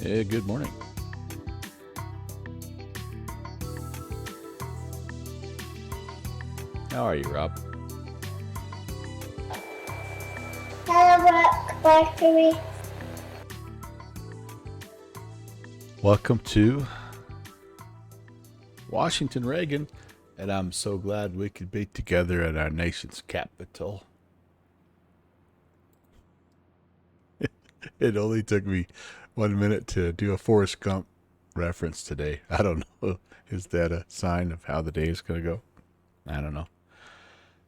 Hey, good morning. How are you, Rob? Hello, Factory. Welcome to Washington, Reagan, and I'm so glad we could be together at our nation's capital. It only took me 1 minute to do a Forrest Gump reference today. I don't know. Is that a sign of how the day is going to go? I don't know.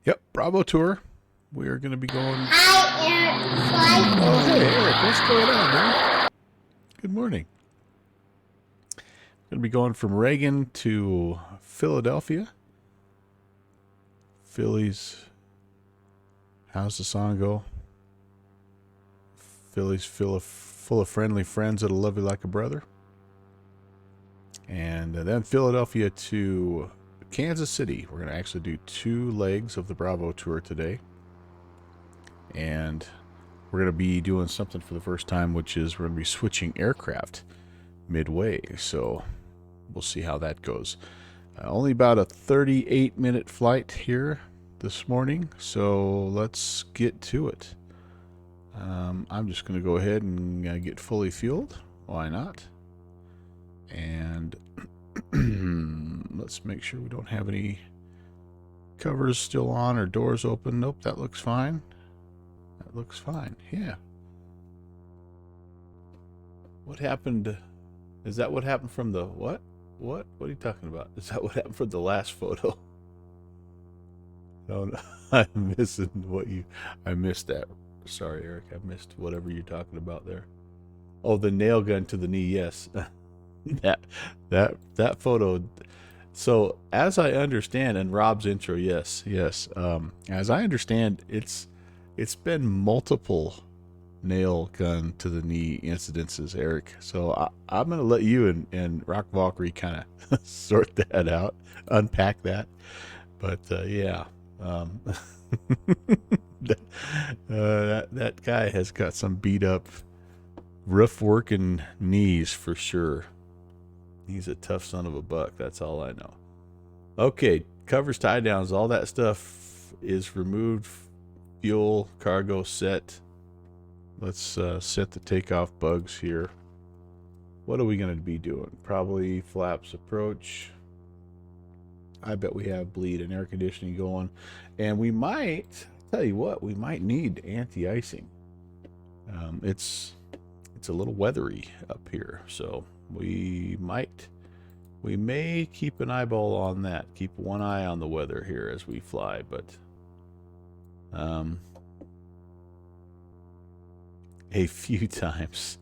Yep, Bravo Tour. We are going to be going. Hi, Eric. Oh, hey, Eric, what's going on, man? Good morning. Going to be going from Reagan to Philadelphia. Phillies. How's the song go? Phillies full of friendly friends that'll love you like a brother. And then Philadelphia to Kansas City. We're going to actually do 2 legs of the Bravo Tour today. And we're going to be doing something for the first time, which is we're going to be switching aircraft midway. So we'll see how that goes. Only about a 38-minute flight here this morning. So let's get to it. I'm just going to go ahead and get fully fueled. Why not? And let's make sure we don't have any covers still on or doors open. Nope, that looks fine. That looks fine. Yeah. What happened? Is that what happened from the what? What are you talking about? Is that what happened from the last photo? No, I'm missing I missed that. Sorry, Eric. I missed whatever you're talking about there. Oh, the nail gun to the knee. Yes. that photo. So as I understand, and Rob's intro, yes. As I understand, it's been multiple nail gun to the knee incidences, Eric. So I'm gonna let you and Rock Valkyrie kind of sort that out, unpack that. But yeah, that guy has got some beat up, rough working knees for sure. He's a tough son of a buck. That's all I know. Okay, covers, tie downs, all that stuff is removed. Fuel, cargo set. Let's set the takeoff bugs here. What are we going to be doing? Probably flaps approach. I bet we have bleed and air conditioning going. And we might, tell you what, we might need anti-icing. It's a little weathery up here, so we may keep an eyeball on that. Keep one eye on the weather here as we fly, but a few times.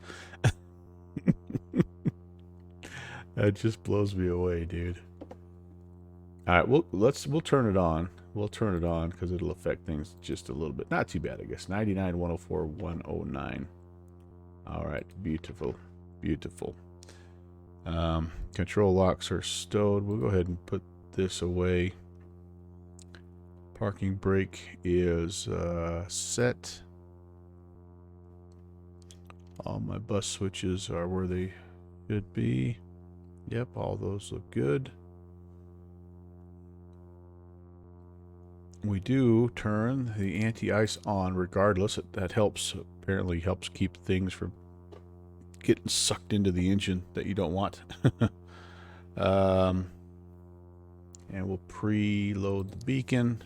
That just blows me away, dude. All right, we'll turn it on. We'll turn it on because it'll affect things just a little bit. Not too bad, I guess. 99, 104, 109. All right, beautiful. Control locks are stowed. We'll go ahead and put this away. Parking brake is set. All my bus switches are where they should be. Yep, all those look good. We do turn the anti-ice on regardless. That apparently helps keep things from getting sucked into the engine that you don't want. And we'll preload the beacon.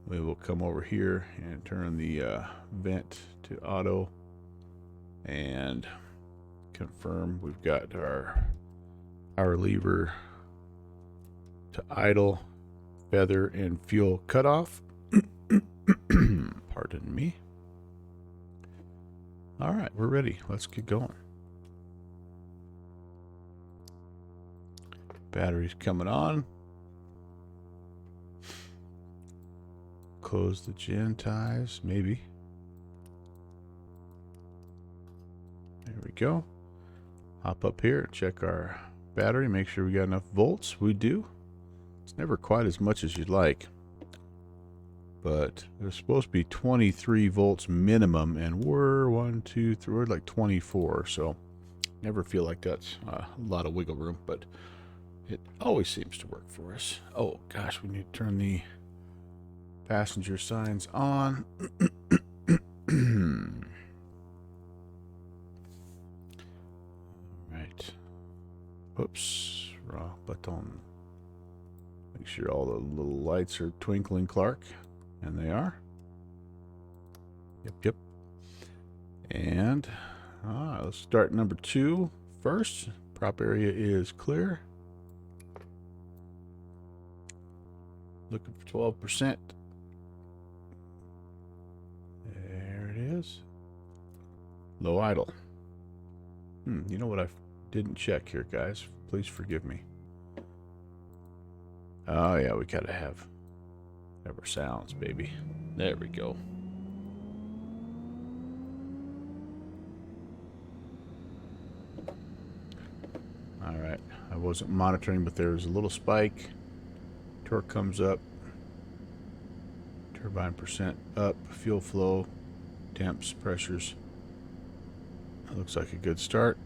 We will come over here and turn the vent to auto and confirm we've got our power lever to idle, feather, and fuel cutoff. Pardon me. All right, we're ready. Let's get going. Battery's coming on. Close the gen ties, maybe. There we go. Hop up here, check our battery, make sure we got enough volts. We do. It's never quite as much as you'd like, but there's supposed to be 23 volts minimum, and we're 1, 2, 3, we're like 24. So Never feel like that's a lot of wiggle room, but it always seems to work for us. Oh gosh, we need to turn the passenger signs on. Right. Whoops. Wrong button. Make sure all the little lights are twinkling, Clark. And they are. Yep. And let's start number 2 first. Prop area is clear. Looking for 12%. There it is. Low idle. You know what I didn't check here, guys? Please forgive me. Oh, yeah, we gotta have our sounds, baby. There we go. All right. I wasn't monitoring, but there's a little spike. Torque comes up. Turbine percent up. Fuel flow. Temps, pressures. That looks like a good start.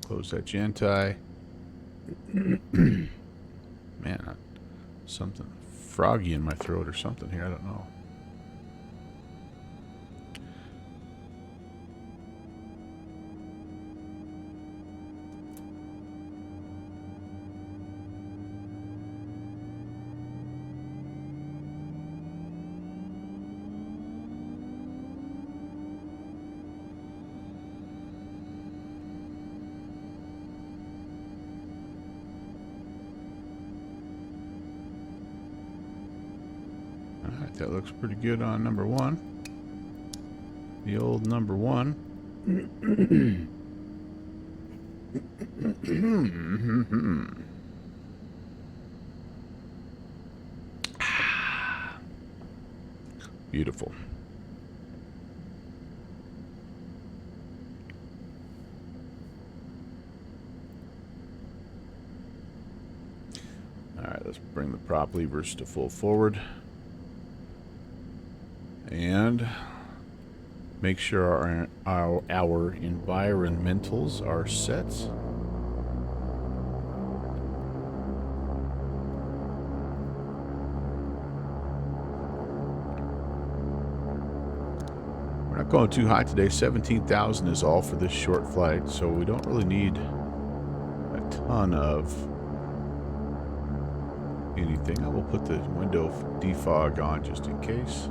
Close that gentie. Man, something froggy in my throat or something here. I don't know. Alright, that looks pretty good on number 1. The old number 1. Beautiful. Alright, let's bring the prop levers to full forward. And make sure our environmentals are set. We're not going too high today. 17,000 is all for this short flight, so we don't really need a ton of anything. I will put the window defog on just in case.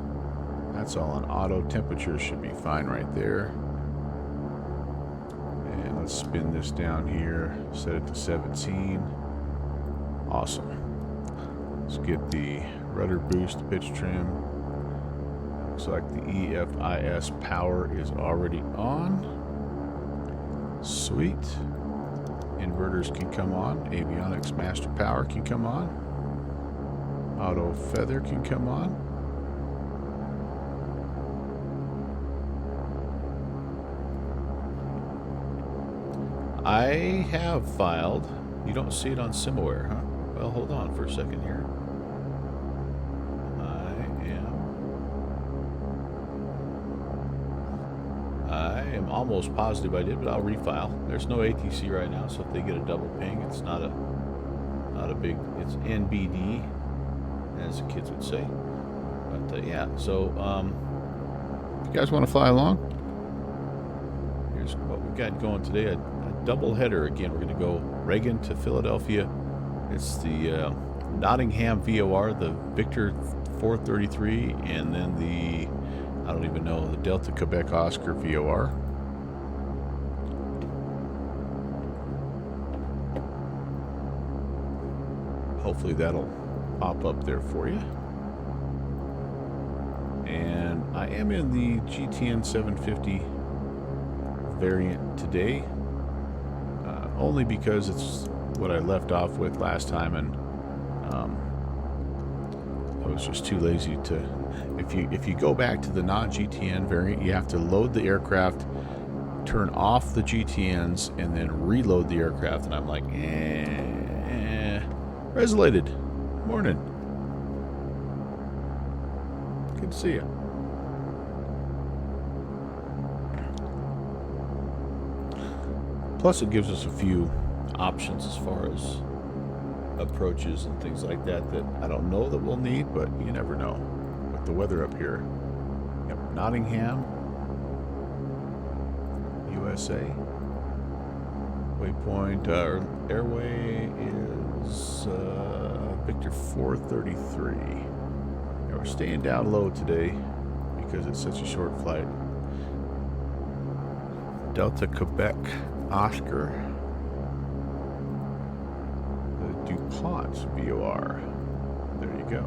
That's all on auto. Temperature should be fine right there. And let's spin this down here. Set it to 17. Awesome. Let's get the rudder boost, pitch trim. Looks like the EFIS power is already on. Sweet. Inverters can come on. Avionics master power can come on. Auto feather can come on. I have filed. You don't see it on SimAware, huh? Well, hold on for a second here. I am almost positive I did, but I'll refile. There's no ATC right now, so if they get a double ping, it's not a big. It's NBD, as the kids would say. But yeah, so if you guys want to fly along, here's what we've got going today. A double header again. We're going to go Reagan to Philadelphia. It's the Nottingham VOR, the Victor 433, and then the, I don't even know, the Delta Quebec Oscar VOR. Hopefully that'll pop up there for you. And I am in the GTN 750 variant today. Only because it's what I left off with last time, and I was just too lazy to. If you go back to the non-GTN variant, you have to load the aircraft, turn off the GTNs, and then reload the aircraft. And I'm like, Resolated. Morning. Good to see you. Plus, it gives us a few options as far as approaches and things like that that I don't know that we'll need, but you never know with the weather up here. Yep, Nottingham, USA. Waypoint airway is Victor 433. Yeah, we're staying down low today because it's such a short flight. Delta Quebec Oscar. The DuPont VOR. There you go.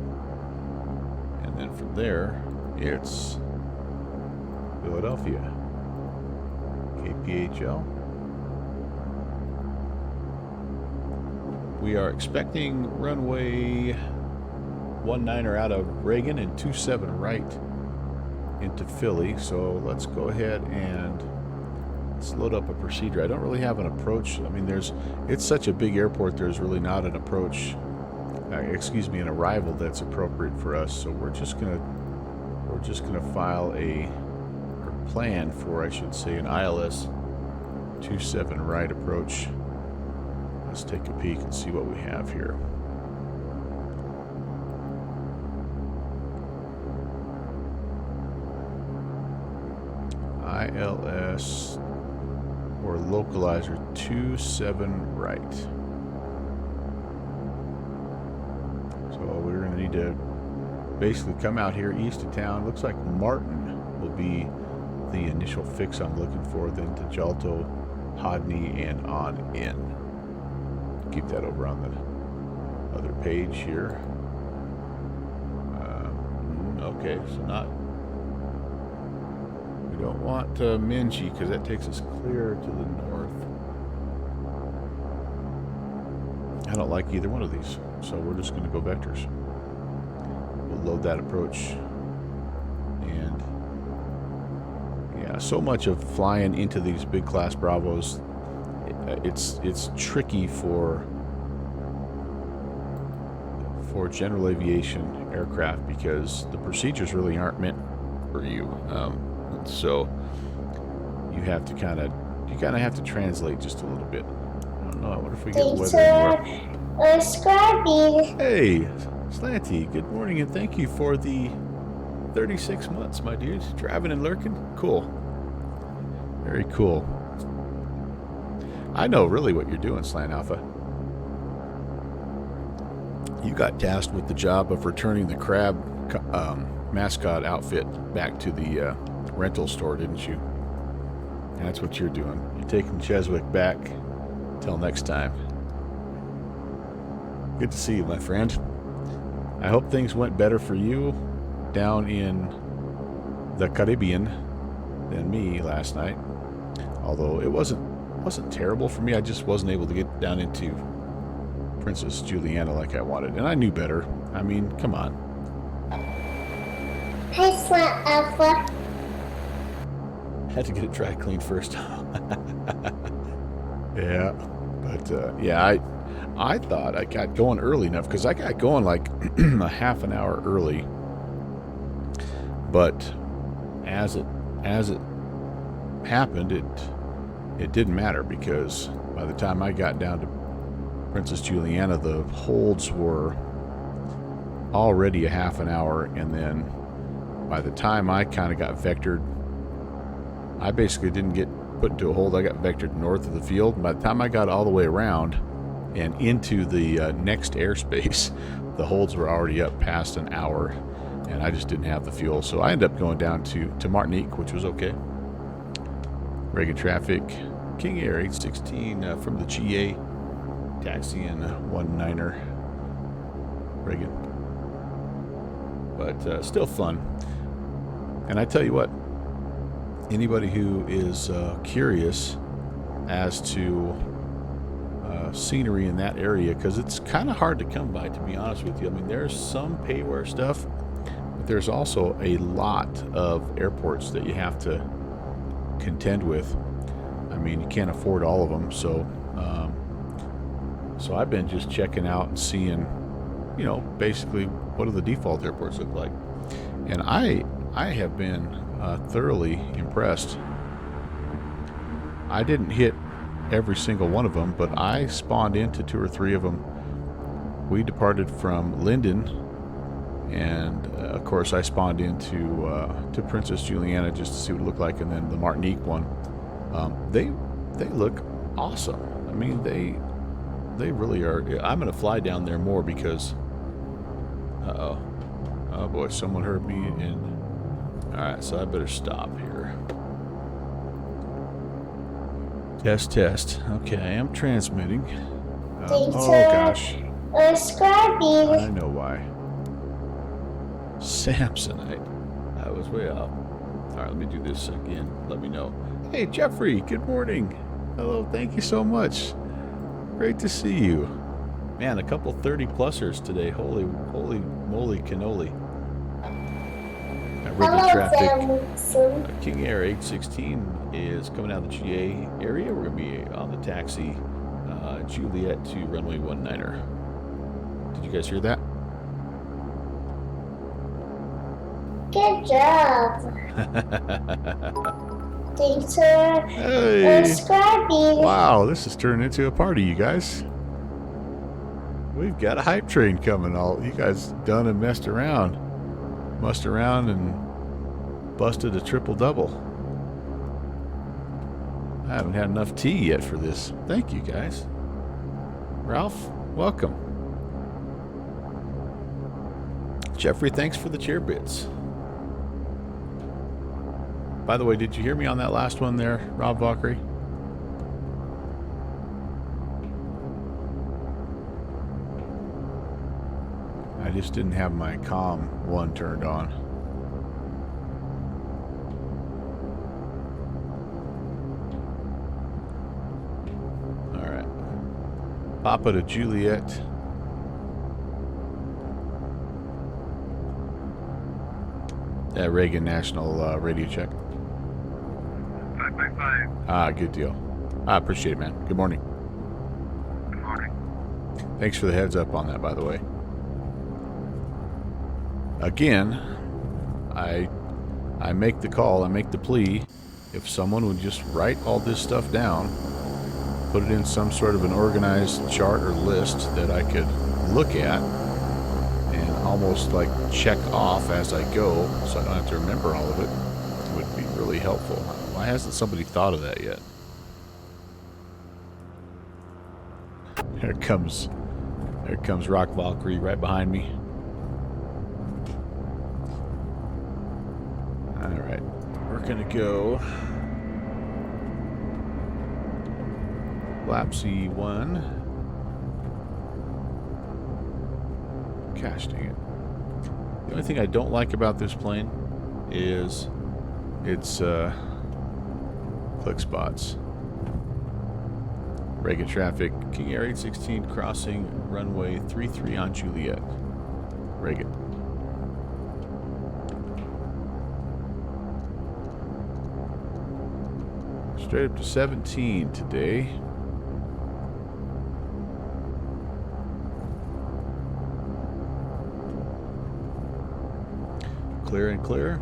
And then from there, it's Philadelphia. KPHL. We are expecting runway 19er out of Reagan and 27 right into Philly. So let's go ahead and let's load up a procedure. I don't really have an approach. I mean, it's such a big airport. There's really not an approach. An arrival that's appropriate for us. So we're just gonna file or plan for, I should say, an ILS 27 right approach. Let's take a peek and see what we have here. ILS or localizer 27 right. So we're going to need to basically come out here east of town. Looks like Martin will be the initial fix I'm looking for, then to Jalto, Hodney, and on in. Keep that over on the other page here. Okay, so we don't want Minji because that takes us clear to the north. I don't like either one of these, so we're just going to go vectors. We'll load that approach. And yeah, so much of flying into these big class Bravos, it's tricky for general aviation aircraft because the procedures really aren't meant for you. So you have to kind of have to translate just a little bit. I don't know. I wonder if we get weather. Scrappy. Hey, Slanty. Good morning and thank you for the 36 months, my dude. Driving and lurking. Cool. Very cool. I know really what you're doing, Slant Alpha. You got tasked with the job of returning the crab mascot outfit back to the rental store, didn't you? That's what you're doing. You're taking Cheswick back. Till next time. Good to see you, my friend. I hope things went better for you down in the Caribbean than me last night. Although it wasn't terrible for me. I just wasn't able to get down into Princess Juliana like I wanted, and I knew better. I mean, come on. Hi, Slant Alpha. Had to get it dry cleaned first. Yeah, but yeah, I thought I got going early enough because I got going like a half an hour early. But as it happened, it didn't matter because by the time I got down to Princess Juliana, the holds were already a half an hour, and then by the time I kind of got vectored, I basically didn't get put into a hold. I got vectored north of the field, and by the time I got all the way around and into the next airspace, the holds were already up past an hour, and I just didn't have the fuel. So I ended up going down to Martinique, which was okay. Reagan traffic, King Air 816 from the GA, taxiing 19er Reagan. But still fun. And I tell you what, anybody who is curious as to scenery in that area, because it's kind of hard to come by, to be honest with you. I mean, there's some payware stuff, but there's also a lot of airports that you have to contend with. I mean, you can't afford all of them, so I've been just checking out and seeing, you know, basically what do the default airports look like. And I have been thoroughly impressed. I didn't hit every single one of them, but I spawned into 2 or 3 of them. We departed from Linden, and of course I spawned into to Princess Juliana just to see what it looked like, and then the Martinique one. They look awesome. I mean, they really are. I'm gonna fly down there more because oh boy, someone heard me. And all right, so I better stop here. Test. Okay, I am transmitting. Oh gosh, Subscribing. I know why. Samsonite. I was way off. All right, let me do this again. Let me know. Hey, Jeffrey. Good morning. Hello. Thank you so much. Great to see you. Man, a couple 30-plussers today. Holy moly cannoli. Reagan traffic. King Air 816 is coming out of the GA area. We're going to be on the taxi Juliet to runway 19er. Did you guys hear that? Good job. Thanks for subscribing. Wow, this is turning into a party, you guys. We've got a hype train coming. All you guys done and messed around and busted a triple-double. I haven't had enough tea yet for this. Thank you, guys. Ralph, welcome. Jeffrey, thanks for the cheer bits. By the way, did you hear me on that last one there, Rob Valkyrie? I just didn't have my comm one turned on. All right. Papa to Juliet. Reagan National Radio check. 555. Ah, good deal. I appreciate it, man. Good morning. Good morning. Thanks for the heads up on that, by the way. Again, I make the call, I make the plea. If someone would just write all this stuff down, put it in some sort of an organized chart or list that I could look at and almost like check off as I go, so I don't have to remember all of it, would be really helpful. Why hasn't somebody thought of that yet? There comes Rock Valkyrie right behind me. Alright, we're gonna go Lapsy 1. Gosh dang it. The only thing I don't like about this plane is its click spots. Reagan traffic, King Air 816 crossing runway 33 on Juliet. Reagan. Straight up to 17 today. Clear and clear.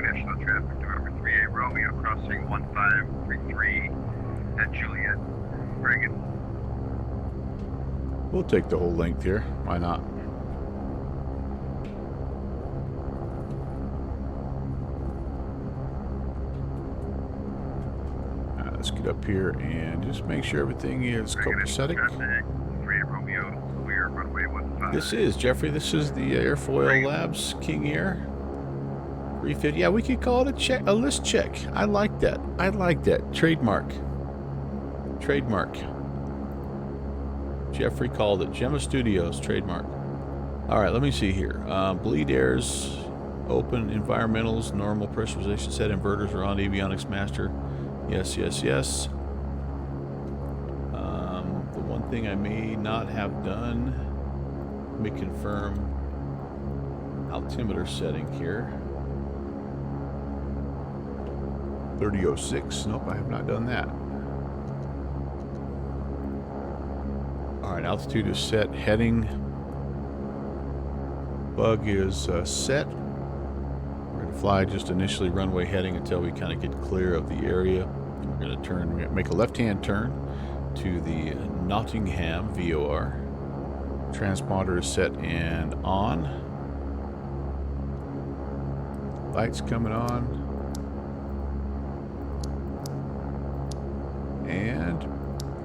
National traffic to over 38 Romeo crossing 1533 at Juliet. Reagan. We'll take the whole length here. Why not? Let's get up here and just make sure everything is copacetic. This is Jeffrey. This is the Airfoil Labs King Air 350. Yeah, we could call it a list check. I like that. I like that. Trademark. Jeffrey called it. Gemma Studios trademark. All right, let me see here. Bleed airs, open environmentals, normal pressurization set, inverters are on, avionics master. Yes. The one thing I may not have done, let me confirm altimeter setting here. 3006. Nope, I have not done that. All right, altitude is set. Heading bug is set. Fly just initially runway heading until we kind of get clear of the area. And we're going to turn, make a left-hand turn to the Nottingham VOR. Transponder is set and on. Lights coming on. And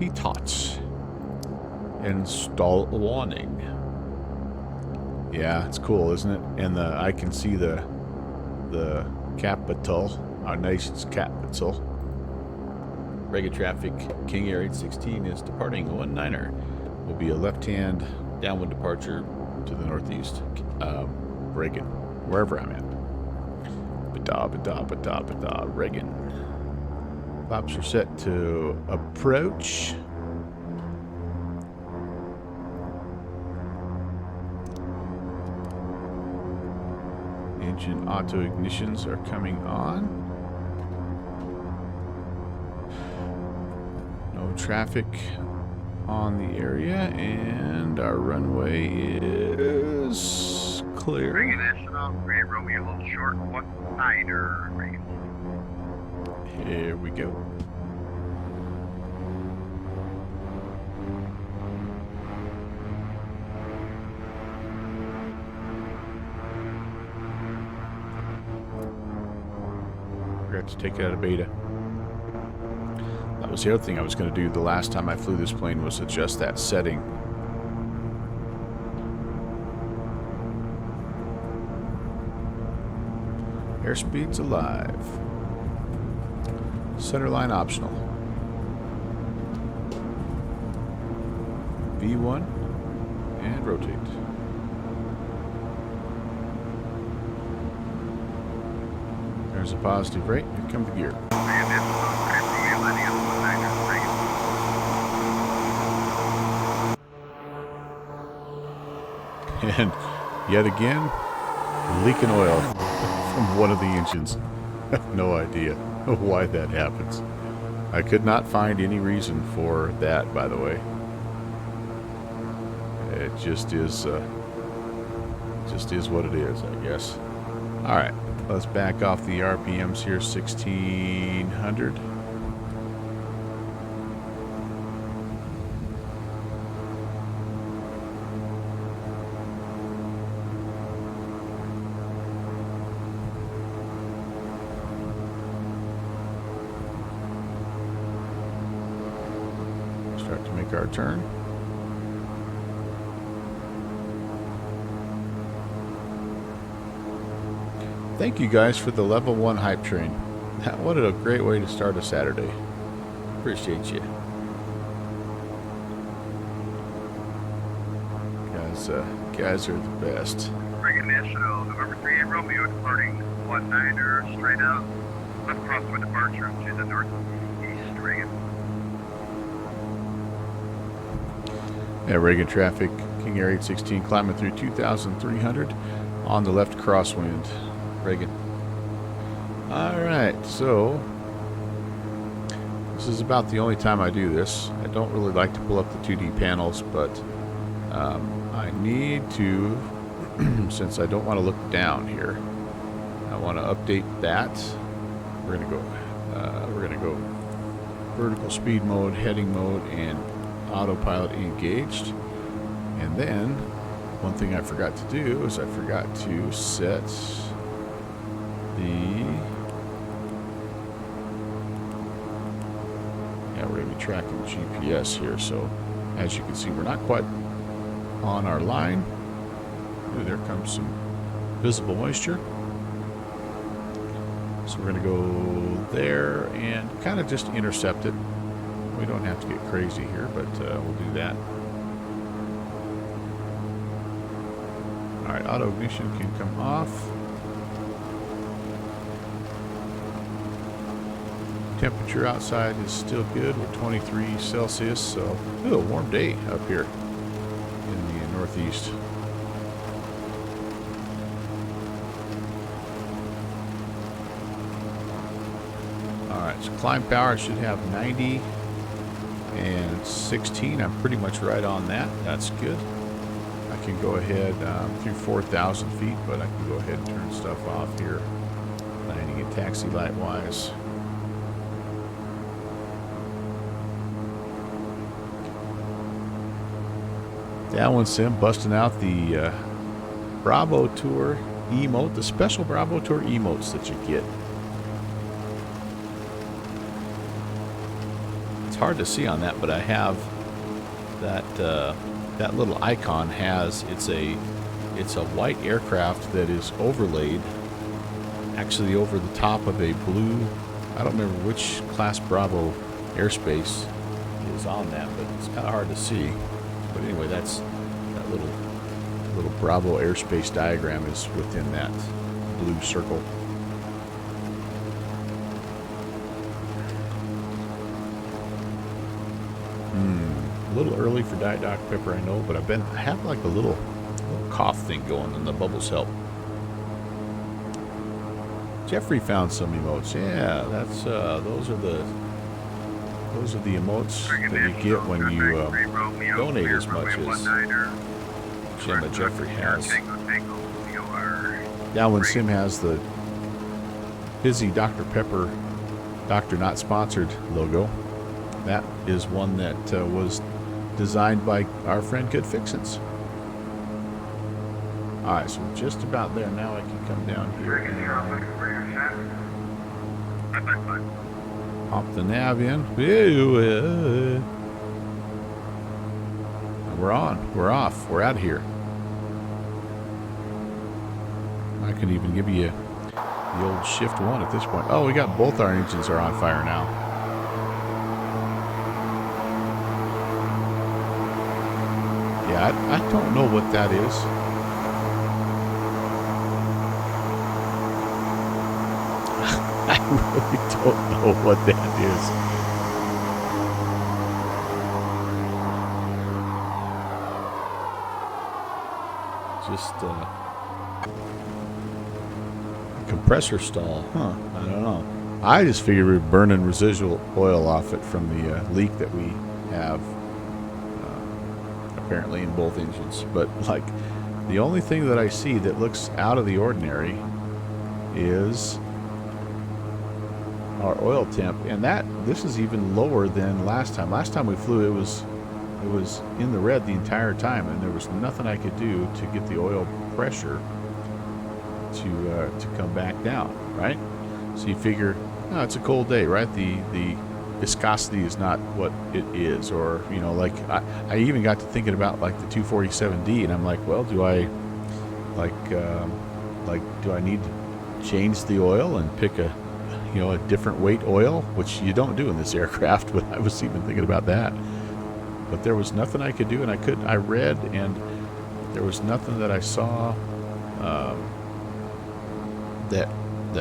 he tots. Install warning. Yeah, it's cool, isn't it? And I can see the capital, our nation's capital. Reagan traffic, King Air 816 is departing 19er. Will be a left-hand downwind departure to the northeast. Reagan, wherever I'm at. Bada, Reagan. Flaps are set to approach. Engine auto ignitions are coming on. No traffic on the area, and our runway is clear. Reagan National, 3 Romeo, a little short, 19er, Reagan. Here we go. Forgot to take it out of beta. That was the other thing I was going to do the last time I flew this plane, was adjust that setting. Airspeed's alive. Centerline optional. V1 and rotate. There's a positive rate. Here come the gear. Reagan National, 3 Romeo, landing on 19er, Reagan. And yet again, leaking oil from one of the engines. I have no idea why that happens. I could not find any reason for that, by the way. It just is what it is, I guess. All right, let's back off the RPMs here, 1600. Start to make our turn. Thank you guys for the level 1 hype train. What a great way to start a Saturday. Appreciate you. Guys are the best. Reagan National, November 3 Romeo, departing 19er, straight out, left crosswind departure to the northeast, Reagan. Yeah, Reagan traffic, King Air 816 climbing through 2,300 on the left crosswind. Reagan. All right, so this is about the only time I do this. I don't really like to pull up the 2D panels, but I need to, since I don't want to look down here, I want to update that. We're gonna go vertical speed mode, heading mode, and autopilot engaged. And then one thing I forgot to do is I forgot to set we're going to be tracking GPS here, so as you can see, we're not quite on our line. Ooh, there comes some visible moisture. So we're going to go there and kind of just intercept it. We don't have to get crazy here, but we'll do that. All right, auto ignition can come off. Temperature outside is still good. We're 23 Celsius, so a warm day up here in the Northeast. All right, so climb power should have 90 and 16. I'm pretty much right on that. That's good. I can go ahead through 4,000 feet, but I can go ahead and turn stuff off here. Landing at taxi light wise. That one, Sim, busting out the Bravo Tour emote, the special Bravo Tour emotes that you get. It's hard to see on that, but I have that that little icon has it's a white aircraft that is overlaid actually over the top of a blue, I don't remember which class Bravo airspace is on that, but it's kind of hard to see. But anyway, that's that little Bravo airspace diagram is within that blue circle. A little early for Diet Dr. Pepper, I know, but I have like a little cough thing going, and the bubbles help. Jeffrey found some emotes. Yeah, that's those are the emotes that you get when you donate as much as Gemma Jeffrey has. Now when Sim has the busy Dr. Pepper, Dr. Not Sponsored logo, that is one that was designed by our friend Good Fixins. Alright, so just about there. Now I can come down here and pop the nav in. And we're on. We're off. We're out of here. I can even give you the old shift 1 at this point. Oh, we got both our engines are on fire now. Yeah, I don't know what that is. I really don't know what that is. Just compressor stall, huh? I don't know. I just figured we were burning residual oil off it from the leak that we have apparently in both engines. But like the only thing that I see that looks out of the ordinary is our oil temp, and this is even lower than last time. Last time we flew, it was in the red the entire time, and there was nothing I could do to get the oil pressure to come back down, right? So you figure, oh, it's a cold day, right? The viscosity is not what it is, or you know, like I even got to thinking about like the 247D, and I'm like, well, do I need to change the oil and pick a different weight oil, which you don't do in this aircraft, but I was even thinking about that. But there was nothing I could do, and I read, and there was nothing that I saw that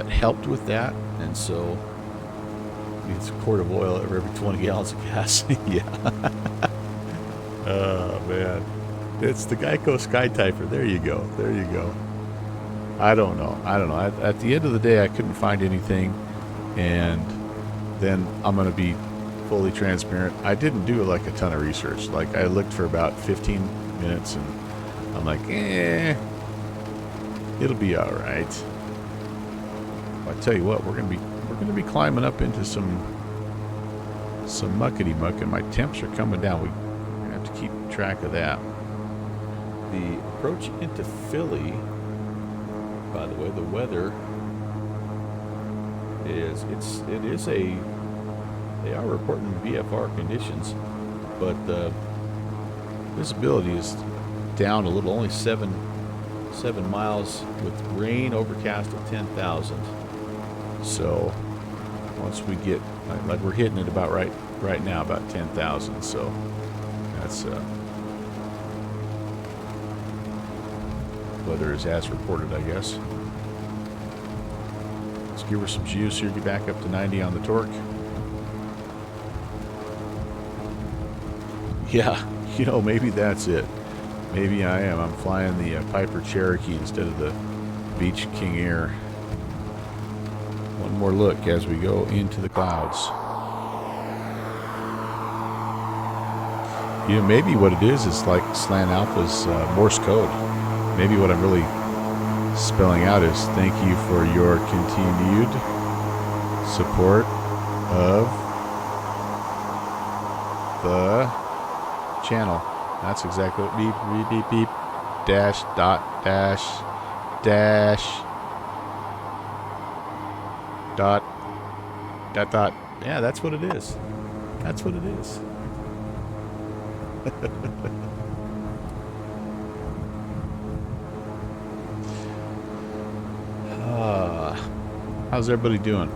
helped with that. And so it's a quart of oil every 20 gallons of gas. Yeah. Oh man, it's the Geico Sky Typer. There you go. I don't know. At the end of the day, I couldn't find anything. And then I'm going to be fully transparent. I didn't do like a ton of research. Like I looked for about 15 minutes, and I'm like, it'll be all right. I tell you what, we're going to be climbing up into some muckety muck, and my temps are coming down. We're going to have to keep track of that. The approach into Philly, by the way, the weather they are reporting VFR conditions, but the visibility is down a little, only 7 miles, with rain overcast at 10,000. So once we get like we're hitting it about right now about 10,000. So that's weather is as reported, I guess. Let's give her some juice here, get back up to 90 on the torque. Yeah, maybe that's it. Maybe I am. I'm flying the Piper Cherokee instead of the Beech King Air. One more look as we go into the clouds. Maybe what it is like Slant Alpha's Morse code. Maybe what I'm really spelling out is thank you for your continued support of the channel. That's exactly what beep, beep, beep, beep, dash, dot, dash, dash, dot, dot, dot. Yeah, that's what it is. That's what it is. How's everybody doing?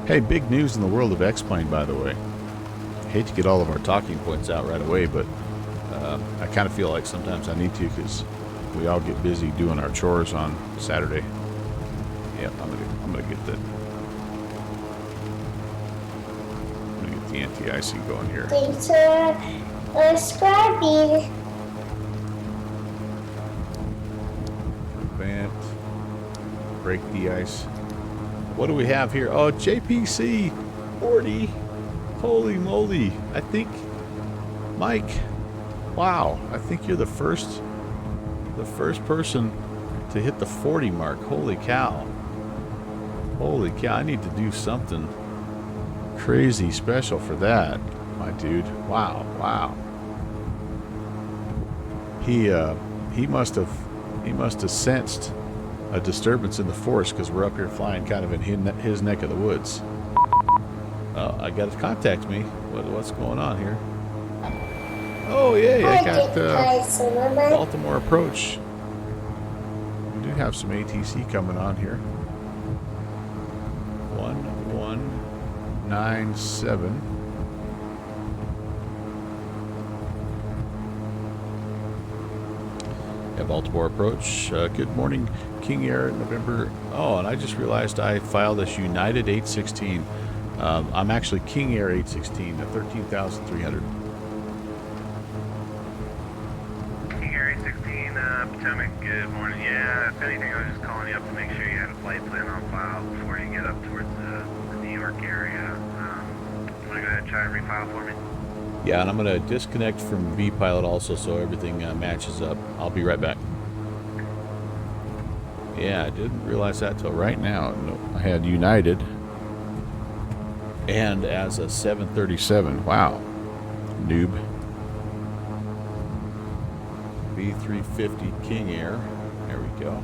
Hey, big news in the world of X-Plane, by the way. Hate to get all of our talking points out right away, but I kind of feel like sometimes I need to because we all get busy doing our chores on Saturday. Yep, I'm gonna get the anti-icing going here. Thanks for subscribing. Prevent. Break the ice. What do we have here? Oh, JPC 40. Holy moly. I think, Mike, wow. I think you're the first person to hit the 40 mark. Holy cow. Holy cow. I need to do something crazy special for that, my dude. Wow, wow. He must have sensed a disturbance in the force because we're up here flying kind of in his neck of the woods. I got to contact me. What's going on here? Oh, yay, I got Baltimore approach. We do have some ATC coming on here. 1197. Yeah, Baltimore approach. Good morning, King Air, November. Oh, and I just realized I filed as United 816. I'm actually King Air 816 at 13,300. King Air 816, Potomac, good morning. Yeah, if anything, I was just calling you up to make sure you had a flight plan on file before you get up towards the New York area. You want to go ahead and try and refile for me? Yeah, and I'm going to disconnect from VPilot also so everything matches up. I'll be right back. Yeah, I didn't realize that till right now. No, I had United and as a 737. Wow. Noob. B350 King Air. There we go.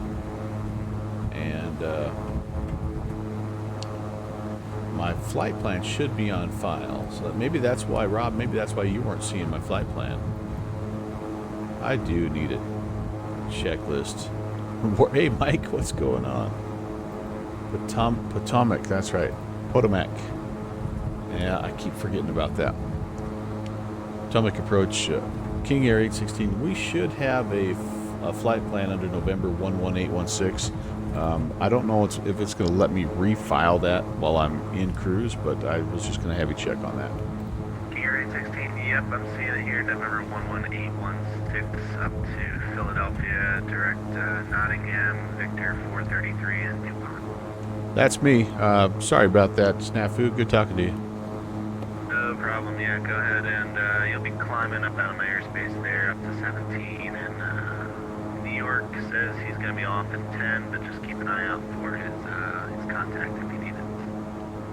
And my flight plan should be on file. So maybe that's why, Rob, maybe that's why you weren't seeing my flight plan. I do need a checklist. Hey, Mike, what's going on? Potomac, that's right. Potomac. Yeah, I keep forgetting about that. Potomac approach, King Air 816. We should have a flight plan under November 11816. I don't know if it's going to let me refile that while I'm in cruise, but I was just going to have you check on that. King Air 816, yep, I'm seeing it here, November 11816 up to Philadelphia, direct Nottingham, Victor 433 and DuPont. That's me. Sorry about that, Snafu. Good talking to you. No problem, yeah, go ahead and you'll be climbing up out of my airspace there up to 17 and New York says he's going to be off in 10, but just keep an eye out for his contact if you need it.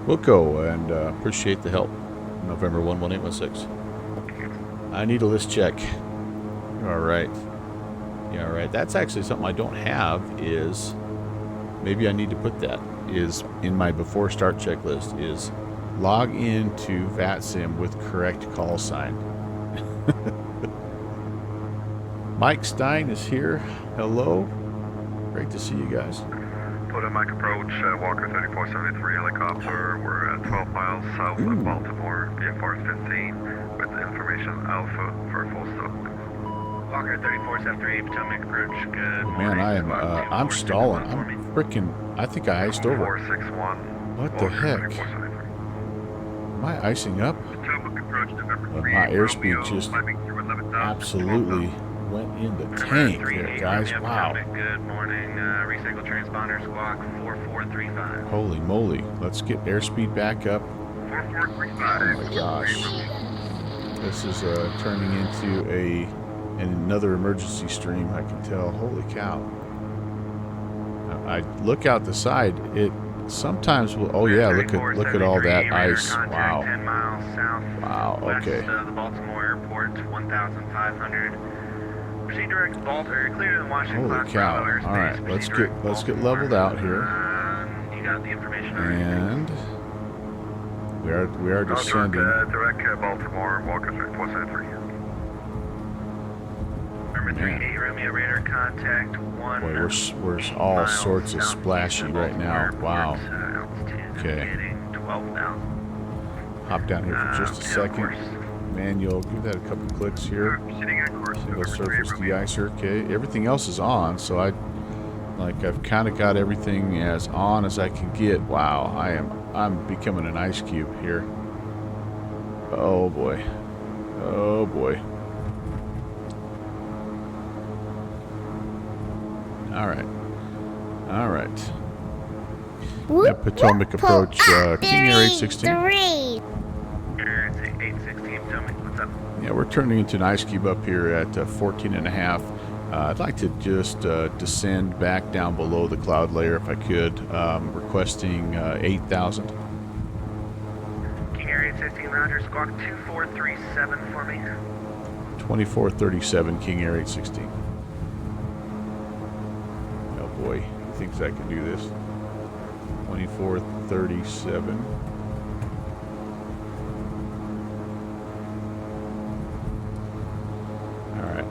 We'll go and appreciate the help. November 11816. I need a list check. All right. Yeah, all right. That's actually something I don't have is, maybe I need to put that, is in my before start checklist, is log into VATSIM with correct call sign. Mike Stein is here. Hello. Great to see you guys. Potomac approach, Walker 3473 helicopter. We're at 12 miles south of Baltimore, VFR 15, with information Alpha for full stop. Walker 3473, Potomac approach, good morning. Man, I'm stalling. I'm freaking, I think I iced over. 461. What the heck? Am I icing up? Potomac approach, November 3, My airspeed Romeo, just climbing through 11,000. absolutely went in the tank there, guys. Wow. Good morning. Recycle transponder squawk 4435. Holy moly. Let's get airspeed back up. 4435. Oh my gosh. This is turning into a And another emergency stream, I can tell. Holy cow. I look out the side. It sometimes will. Oh yeah, look at all that ice. Wow. 10 miles south. Wow. Okay. West of the Baltimore Airport, 1,500. Proceed direct to Baltimore. Clear to the Washington. Holy cow! All right, let's get leveled out here. You got the information. And we are descending. Direct Baltimore. Walker 3473. Number 38 Romeo radar contact. One. Boy, we're all sorts of splashy right now. Wow. Okay. 12,000. Hop down here for just a second. Manual. Give that a couple clicks here. Single surface de-icer. Okay. Everything else is on, so I've kind of got everything as on as I can get. Wow. I'm becoming an ice cube here. Oh boy. Oh boy. All right. All right. At Potomac approach, King Air 816. Air 816 Potomac, what's up? Yeah, we're turning into an ice cube up here at 14 and a half. I'd like to just descend back down below the cloud layer if I could, requesting 8,000. King Air 816, roger, squawk 2437 for me. 2437, King Air 816. Oh boy, he thinks I can do this. 2437. Alright,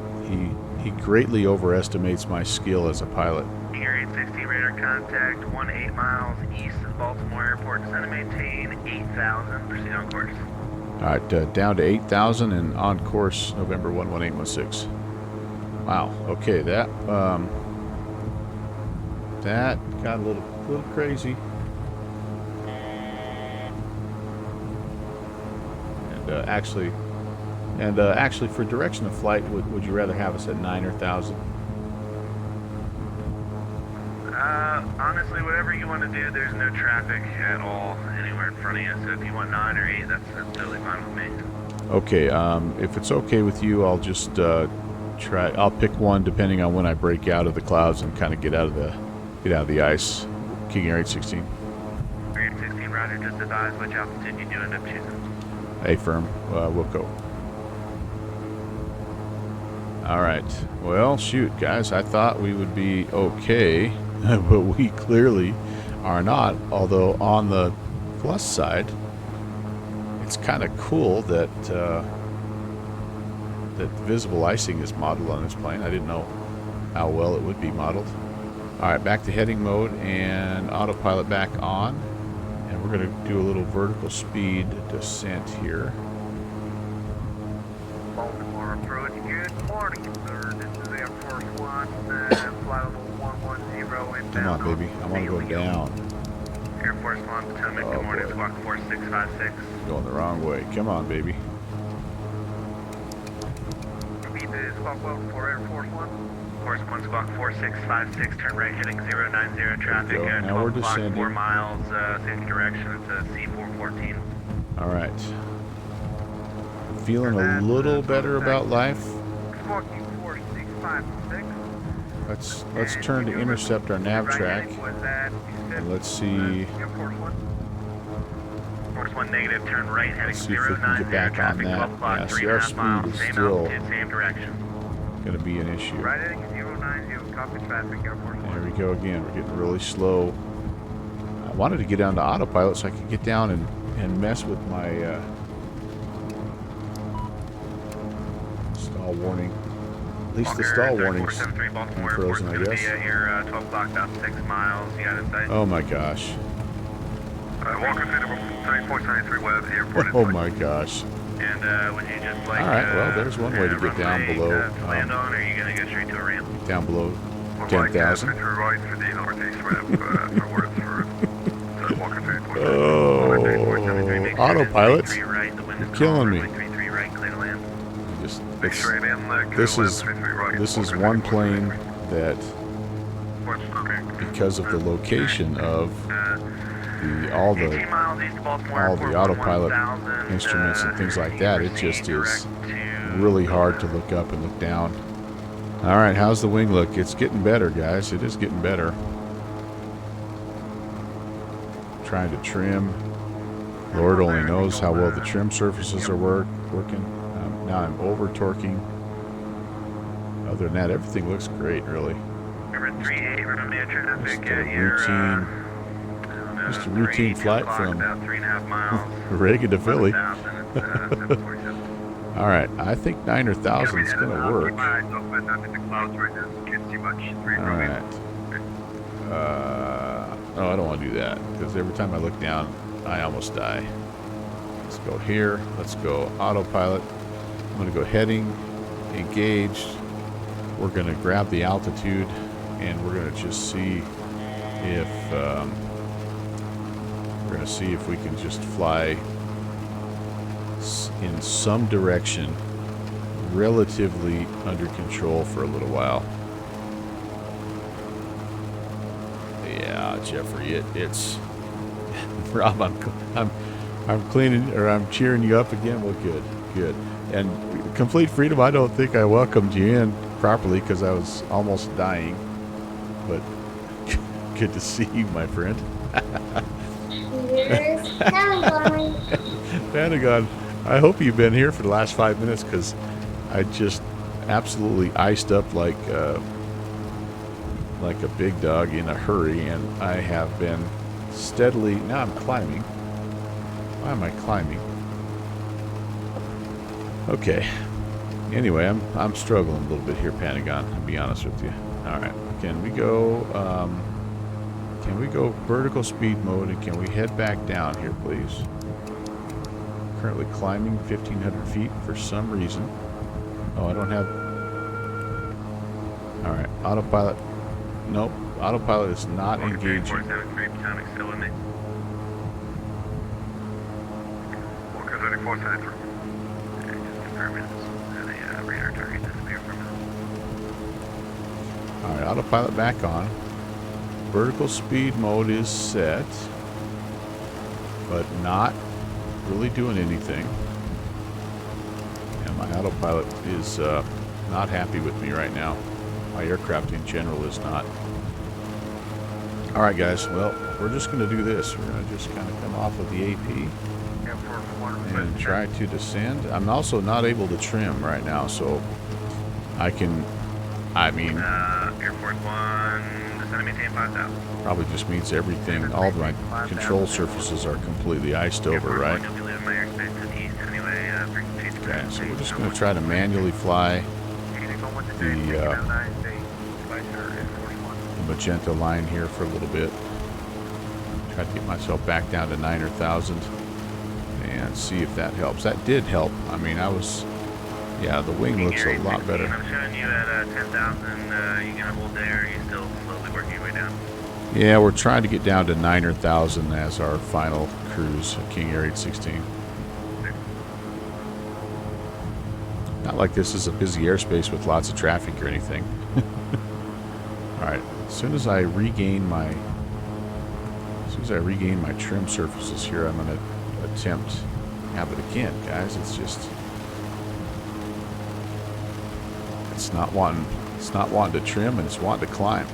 he greatly overestimates my skill as a pilot. King Air 816, radar contact, 18 miles east of Baltimore Airport, descend and maintain 8,000, proceed on course. Alright, down to 8,000 and on course November 11816. Wow, okay, that got a little crazy. And actually, for direction of flight, would you rather have us at 9 or 1,000? Honestly, whatever you want to do, there's no traffic at all anywhere in front of you. So if you want 9 or 8, that's totally fine with me. Okay, if it's okay with you, I'll just try. I'll pick one depending on when I break out of the clouds and kind of get out of the ice. King Air 816. Air 816, roger. Just advise which altitude you do end up choosing. Affirm. We'll go. All right. Well, shoot, guys. I thought we would be okay, but we clearly are not. Although on the plus side, it's kind of cool that that visible icing is modeled on this plane. I didn't know how well it would be modeled. All right, back to heading mode and autopilot back on. And we're going to do a little vertical speed descent here. Baltimore approach. Good morning, sir. This is Air Force One, flight level 110 inbound. Come on, baby. I want to go down. Air Force One, Potomac. Oh, good morning, boy. squawk 4656. Going the wrong way. Come on, baby. Repeat the squawk level for Air Force One. Force 1, squawk 4656, turn right heading 090 traffic, There we go. Now 12 we're o'clock, descending. 4 miles, same direction, it's a C414. All right. Feeling a little better about life. Squawking 4656. Let's turn to intercept our nav track. And let's see. Force 1 negative, turn right heading Let's see if we can get 090 back traffic, on 12 that. o'clock, Yeah, see, 3.5 our speed miles, is same still altitude, same direction. going to be an issue. Right heading 090, copy traffic, Air Force 1. There we go again. We're getting really slow. I wanted to get down to autopilot so I could get down and mess with my stall warning. At least the stall warning's frozen, I guess. Here, 12 o'clock, about 6 miles. You got it, sight. Oh my gosh. Walker 3473 West, the airport. Oh my gosh. And would you just like? All right, well, there's one way to get down below. To land on, or are you gonna go straight to a ramp? Down below 10,000. Oh, autopilot. You're killing me. This is one plane that, because of the location of all the autopilot instruments and things like that, it just is really hard to look up and look down. All right, how's the wing look? It's getting better, guys. It is getting better. Trying to trim. Lord only knows how well the trim surfaces are working. Now I'm over torquing. Other than that, everything looks great, really. Just a routine flight from Reagan to Philly. All right, I think 9,000 is going to work. All right. Oh, I don't want to do that because every time I look down, I almost die. Let's go here. Let's go autopilot. I'm going to go heading, engaged. We're going to grab the altitude, and we're going to just see if we can just fly in some direction relatively under control for a little while. Yeah, Jeffrey, it's Rob. I'm cleaning, or I'm cheering you up again. Well, good. And complete freedom. I don't think I welcomed you in properly because I was almost dying. But good to see you, my friend. Here's Pentagon. Pentagon, I hope you've been here for the last 5 minutes because I just absolutely iced up like a big dog in a hurry, and I have been steadily. Now I'm climbing. Why am I climbing? Okay. Anyway, I'm struggling a little bit here, Pentagon. I'll be honest with you. All right. Can we go? Can we go vertical speed mode, and can we head back down here, please? Currently climbing 1,500 feet for some reason. Oh, I don't have. All right, autopilot. Nope, autopilot is not engaging. Walker 3473. Just confirming the radar target disappeared from us. All right, autopilot back on. Vertical speed mode is set, but not really doing anything. And my autopilot is not happy with me right now. My aircraft in general is not. All right, guys. Well, we're just going to do this. We're going to just kind of come off of the AP and try to descend. I'm also not able to trim right now, so I mean, Air Force One, descend and maintain 5,000. probably just means everything, all of my control surfaces are completely iced over, right? You'll be leaving my airspace to the east anyway. Okay, so we're just going to try to manually fly the magenta line here for a little bit. Try to get myself back down to 9,000 and see if that helps. That did help. I mean, yeah, the wing looks a lot better. I'm showing you at 10,000. You gonna hold there? Or are you still slowly working your way down? Yeah, we're trying to get down to 9,000 as our final cruise, King Air 816. Not like this is a busy airspace with lots of traffic or anything. All right, as soon as I regain my trim surfaces here, I'm going to attempt have it again, guys. It's not wanting to trim, and it's wanting to climb.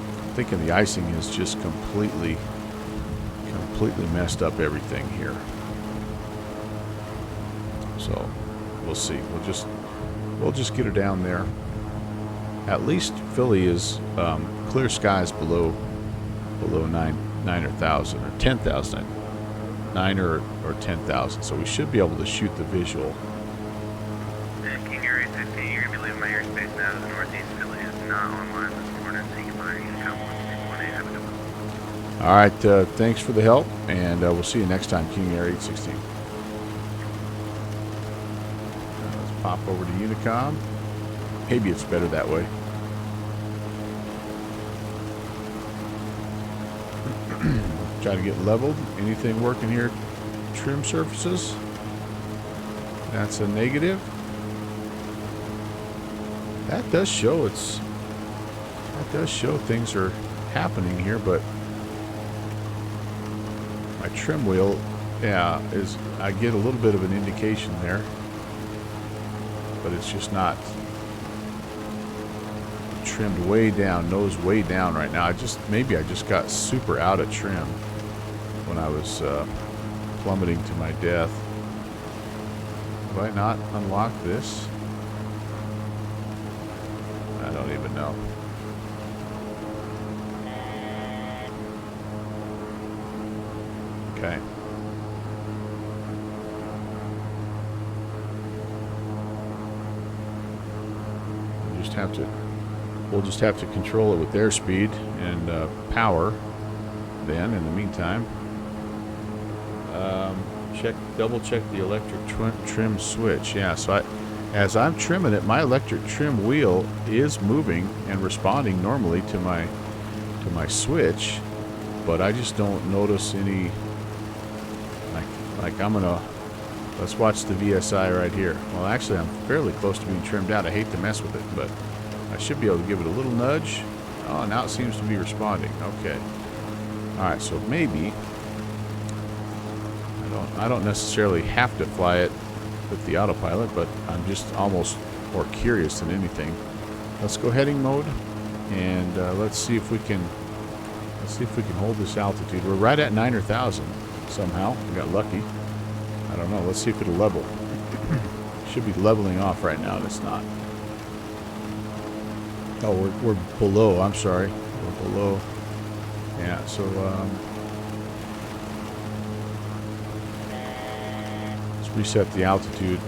I'm thinking the icing has just completely messed up everything here. So we'll see. We'll just get her down there. At least Philly is clear skies below 9,000 or 10,000, 9 or 10,000. So we should be able to shoot the visual. And King Air 815, you're gonna be leaving my airspace now to the northeast. Philly is not online this morning, so you might come 161A. Have a good one. All right. Thanks for the help, and we'll see you next time, King Air 816. Let's pop over to Unicom. Maybe it's better that way. Try to get leveled. Anything working here? Trim surfaces. That's a negative. That does show things are happening here, but my trim wheel yeah, is I get a little bit of an indication there, but it's just not trimmed way down, nose way down right now. Maybe I just got super out of trim when I was plummeting to my death. Have I not unlocked this? I don't even know. Okay. We'll just have to control it with airspeed and power. Then, in the meantime, double check the electric trim switch. Yeah, so as I'm trimming it, my electric trim wheel is moving and responding normally to my switch, but I just don't notice any. Like I'm gonna. Let's watch the VSI right here. Well, actually, I'm fairly close to being trimmed out. I hate to mess with it, but I should be able to give it a little nudge. Oh, now it seems to be responding. Okay. All right, so maybe I don't necessarily have to fly it with the autopilot, but I'm just almost more curious than anything. Let's go heading mode, and let's see if we can hold this altitude. We're right at 9,000 somehow. We got lucky. I don't know. Let's see if it'll level. Should be leveling off right now, and it's not. Oh, we're below. I'm sorry. We're below. Yeah, so let's reset the altitude.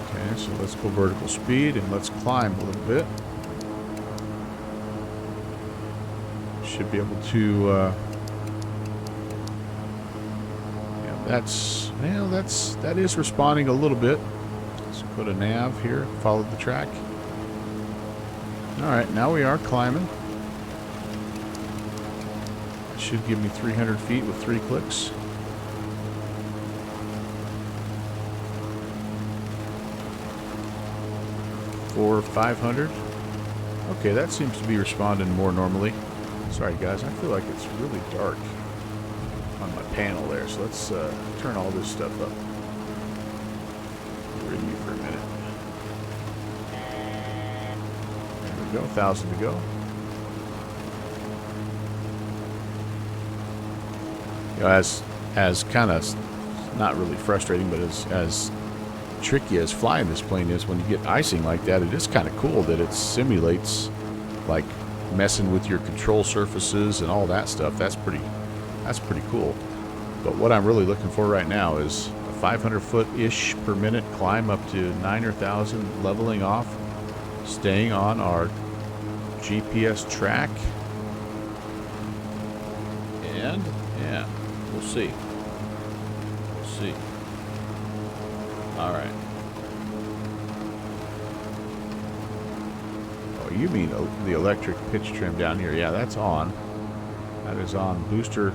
Okay, so let's go vertical speed and let's climb a little bit. Should be able to yeah, that is responding a little bit. Let's put a nav here, follow the track. Alright, now we are climbing. It should give me 300 feet with 3 clicks. For 500. Okay, that seems to be responding more normally. Sorry guys, I feel like it's really dark on my panel there, so let's turn all this stuff up. Review for a minute. There we go, 1,000 to go. You know, as kind of not really frustrating, but as tricky as flying this plane is, when you get icing like that, it is kind of cool that it simulates like messing with your control surfaces and all that stuff. That's pretty cool. But what I'm really looking for right now is a 500 foot-ish per minute climb up to 9,000, leveling off, staying on our GPS track, and yeah, we'll see. All right. Oh, you mean the electric pitch trim down here? Yeah, that's on. That is on. Booster.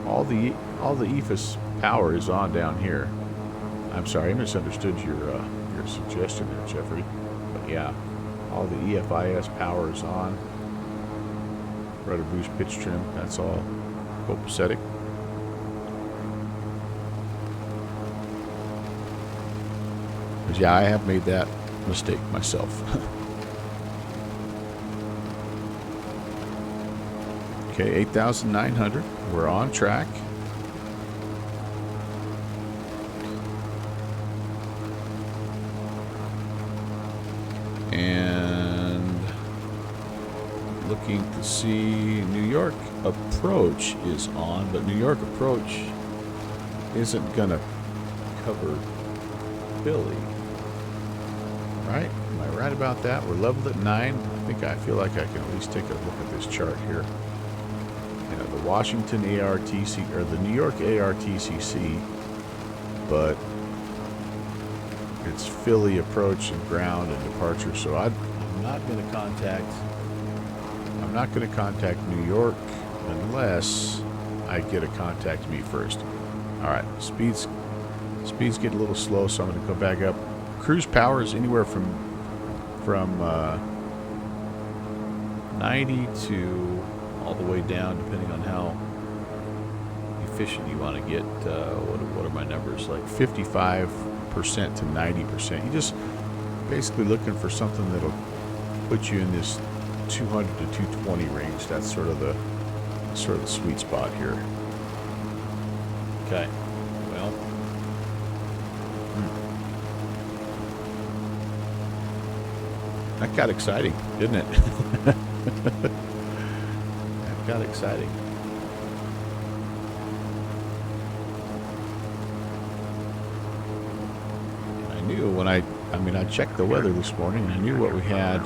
All the EFIS power is on down here. I'm sorry, I misunderstood your suggestion there, Jeffrey. But yeah, all the EFIS power is on. Rudder boost pitch trim. That's all copacetic. But yeah, I have made that mistake myself. Okay, 8,900. We're on track. And looking to see New York approach is on, but New York approach isn't gonna cover Philly. Right? Am I right about that? We're leveled at 9. I feel like I can at least take a look at this chart here. You know, the Washington ARTC, or the New York ARTCC, but it's Philly approach and ground and departure. So I'm not going to contact New York unless I get a contact me first. All right, speeds get a little slow, so I'm going to go back up. Cruise power is anywhere from 90 to all the way down, depending on how efficient you want to get. What are my numbers? Like 55% to 90%. You just basically looking for something that'll put you in this 200 to 220 range. That's sort of the sweet spot here. Okay. Well. That got exciting, didn't it? That got exciting. I knew when I checked the weather this morning, and I knew what we had.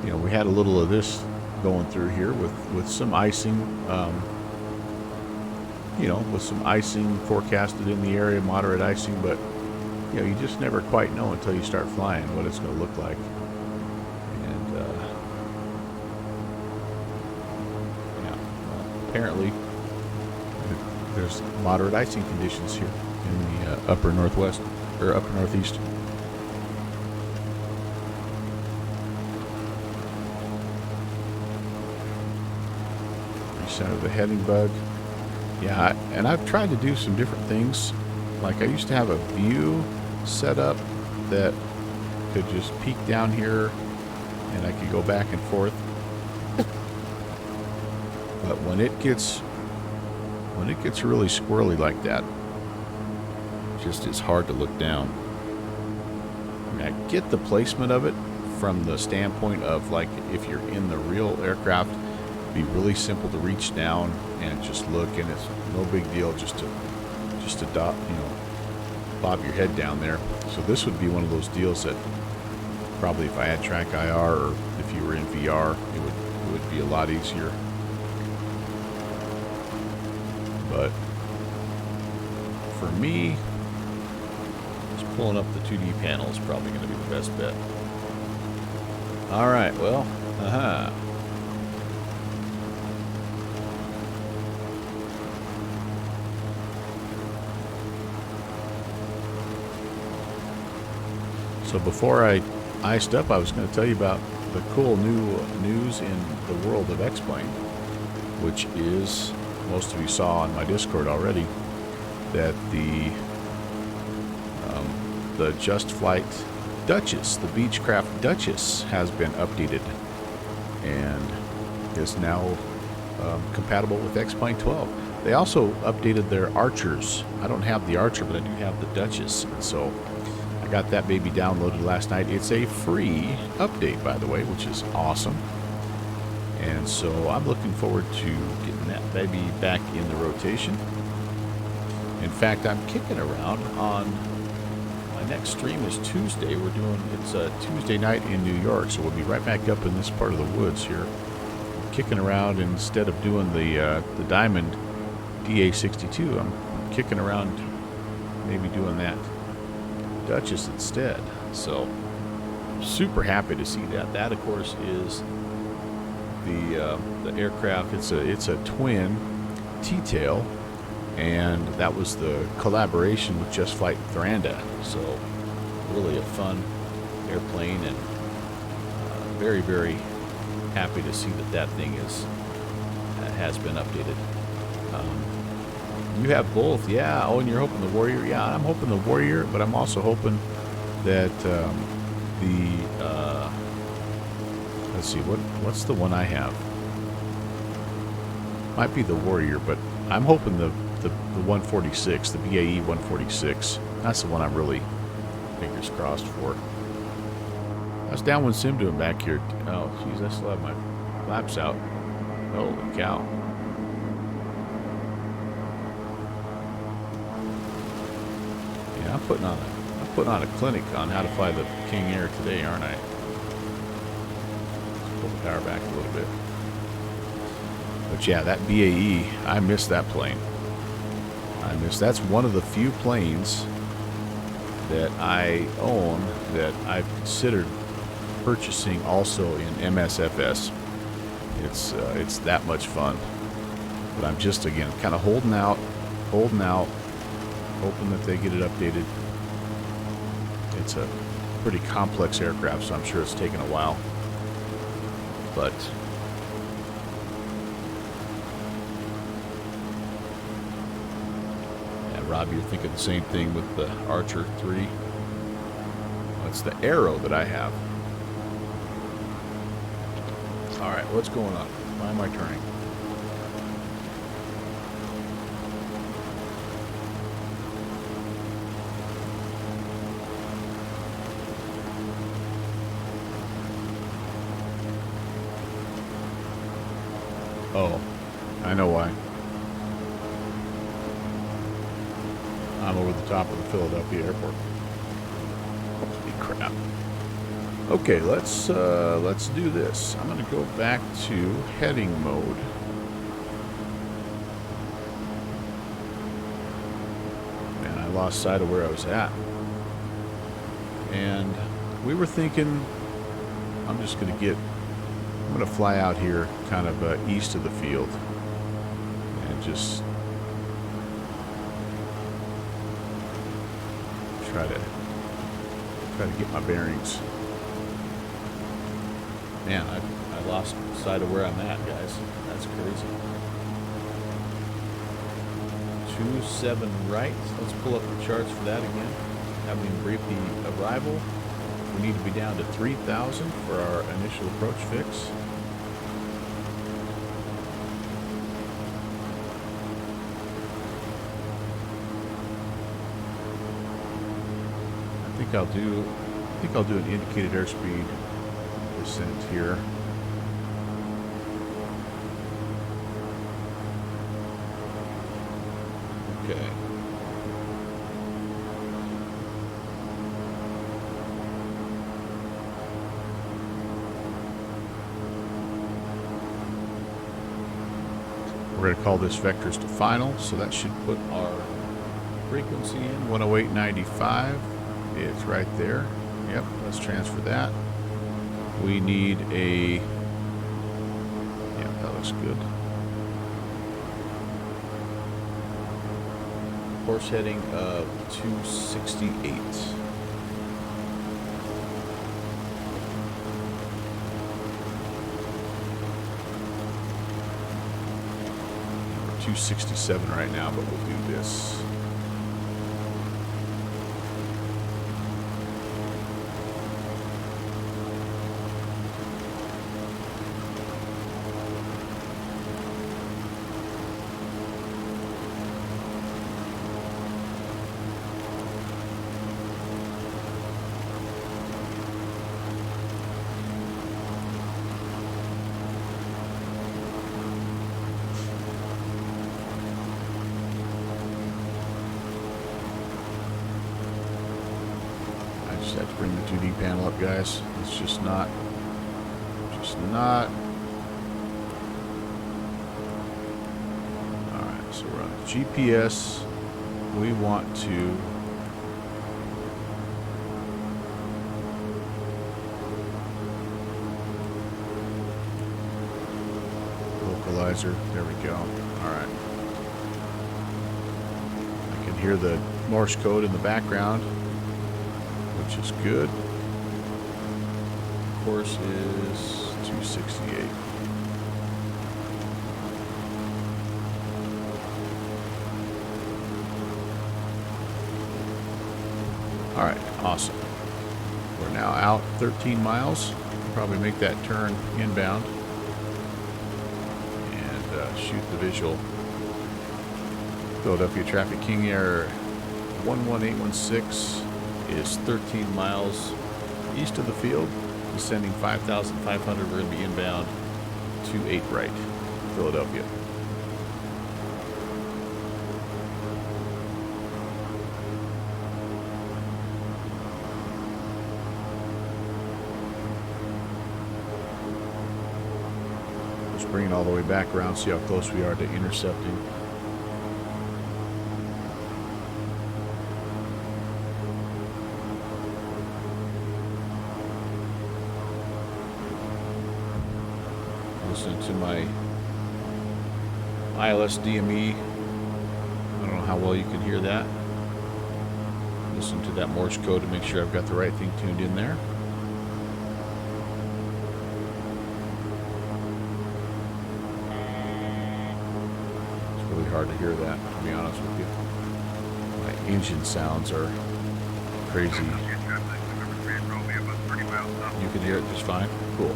You know, we had a little of this going through here with some icing, you know, with some icing forecasted in the area, moderate icing, but, you know, you just never quite know until you start flying what it's going to look like. And, yeah, well, apparently there's moderate icing conditions here in the upper northwest, or upper northeast. Center of the heading bug. Yeah, and I've tried to do some different things. Like I used to have a view set up that could just peek down here and I could go back and forth. But when it gets really squirrely like that, just it's hard to look down. I mean, I get the placement of it from the standpoint of like if you're in the real aircraft, be really simple to reach down and just look, and it's no big deal just to bob your head down there. So this would be one of those deals that probably if I had track IR or if you were in VR, it would be a lot easier. But for me, just pulling up the 2D panel is probably going to be the best bet. All right, well, So before I iced up, I was going to tell you about the cool new news in the world of X-Plane, which is, most of you saw on my Discord already, that the Just Flight Duchess, the Beechcraft Duchess, has been updated and is now compatible with X-Plane 12. They also updated their Archers. I don't have the Archer, but I do have the Duchess, and so I got that baby downloaded last night. It's a free update, by the way, which is awesome. And so I'm looking forward to getting that baby back in the rotation. In fact, I'm kicking around on my next stream is Tuesday. It's a Tuesday night in New York, so we'll be right back up in this part of the woods here. Kicking around, instead of doing the Diamond DA62, I'm kicking around maybe doing that Duchess instead. So super happy to see that. That of course is the aircraft. It's a twin T-tail, and that was the collaboration with Just Flight Thuranda. So really a fun airplane, and very, very happy to see that thing has been updated. You have both, yeah. Oh, and you're hoping the Warrior. Yeah, I'm hoping the Warrior, but I'm also hoping that let's see, what's the one I have? Might be the Warrior, but I'm hoping the 146, the BAE 146. That's the one I'm really fingers crossed for. I was downwind sim doing back here. Oh, jeez, I still have my flaps out. Holy cow. I'm putting on a clinic on how to fly the King Air today, aren't I? Let's pull the power back a little bit. But yeah, that BAE, I miss that plane. That's one of the few planes that I own that I've considered purchasing also in MSFS. It's that much fun. But I'm just, again, kind of holding out, hoping that they get it updated. It's a pretty complex aircraft, so I'm sure it's taken a while. But Rob, you're thinking the same thing with the Archer 3. That's the Arrow that I have. All right, what's going on? Why am I turning? Oh, I know why. I'm over the top of the Philadelphia airport. Holy crap. Okay, let's do this. I'm gonna go back to heading mode. Man, I lost sight of where I was at. And we were thinking, I'm gonna fly out here kind of east of the field and just try to get my bearings. Man, I lost sight of where I'm at, guys. That's crazy. 27 right. Let's pull up the charts for that again. Having brief the arrival. We need to be down to 3,000 for our initial approach fix. I think I'll do an indicated airspeed descent here. Okay. We're going to call this vectors to final, so that should put our frequency in 108.95. It's right there. Yep, let's transfer that. We need a... Yeah, that looks good. Course heading of 268. We're 267 right now, but we'll do this. Have to bring the 2D panel up, guys. It's just not. Alright, so we're on the GPS. We want to localizer. There we go. Alright. I can hear the Morse code in the background, which is good. Course is 268. All right, awesome. We're now out 13 miles. Probably make that turn inbound and shoot the visual. Philadelphia traffic king air 11816. Is 13 miles east of the field, descending 5,500. We're going to be inbound 28 right, Philadelphia. Let's bring it all the way back around, see how close we are to intercepting. Listening to my ILS DME. I don't know how well you can hear that. Listen to that Morse code to make sure I've got the right thing tuned in there. It's really hard to hear that, to be honest with you. engine sounds are crazy. You can hear it just fine? Cool.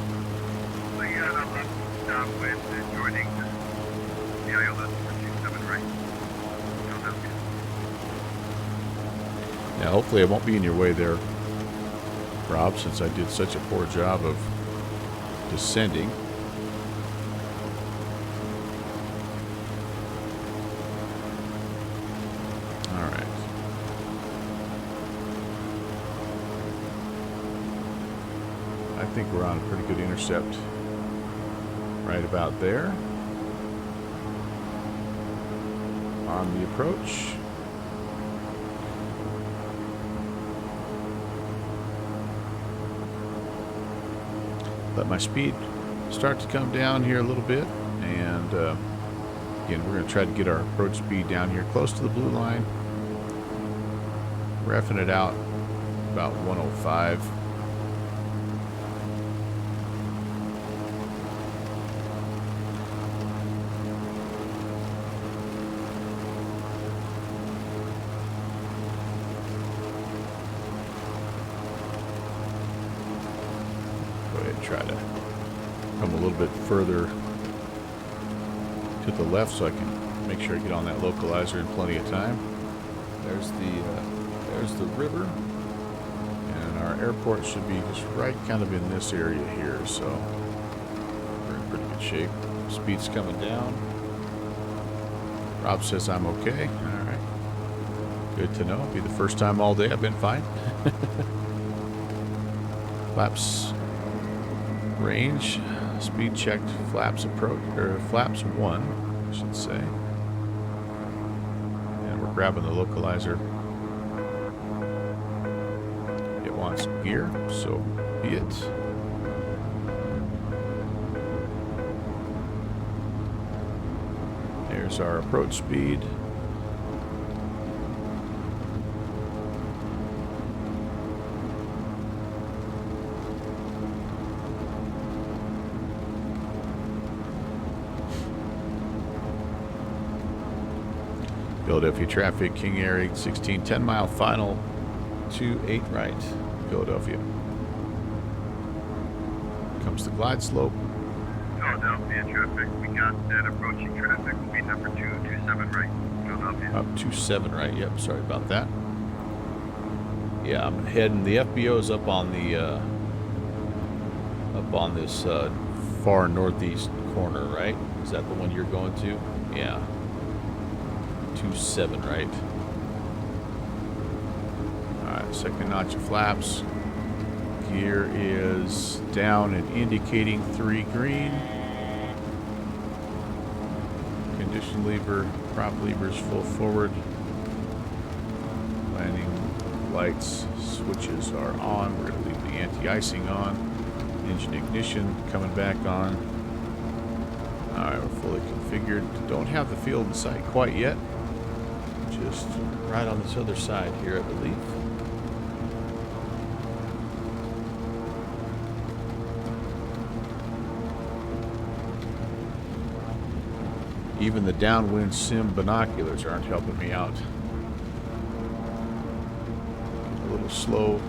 Now, hopefully I won't be in your way there, Rob, since I did such a poor job of descending. All right. I think we're on a pretty good intercept right about there on the approach. Let my speed start to come down here a little bit, and again, we're going to try to get our approach speed down here close to the blue line. Roughing it out about 105. Try to come a little bit further to the left so I can make sure I get on that localizer in plenty of time. There's the river, and our airport should be just right kind of in this area here, so we're in pretty good shape. Speed's coming down. Rob says I'm okay. All right, good to know. Be the first time all day I've been fine. Flaps range, speed checked, flaps approach, or flaps 1, I should say. And we're grabbing the localizer. It wants gear, so be it. There's our approach speed. Philadelphia traffic, King Air 816, 10-mile final, 28 right, Philadelphia. Comes the glide slope. Philadelphia traffic, we got that approaching traffic will be number 227 right, Philadelphia. Up 27 right, yep, sorry about that. Yeah, I'm heading, the FBO's up on this far northeast corner, right? Is that the one you're going to? Yeah. 27 right. Alright, second notch of flaps. Gear is down and indicating 3 green. Condition lever, prop levers full forward. Landing lights switches are on. We're going to leave the anti-icing on. Engine ignition coming back on. Alright, we're fully configured. Don't have the field in sight quite yet. Just right on this other side here, I believe. Even the downwind sim binoculars aren't helping me out. A little slow.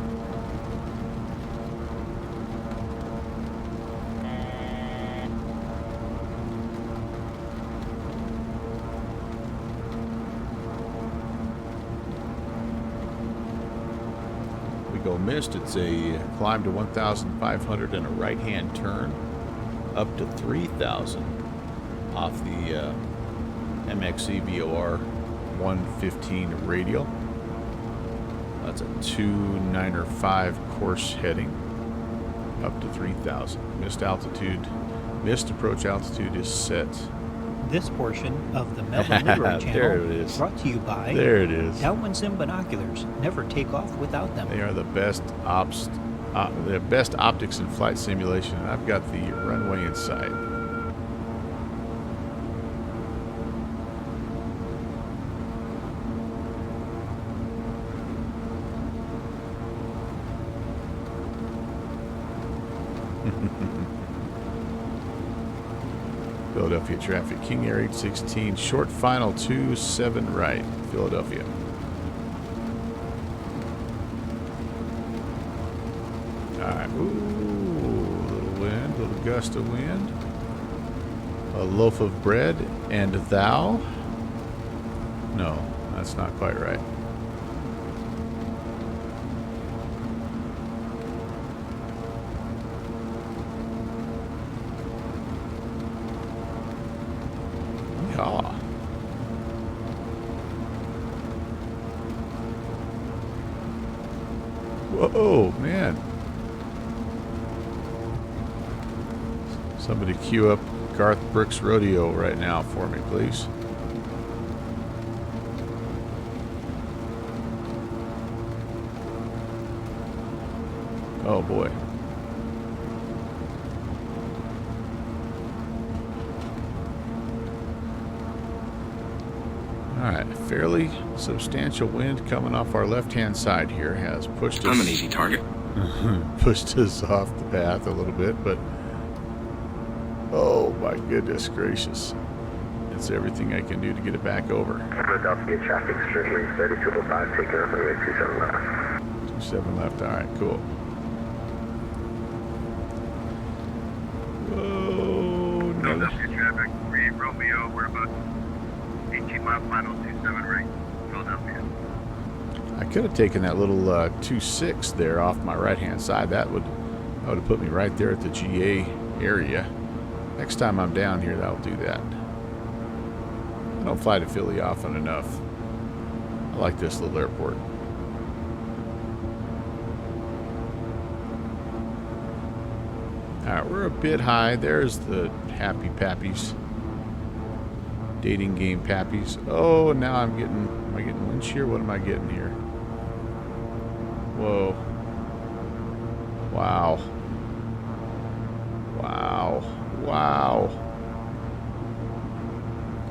Go missed. It's a climb to 1,500 and a right-hand turn up to 3,000 off the MXC VOR 115 radial. That's a 295 course heading up to 3,000. Missed approach altitude is set. This portion of the Melvin Literary Channel There it is. brought to you by There it is. Downwind Sim binoculars. Never take off without them. They are the best the best optics in flight simulation. And I've got the runway in sight. Philadelphia traffic, King Air 816, short final 27 right, Philadelphia. Alright, ooh, little wind, little gust of wind. A loaf of bread and thou? No, that's not quite right. Yeah. Whoa, man. Somebody cue up Garth Brooks Rodeo right now for me, please. Oh boy. Alright, fairly substantial wind coming off our left-hand side here has pushed us... I'm an easy target. pushed us off the path a little bit, but... Oh my goodness gracious. It's everything I can do to get it back over. Philadelphia traffic strictly 3205, taking up runway 27 left. 27 left, alright, cool. Whoa, no. Philadelphia traffic, 3 Romeo, we're about 18 mile final, 27 right, Philadelphia. I could have taken that little 2.6 there off my right-hand side. That would have put me right there at the GA area. Next time I'm down here, that'll do that. I don't fly to Philly often enough. I like this little airport. Alright, we're a bit high. There's the happy pappies. Dating game pappies. Oh, now I'm getting... Am I getting wind shear? What am I getting here? Whoa. Wow. Wow. Wow.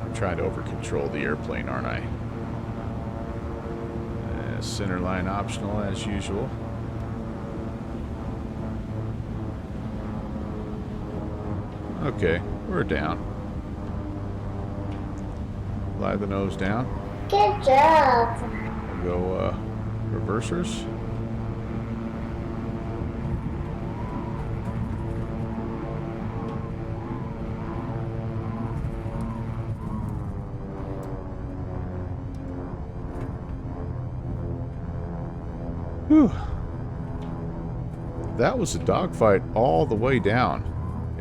I'm trying to over-control the airplane, aren't I? Center line optional as usual. Okay, we're down. Fly the nose down. Good job. We'll go reversers. Whew. That was a dogfight all the way down.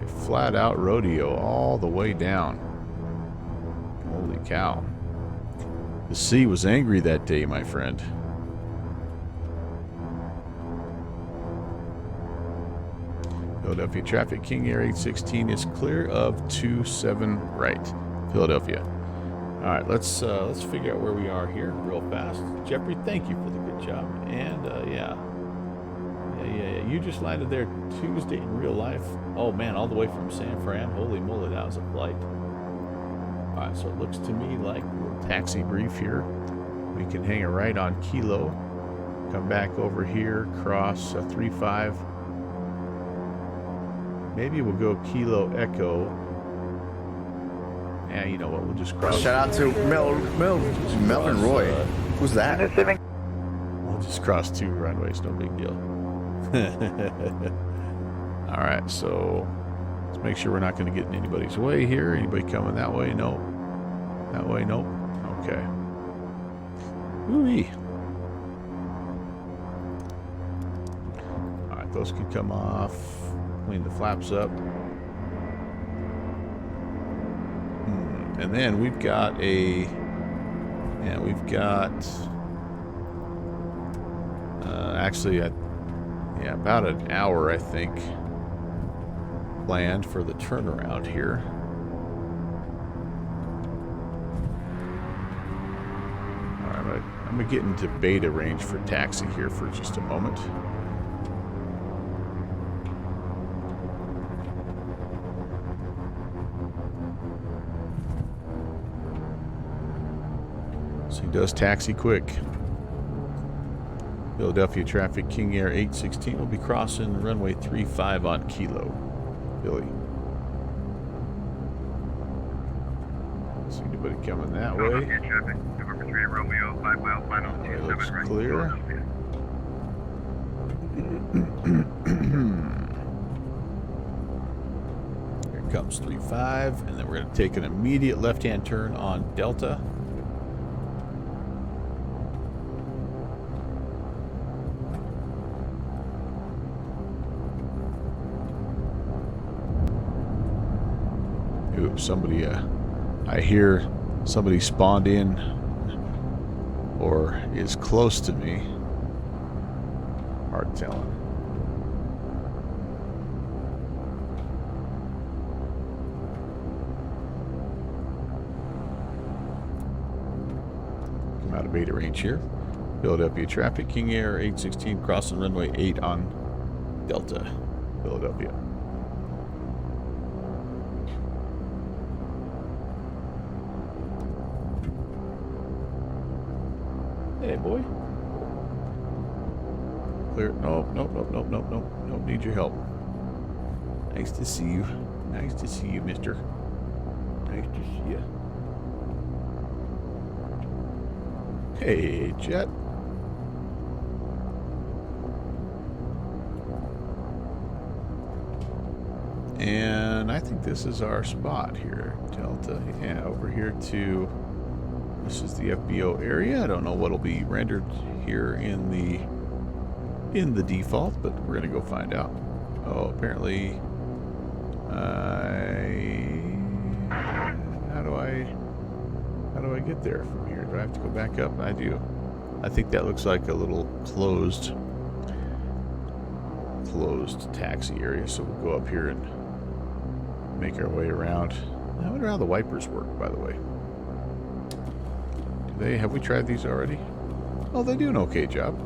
A flat out rodeo all the way down. Holy cow. The sea was angry that day, my friend. Philadelphia traffic, King Air 816 is clear of 27 right. Philadelphia. All right, let's figure out where we are here real fast. Jeffrey, thank you for the good job. And yeah. You just landed there Tuesday in real life. Oh man, all the way from San Fran. Holy moly, that was a flight. All right, so it looks to me like we'll taxi brief here. We can hang a right on Kilo, come back over here, cross 35. Maybe we'll go Kilo Echo. Yeah, you know what? We'll just cross. Shout out to Melvin Roy. Who's that? We'll just cross 2 runways. No big deal. All right, so let's make sure we're not going to get in anybody's way here. Anybody coming that way? No. That way? Nope. Okay. Ooh-wee. All right, those can come off. Clean the flaps up. And then we've got a... Yeah, we've got... actually, yeah, about an hour, I think, planned for the turnaround here. All right, I'm going to get into beta range for taxi here for just a moment. So he does taxi quick. Philadelphia traffic, King Air 816 will be crossing runway 35 on Kilo. Philly. See anybody coming that way? Philadelphia traffic, November 3 Romeo, 5 mile final, It 27 looks right. clear. Here comes 3-5, and then we're going to take an immediate left-hand turn on Delta. Ooh, somebody, I hear somebody spawned in or is close to me. Hard telling. Come out of beta range here. Philadelphia traffic, King Air 816 crossing runway 8 on Delta, Philadelphia. Hey, boy. Clear. Nope, nope, nope, nope, nope, nope. Nope, need your help. Nice to see you. Nice to see you, mister. Nice to see you. Hey, Jet. And I think this is our spot here, Delta. Yeah, over here to... This is the FBO area. I don't know what'll be rendered here in the default, but we're gonna go find out. Oh, apparently, how do I get there from here? Do I have to go back up? I do. I think that looks like a little closed taxi area. So we'll go up here and make our way around. I wonder how the wipers work, by the way. Have we tried these already? Oh, they do an okay job.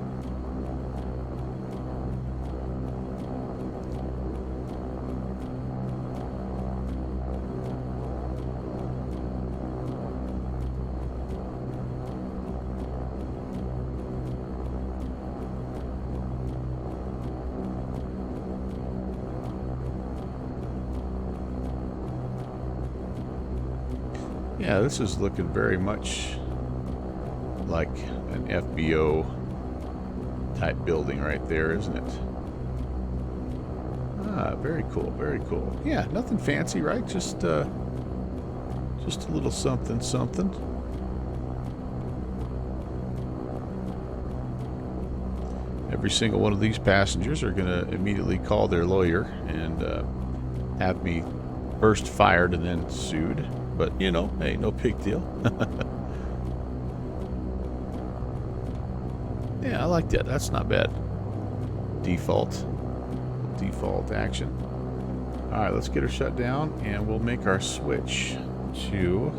Yeah, this is looking very much like an FBO type building right there, isn't it? Ah, very cool, very cool. Yeah, nothing fancy, right? Just a little something, something. Every single one of these passengers are going to immediately call their lawyer and have me first fired and then sued. But, you know, hey, no big deal. Yeah, I like that. That's not bad. Default action. Alright, let's get her shut down, and we'll make our switch to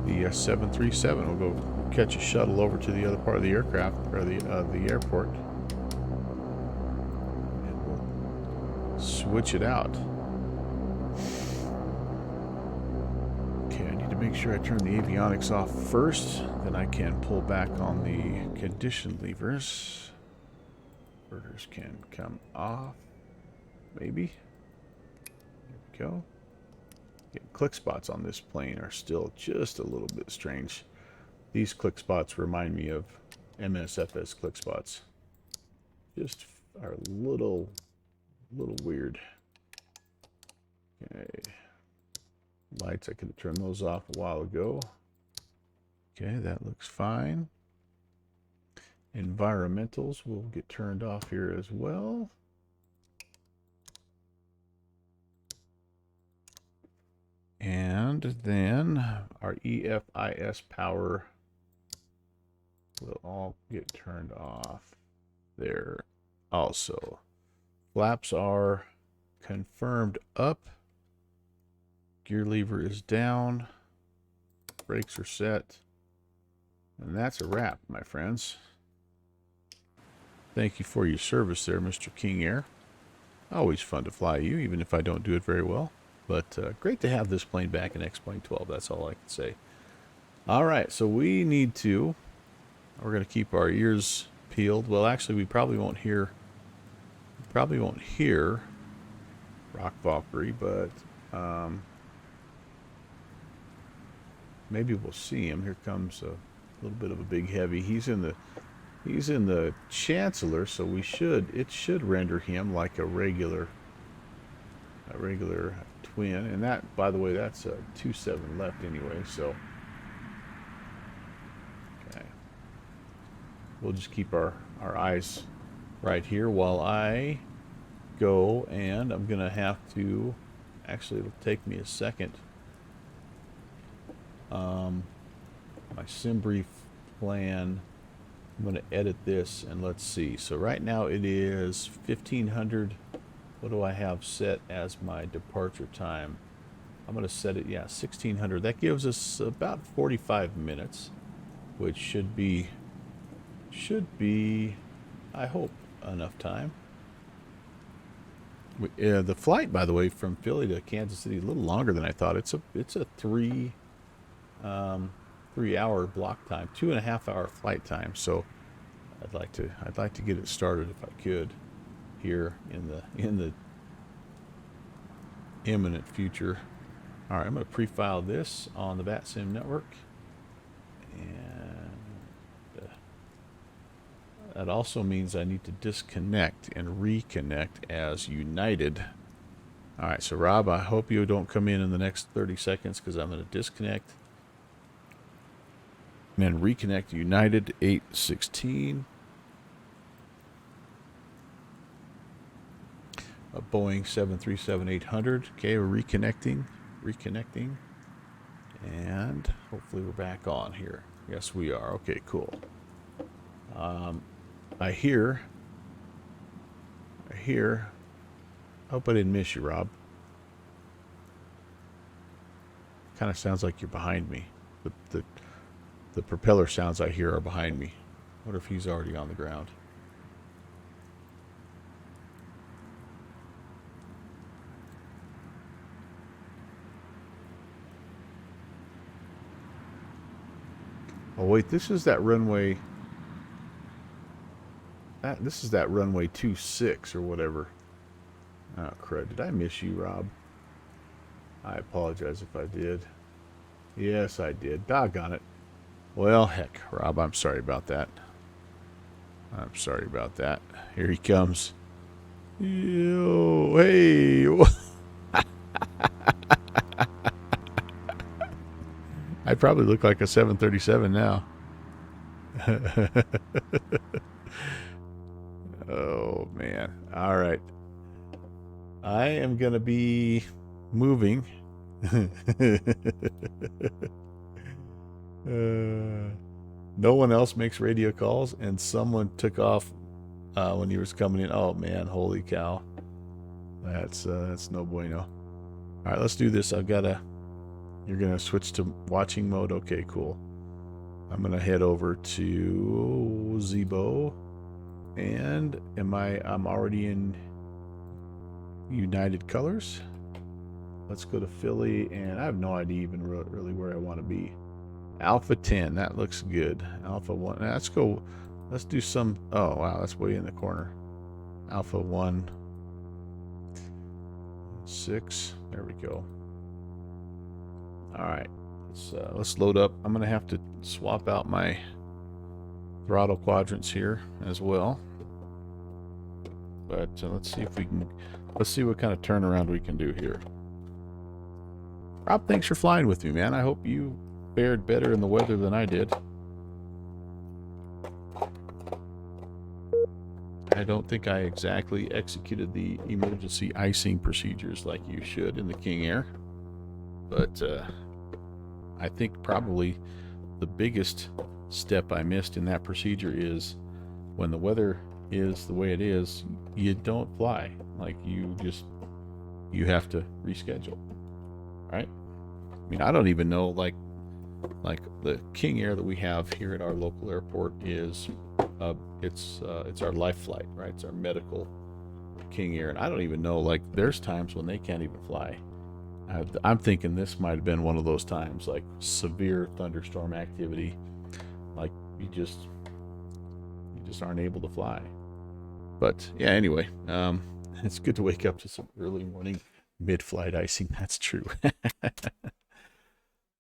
the 737. We'll go catch a shuttle over to the other part of the aircraft, or the airport. And we'll switch it out. Make sure I turn the avionics off first, then I can pull back on the condition levers. Inverters can come off, maybe. There we go. Yeah, click spots on this plane are still just a little bit strange. These click spots remind me of MSFS click spots. Just are a little weird. Okay. Lights, I could have turned those off a while ago. Okay, that looks fine. Environmentals will get turned off here as well. And then our EFIS power will all get turned off there also. Flaps are confirmed up. Gear lever is down. Brakes are set. And that's a wrap, my friends. Thank you for your service there, Mr. King Air. Always fun to fly you, even if I don't do it very well. But great to have this plane back in X-Plane 12. That's all I can say. All right, so we need to... We're going to keep our ears peeled. Well, actually, we probably won't hear... Rock Valkyrie, but... maybe we'll see him. Here comes a little bit of a big heavy. He's in the He's in the Chancellor, so it should render him like a regular twin. And that, by the way, that's a 2-7 left anyway, so okay. We'll just keep our eyes right here while I go, and I'm gonna have to, actually it'll take me a second. My sim brief plan, I'm going to edit this, and let's see. So right now it is 1500. What do I have set as my departure time? I'm going to set it, yeah, 1600. That gives us about 45 minutes, which should be, I hope, enough time. The flight, by the way, from Philly to Kansas City, a little longer than I thought. It's a 3-hour block time, 2.5-hour flight time. So I'd like to get it started if I could here in the imminent future. All right, I'm going to pre-file this on the VATSIM network, and that also means I need to disconnect and reconnect as United. All right, so Rob, I hope you don't come in the next 30 seconds, because I'm going to disconnect and then reconnect United 816. A Boeing 737-800. Okay, we're reconnecting, and hopefully we're back on here. Yes, we are. Okay, cool. I hear. Hope I didn't miss you, Rob. Kind of sounds like you're behind me. The propeller sounds I hear are behind me. I wonder if he's already on the ground. Oh wait, this is that runway. This is that runway 26 or whatever. Oh crud! Did I miss you, Rob? I apologize if I did. Yes, I did. Doggone it. Well, heck, Rob, I'm sorry about that. Here he comes. Yo, hey. I probably look like a 737 now. Oh, man. All right. I am going to be moving. No one else makes radio calls, and someone took off when he was coming in. Oh, man. Holy cow. That's no bueno. All right, let's do this. You're going to switch to watching mode. Okay, cool. I'm going to head over to Zibo. And I'm already in United Colors. Let's go to Philly, and I have no idea even really where I want to be. Alpha 10, that looks good. Alpha 1, let's go. Let's do some, oh wow, that's way in the corner. Alpha 1, 6, there we go. All right, let's load up. I'm gonna have to swap out my throttle quadrants here as well, but let's see what kind of turnaround we can do here. Rob, thanks for flying with me, man. I hope you fared better in the weather than I did. I don't think I exactly executed the emergency icing procedures like you should in the King Air, but I think probably the biggest step I missed in that procedure is when the weather is the way it is, you don't fly. Like you have to reschedule. Right? I mean, I don't even know, like the King Air that we have here at our local airport is it's our life flight, right? It's our medical King Air, and I don't even know, like there's times when they can't even fly. I'm thinking this might have been one of those times, like severe thunderstorm activity, like you just aren't able to fly. But yeah, anyway, it's good to wake up to some early morning mid-flight icing. That's true.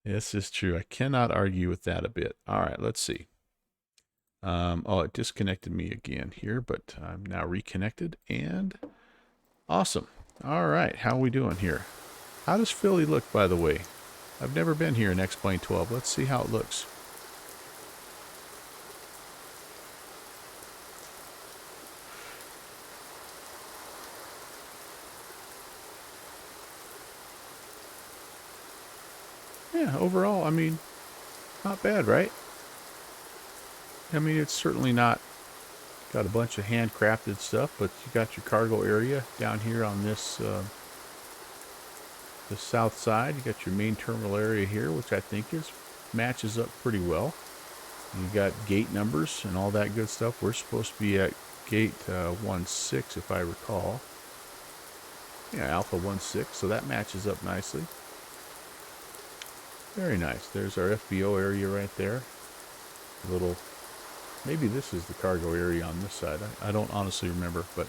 This is true. I cannot argue with that a bit. All right, let's see. Oh, it disconnected me again here, but I'm now reconnected and awesome. All right, how are we doing here? How does Philly look, by the way? I've never been here in X-Plane 12. Let's see how it looks. Yeah, overall, I mean, not bad, right? I mean, it's certainly not got a bunch of handcrafted stuff, but you got your cargo area down here on this the south side. You got your main terminal area here, which I think is matches up pretty well. You got gate numbers and all that good stuff. We're supposed to be at gate 16, if I recall. Yeah, Alpha 16, so that matches up nicely. Very nice. There's our FBO area right there. A little, maybe this is the cargo area on this side. I don't honestly remember, but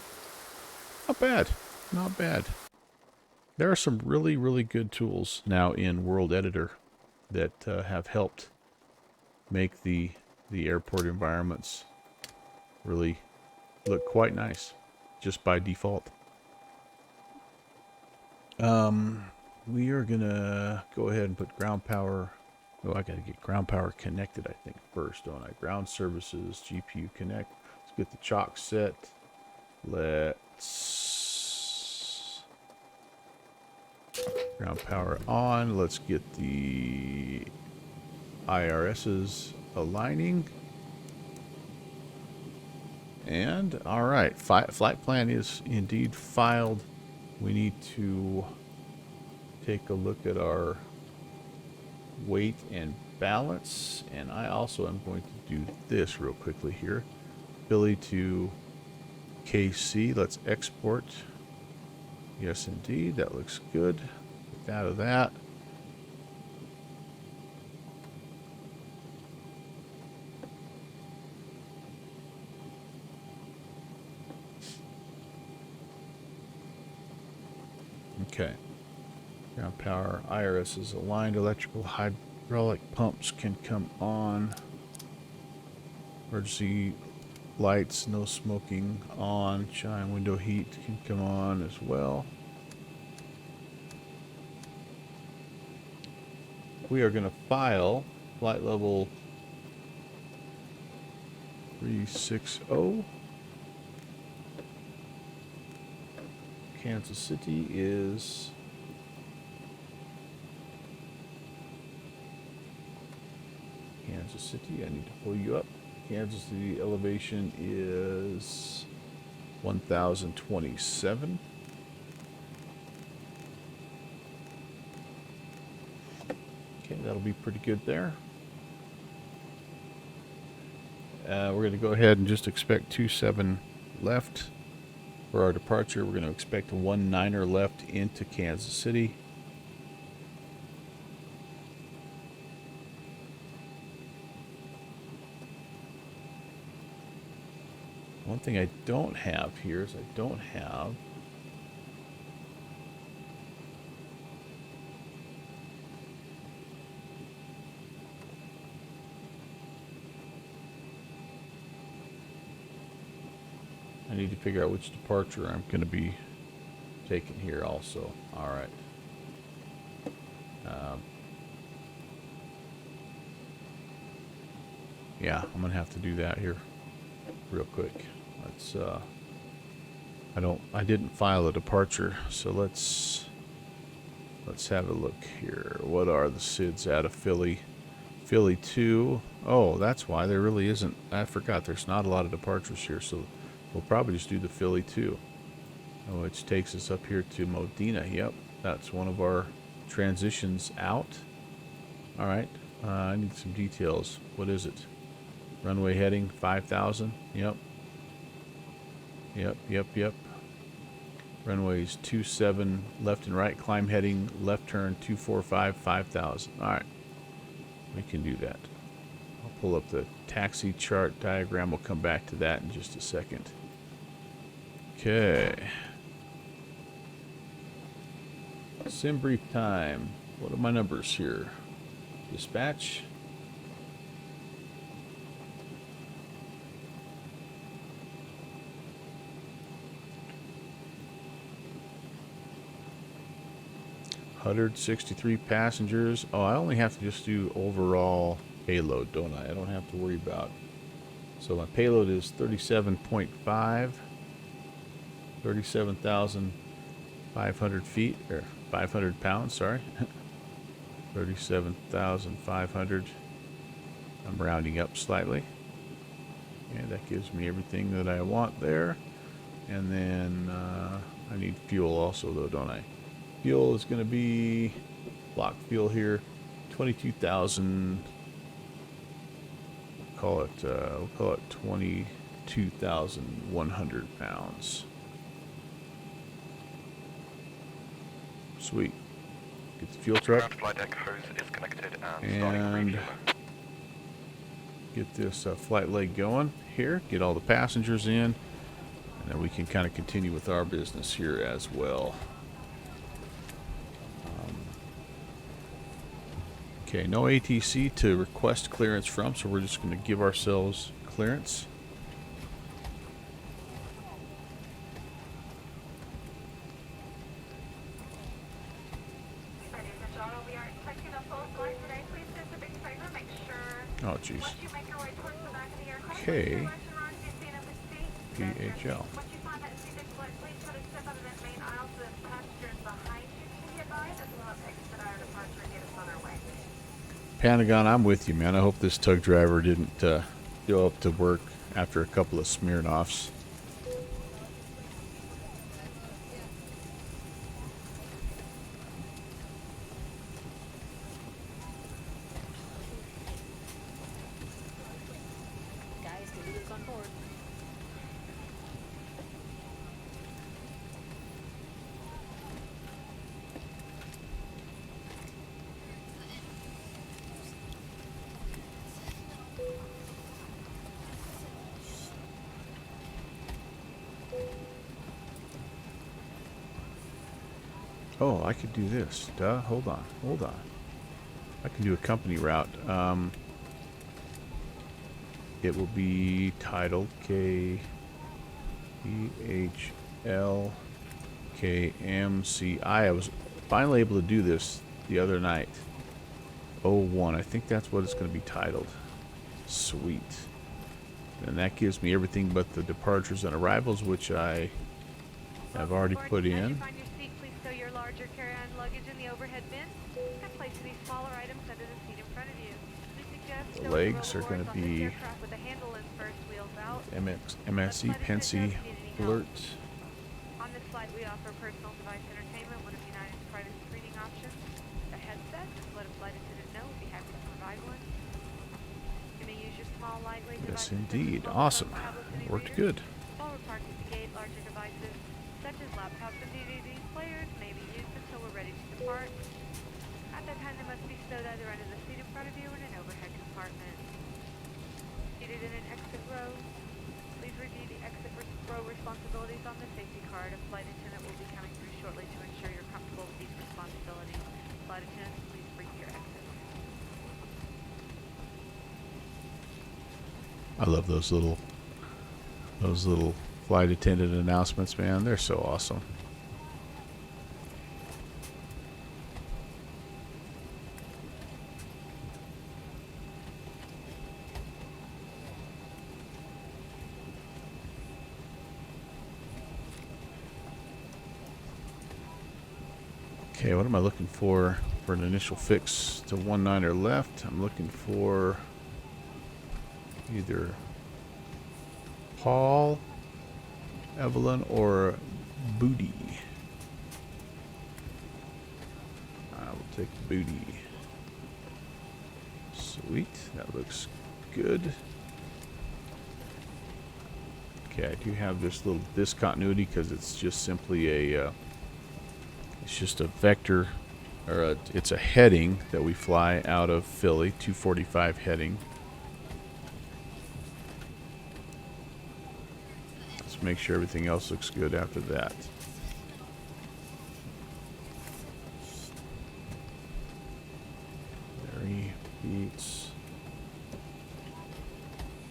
not bad. Not bad. There are some really, really good tools now in World Editor that have helped make the airport environments really look quite nice just by default. We are gonna go ahead and put ground power. Oh, I gotta get ground power connected, I think, first, don't I? Ground services, GPU connect. Let's get the chalk set. Let's ground power on. Let's get the IRSs aligning. And all right, flight plan is indeed filed. We need to take a look at our weight and balance, and I also am going to do this real quickly here. Philly to KC. Let's export. Yes, indeed, that looks good. Get out of that. Okay. Ground power, IRS is aligned. Electrical hydraulic pumps can come on. Emergency lights, no smoking on. Shine window heat can come on as well. We are going to file flight level 360. Kansas City is Kansas City. I need to pull you up. Kansas City elevation is 1027. Okay, that'll be pretty good there. We're going to go ahead and just expect 27 left for our departure. We're going to expect a 19er left into Kansas City. One thing I don't have here is I don't have I need to figure out which departure I'm going to be taking here also. All right. Yeah, I'm going to have to do that here real quick. Let's I didn't file a departure, so let's have a look here. What are the SIDs out of Philly? Philly 2. Oh, that's why there really isn't. I forgot there's not a lot of departures here, so we'll probably just do the Philly 2, which takes us up here to Modena. Yep, that's one of our transitions out. All right, I need some details. What is it? Runway heading 5,000. Yep. Runways 27 left and right. Climb heading left turn 245 5,000. All right, we can do that. I'll pull up the taxi chart diagram. We'll come back to that in just a second. Okay. Sim brief time. What are my numbers here? Dispatch. 163 passengers. Oh, I only have to just do overall payload, don't I? I don't have to worry about. So my payload is 37.5, 37,500 feet, or 500 pounds, sorry. 37,500. I'm rounding up slightly. And that gives me everything that I want there. And then I need fuel also, though, don't I? Fuel is going to be block fuel here, 22,000. We'll call it 22,100 pounds. Sweet. Get the fuel truck. Flight deck hose is connected And get this flight leg going here. Get all the passengers in. And then we can kind of continue with our business here as well. Okay, no ATC to request clearance from, so we're just going to give ourselves clearance. Oh, jeez. Okay. PHL. Pentagon, I'm with you, man. I hope this tug driver didn't go up to work after a couple of Smirnoffs. Guys, the leader's on board. Oh, I could do this. Duh. Hold on. I can do a company route. It will be titled KEHLKMCI. I was finally able to do this the other night. 01. I think that's what it's going to be titled. Sweet. And that gives me everything but the departures and arrivals, which I have already put in. Larger carry-on luggage in the overhead bin and place these smaller items under the seat in front of you. We suggest The legs are going to be with the handle and first wheels out. MSC, Pensy, Alert. On this slide, we offer personal device entertainment, one of United's private screening options. A headset, let a flight attendant know. We'd be happy to provide one. You may use your small, lightweight Yes, devices indeed. such as Awesome. tablets and Worked e-readers. good. While we're parked at the gate, larger devices such as laptops and DVD players may be used until we're ready to depart. At that time, they must be stowed either under the seat in front of you or in an overhead compartment. Seated in an exit row, please review the exit row responsibilities on the safety card. A flight attendant will be coming through shortly to ensure you're comfortable with these responsibilities. Flight attendants, please brief your exit. I love those little flight attendant announcements, man. They're so awesome. Okay, what am I looking for an initial fix to 19er left? I'm looking for either Paul, Evelyn, or Booty. I will take Booty. Sweet, that looks good. Okay, I do have this little discontinuity because it's just simply a it's just a vector, or it's a heading that we fly out of Philly, 245 heading. Let's make sure everything else looks good after that. There he beats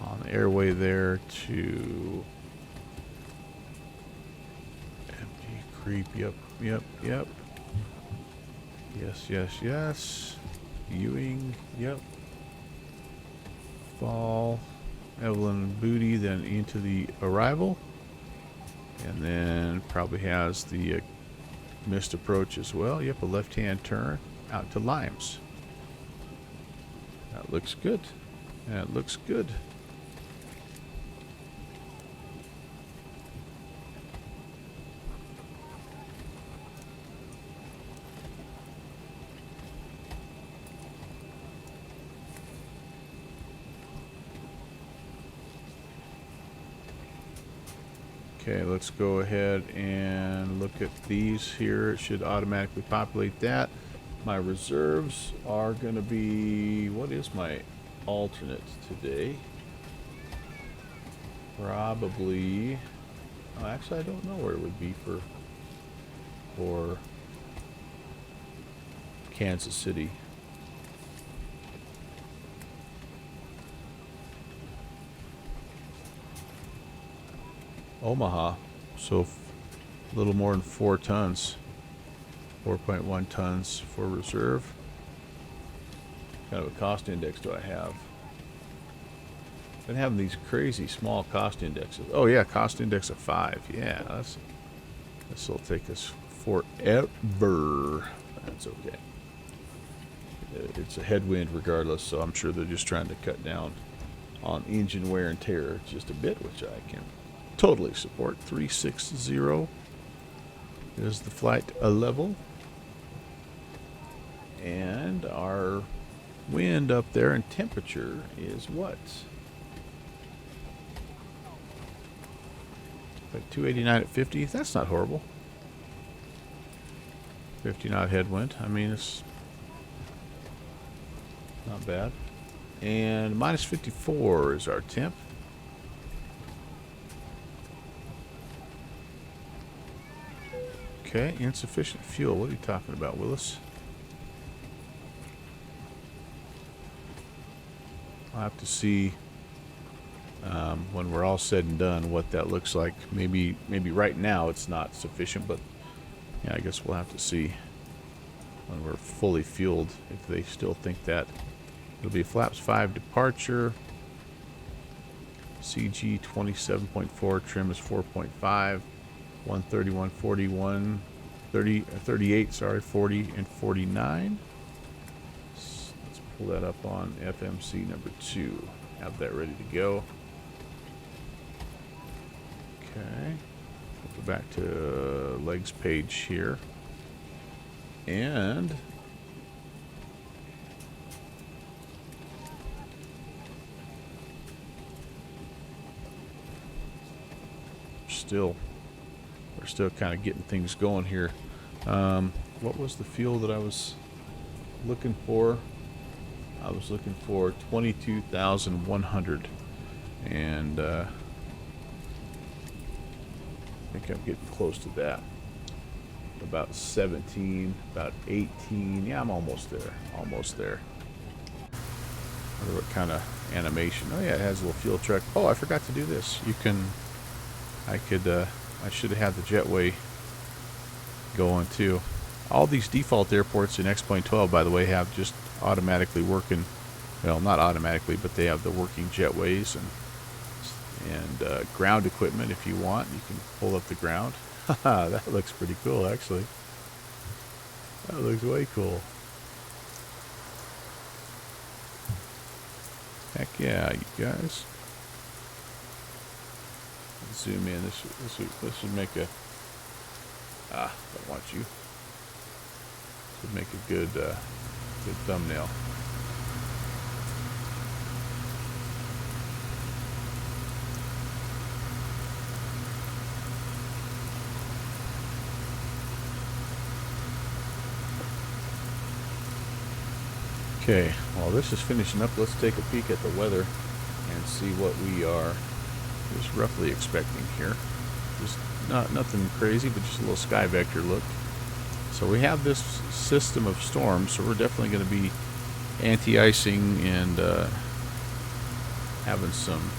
on the airway there to empty creep. Yep. Yes, yes, yes. Ewing, yep. Fall, Evelyn Booty, then into the Arrival. And then probably has the missed approach as well. Yep, a left-hand turn out to Limes. That looks good. That looks good. Okay, let's go ahead and look at these here. It should automatically populate that. My reserves are going to be, what is my alternate today? Probably, oh, actually I don't know where it would be for Kansas City. Omaha, so a little more than 4 tons, 4.1 tons for reserve. What kind of a cost index do I have? Been having these crazy small cost indexes. Oh yeah, cost index of 5. Yeah, this will take us forever. That's okay. It's a headwind regardless, so I'm sure they're just trying to cut down on engine wear and tear just a bit, which I can totally support. 360 is the flight level. And our wind up there and temperature is what? Like 289 at 50. That's not horrible. 50 knot headwind. I mean, it's not bad. And minus 54 is our temp. Okay, insufficient fuel. What are you talking about, Willis? I'll have to see when we're all said and done what that looks like. Maybe right now it's not sufficient, but yeah, I guess we'll have to see when we're fully fueled if they still think that. It'll be flaps 5 departure. CG 27.4, trim is 4.5. 130, 141, 30, 38, sorry, 40, and 49. Let's pull that up on FMC number 2. Have that ready to go. Okay. We'll go back to legs page here. And we're still kind of getting things going here. What was the fuel that I was looking for? I was looking for 22,100, and I think I'm getting close to that. About 17, about 18. Yeah, I'm almost there. Almost there. I wonder what kind of animation. Oh yeah, it has a little fuel truck. Oh, I forgot to do this. You can. I should have had the jetway going too. All these default airports in X-Plane 12, by the way, have just automatically working, well, not automatically, but they have the working jetways and ground equipment if you want. You can pull up the ground. That looks pretty cool, actually. That looks way cool. Heck yeah, you guys. Zoom in. This should make a. Don't want you. Should make a good thumbnail. Okay, while this is finishing up, let's take a peek at the weather and see what we are just roughly expecting here. Just nothing crazy, but just a little sky vector look. So we have this system of storms, so we're definitely going to be anti-icing and having some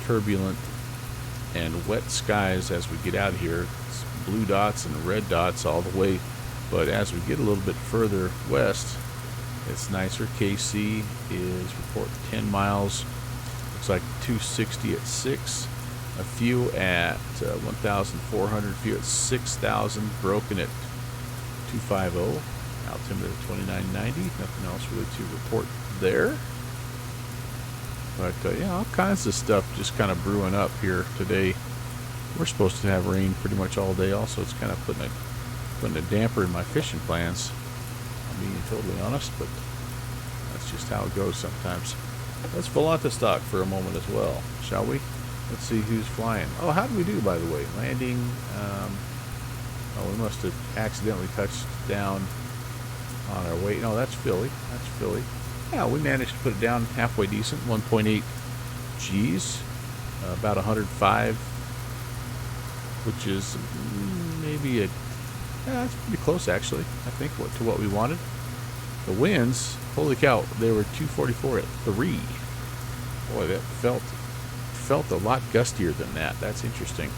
turbulent and wet skies as we get out of here. It's blue dots and red dots all the way But as we get a little bit further west, it's nicer. KC is reporting 10 miles. Looks like 260 at 6. A few at 1,400. A few at 6,000. Broken at 250. Altimeter 2990. Nothing else really to report there. But yeah, all kinds of stuff just kind of brewing up here today. We're supposed to have rain pretty much all day. Also, it's kind of putting a damper in my fishing plans. I'm being totally honest, but that's just how it goes sometimes. Let's Volanta stock for a moment as well, shall we? Let's see who's flying. Oh, how did we do, by the way? Landing. Oh, we must have accidentally touched down on our way. No, that's Philly. That's Philly. Yeah, we managed to put it down halfway decent. 1.8 G's. About 105. Which is maybe a... Yeah, that's pretty close, actually, I think, to what we wanted. The winds, holy cow, they were 244 at 3. Boy, that felt a lot gustier than that. That's interesting.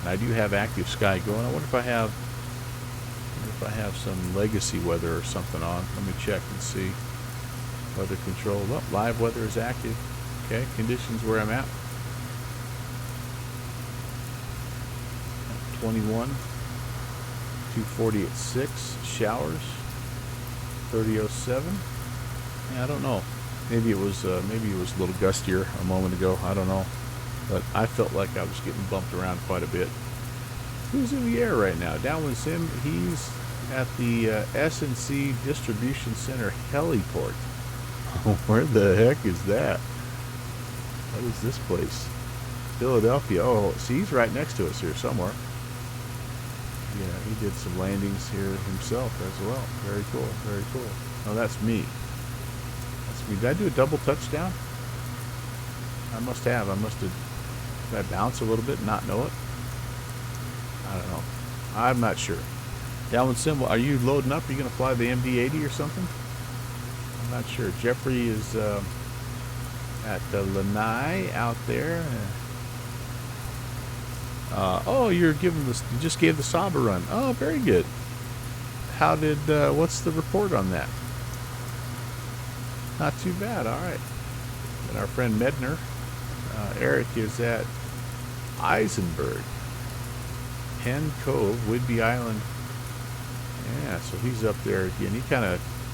And I do have active sky going. I wonder if I have some legacy weather or something on. Let me check and see. Weather control. Oh, live weather is active. Okay, conditions where I'm at. 21. 240 at 6. Showers. 30:07. Yeah, I don't know. Maybe it was a little gustier a moment ago. I don't know. But I felt like I was getting bumped around quite a bit. Who's in the air right now? Downwind Sim, he's at the S&C Distribution Center heliport. Where the heck is that? What is this place? Philadelphia. Oh, see, he's right next to us here somewhere. Yeah, he did some landings here himself as well. Very cool, very cool. Oh, that's me. That's me. Did I do a double touchdown? I must have. Did I bounce a little bit and not know it? I don't know. I'm not sure. Downwind Symbol, are you loading up? Are you going to fly the MD-80 or something? I'm not sure. Jeffrey is at Lanai out there. Oh, you just gave the Saba run. Oh, very good. How did, what's the report on that? Not too bad, all right. And our friend Medner, Eric is at Eisenberg, Penn Cove, Whidbey Island. Yeah, so he's up there again.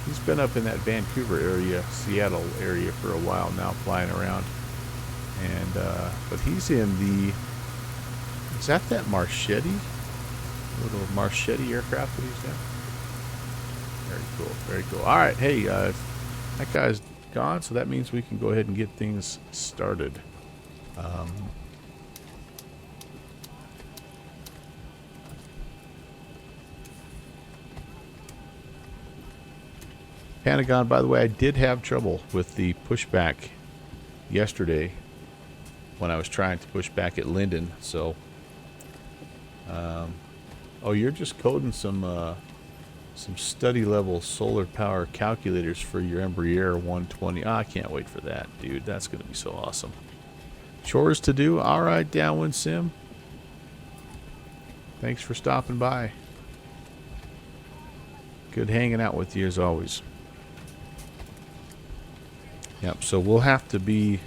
He's been up in that Vancouver area, Seattle area for a while now, flying around. And, but he's in the, is that Marchetti? Little Marchetti aircraft that he's got? Very cool, very cool. All right, hey, that guy's gone, so that means we can go ahead and get things started. Pentagon, by the way, I did have trouble with the pushback yesterday when I was trying to push back at Linden. So, oh, you're just coding some study level solar power calculators for your Embraer 120. I can't wait for that, dude. That's going to be so awesome. Chores to do. All right, Downwind Sim. Thanks for stopping by. Good hanging out with you as always. Yep, so we'll have to be,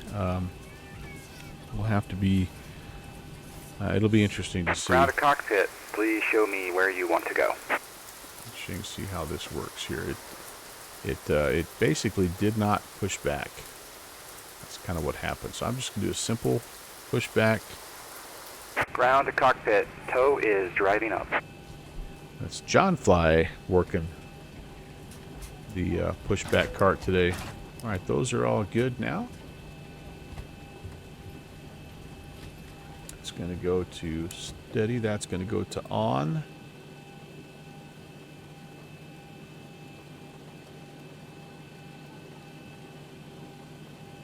it'll be interesting to see. Ground to cockpit, please show me where you want to go. Interesting to see how this works here. It basically did not push back. That's kind of what happened. So I'm just going to do a simple push back. Ground to cockpit, tow is driving up. That's John Fly working the pushback cart today. All right, those are all good now. It's going to go to steady. That's going to go to on.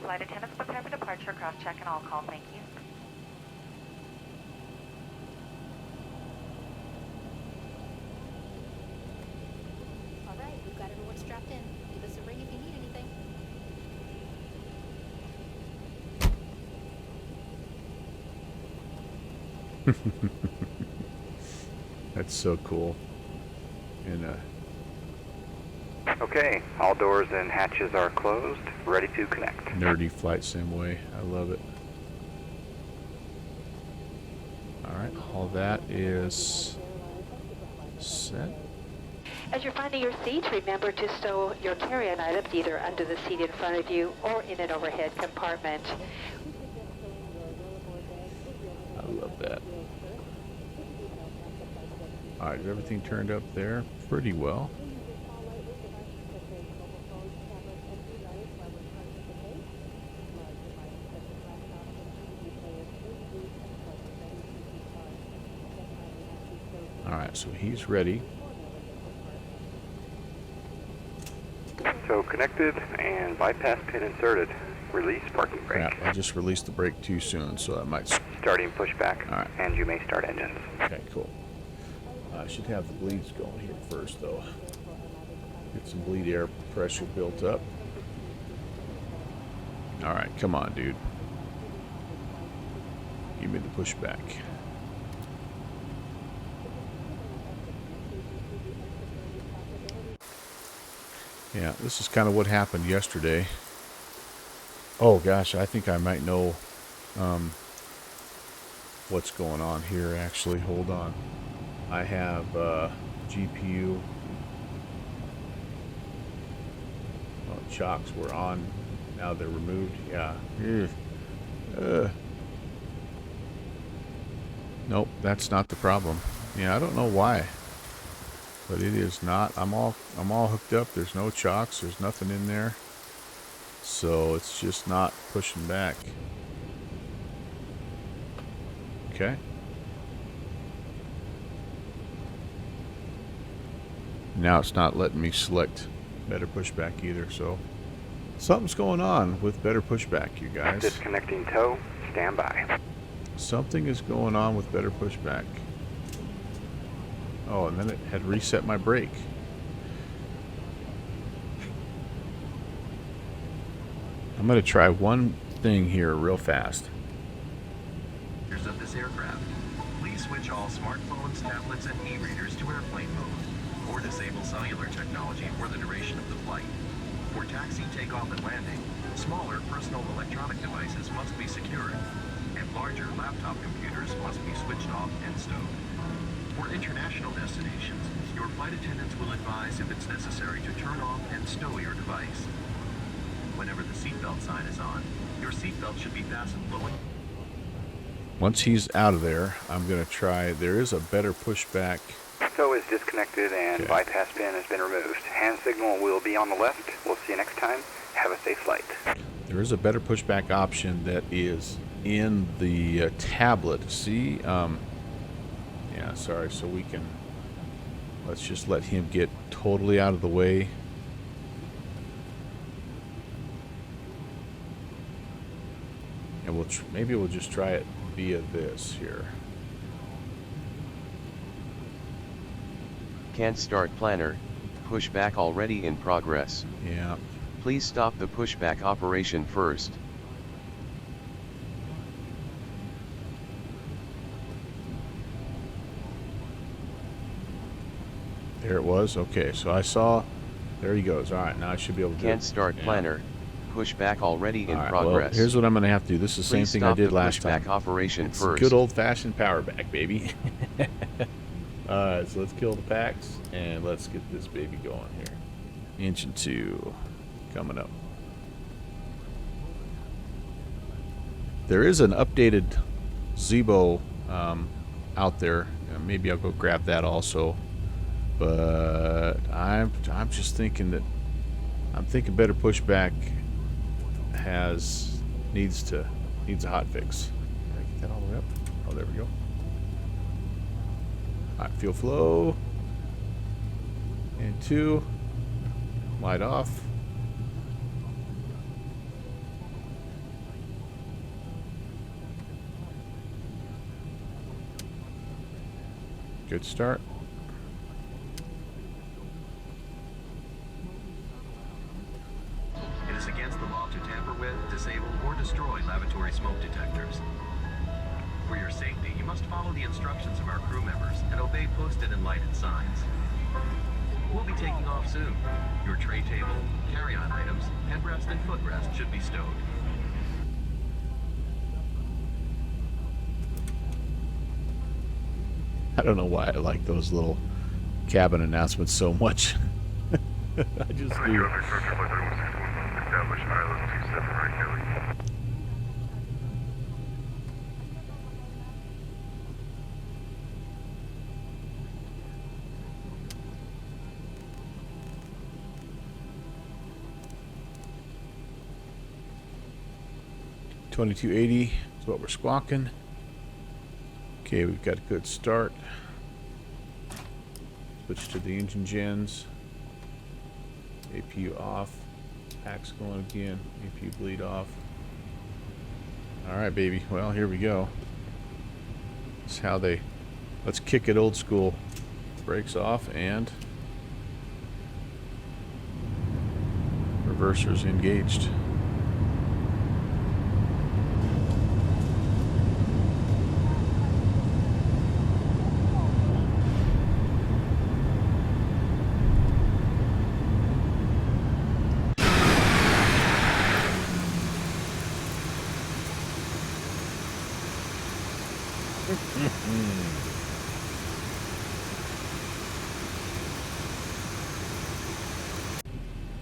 Flight attendants prepare for departure. Cross check and all call. Thank you. All right, we've got everyone strapped in. Give us a ring if you need anything. That's so cool. in a Okay, all doors and hatches are closed, ready to connect. nerdy flight sim way. I love it. Alright, all that is set. As you're finding your seats, remember to stow your carry-on items either under the seat in front of you or in an overhead compartment. I love that. Alright, is everything turned up there? Pretty well. Alright, so he's ready. So connected and bypass pin inserted. Release parking brake. Crap, I just released the brake too soon, so I might... Starting pushback. All right. And you may start engines. Okay, cool. I should have the bleeds going here first, though. Get some bleed air pressure built up. Alright, come on, dude. Give me the pushback. Yeah, this is kind of what happened yesterday. Oh gosh, I think I might know what's going on here actually. Hold on. I have GPU. Oh, chocks were on. Now they're removed. Yeah. Nope, that's not the problem. Yeah, I don't know why. But it is not. I'm all hooked up. There's no chocks. There's nothing in there. So it's just not pushing back. Okay. Now it's not letting me select better pushback either. So something's going on with better pushback, you guys. Disconnecting tow. Stand by. Something is going on with better pushback. Oh, and then it had reset my brake. I'm going to try one thing here real fast. Of this aircraft, please switch all smartphones, tablets, and e-readers to airplane mode, or disable cellular technology for the duration of the flight. For taxi, takeoff, and landing, smaller personal electronic devices must be secured, and larger laptop computers must be switched off and stowed. For international destinations, your flight attendants will advise if it's necessary to turn off and stow your device. Whenever the seatbelt sign is on, your seatbelt should be fastened low. Once he's out of there, I'm going to try. There is a better pushback. Tow is disconnected and bypass pin has been removed. Hand signal will be on the left. We'll see you next time. Have a safe flight. There is a better pushback option that is in the tablet. See? Yeah, sorry. So we can... Let's just let him get totally out of the way. And we'll maybe we'll just try it via this here. Can't start planner. Pushback already in progress. Yeah. Please stop the pushback operation first. There it was. Okay, so I saw. There he goes. All right, now I should be able to. Can't start planner. Pushback already in right, progress. Well, here's what I'm going to have to do. This is the same thing I did last time. Pushback operation it's first. Good old-fashioned power back, baby. All right, so let's kill the packs and let's get this baby going here. Engine 2 coming up. There is an updated Zibo out there. Maybe I'll go grab that also. But I'm just thinking that better pushback needs a hot fix. Did I get that all the way up? Oh, there we go. All right, fuel flow. And 2. Light off. Good start. It is against the law to tamper with, disable, or destroy lavatory smoke detectors. For your safety, you must follow the instructions of our crew members and obey posted and lighted signs. We'll be taking off soon. Your tray table, carry-on items, headrest and footrest should be stowed. I don't know why I like those little cabin announcements so much. I just do. Establish island 27 right, Kelly. $22.80 is what we're squawking. Okay, we've got a good start. Switch to the engine gens. APU off. Pack's going again. APU bleed off. Alright, baby. Well, here we go. That's how they... Let's kick it old school. Brakes off and... Reversers engaged.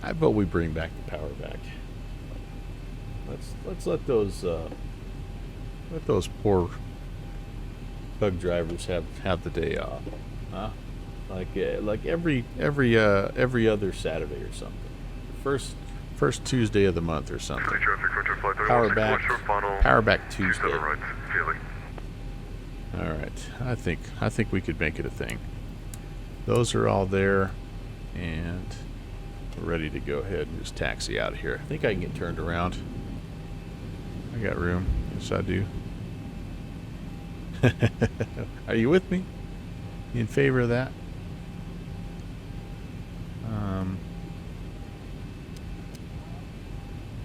I vote we bring back the power back. Let's let those poor bug drivers have the day off, huh? Like every other Saturday or something. First Tuesday of the month or something. Power back Tuesday. All right, I think we could make it a thing. Those are all there, and we're ready to go ahead and just taxi out of here. I think I can get turned around. I got room. Yes, I do. Are you with me? You in favor of that?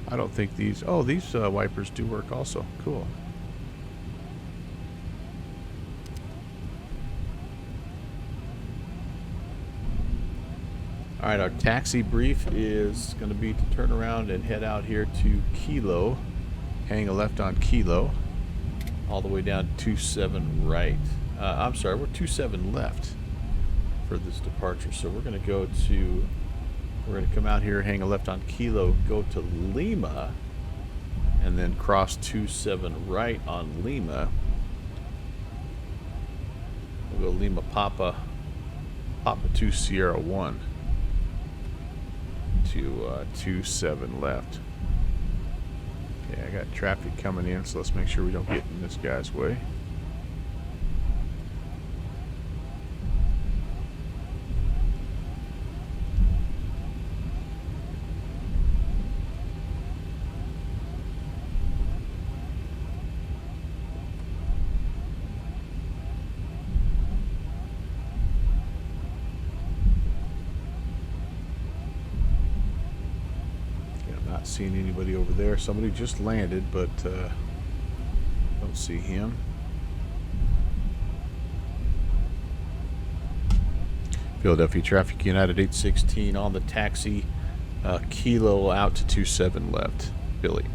I don't think these... Oh, these wipers do work also. Cool. All right, our taxi brief is going to be to turn around and head out here to Kilo, hang a left on Kilo, all the way down to 27 right. I'm sorry, we're 27 left for this departure. So we're going to come out here, hang a left on Kilo, go to Lima, and then cross 27 right on Lima. We'll go Lima Papa 2 Sierra 1. To 27 left. Okay, I got traffic coming in, so let's make sure we don't get in this guy's way. Seeing anybody over there. Somebody just landed, but don't see him. Philadelphia Traffic United 816 on the taxi. Kilo out to 27 left. Billy.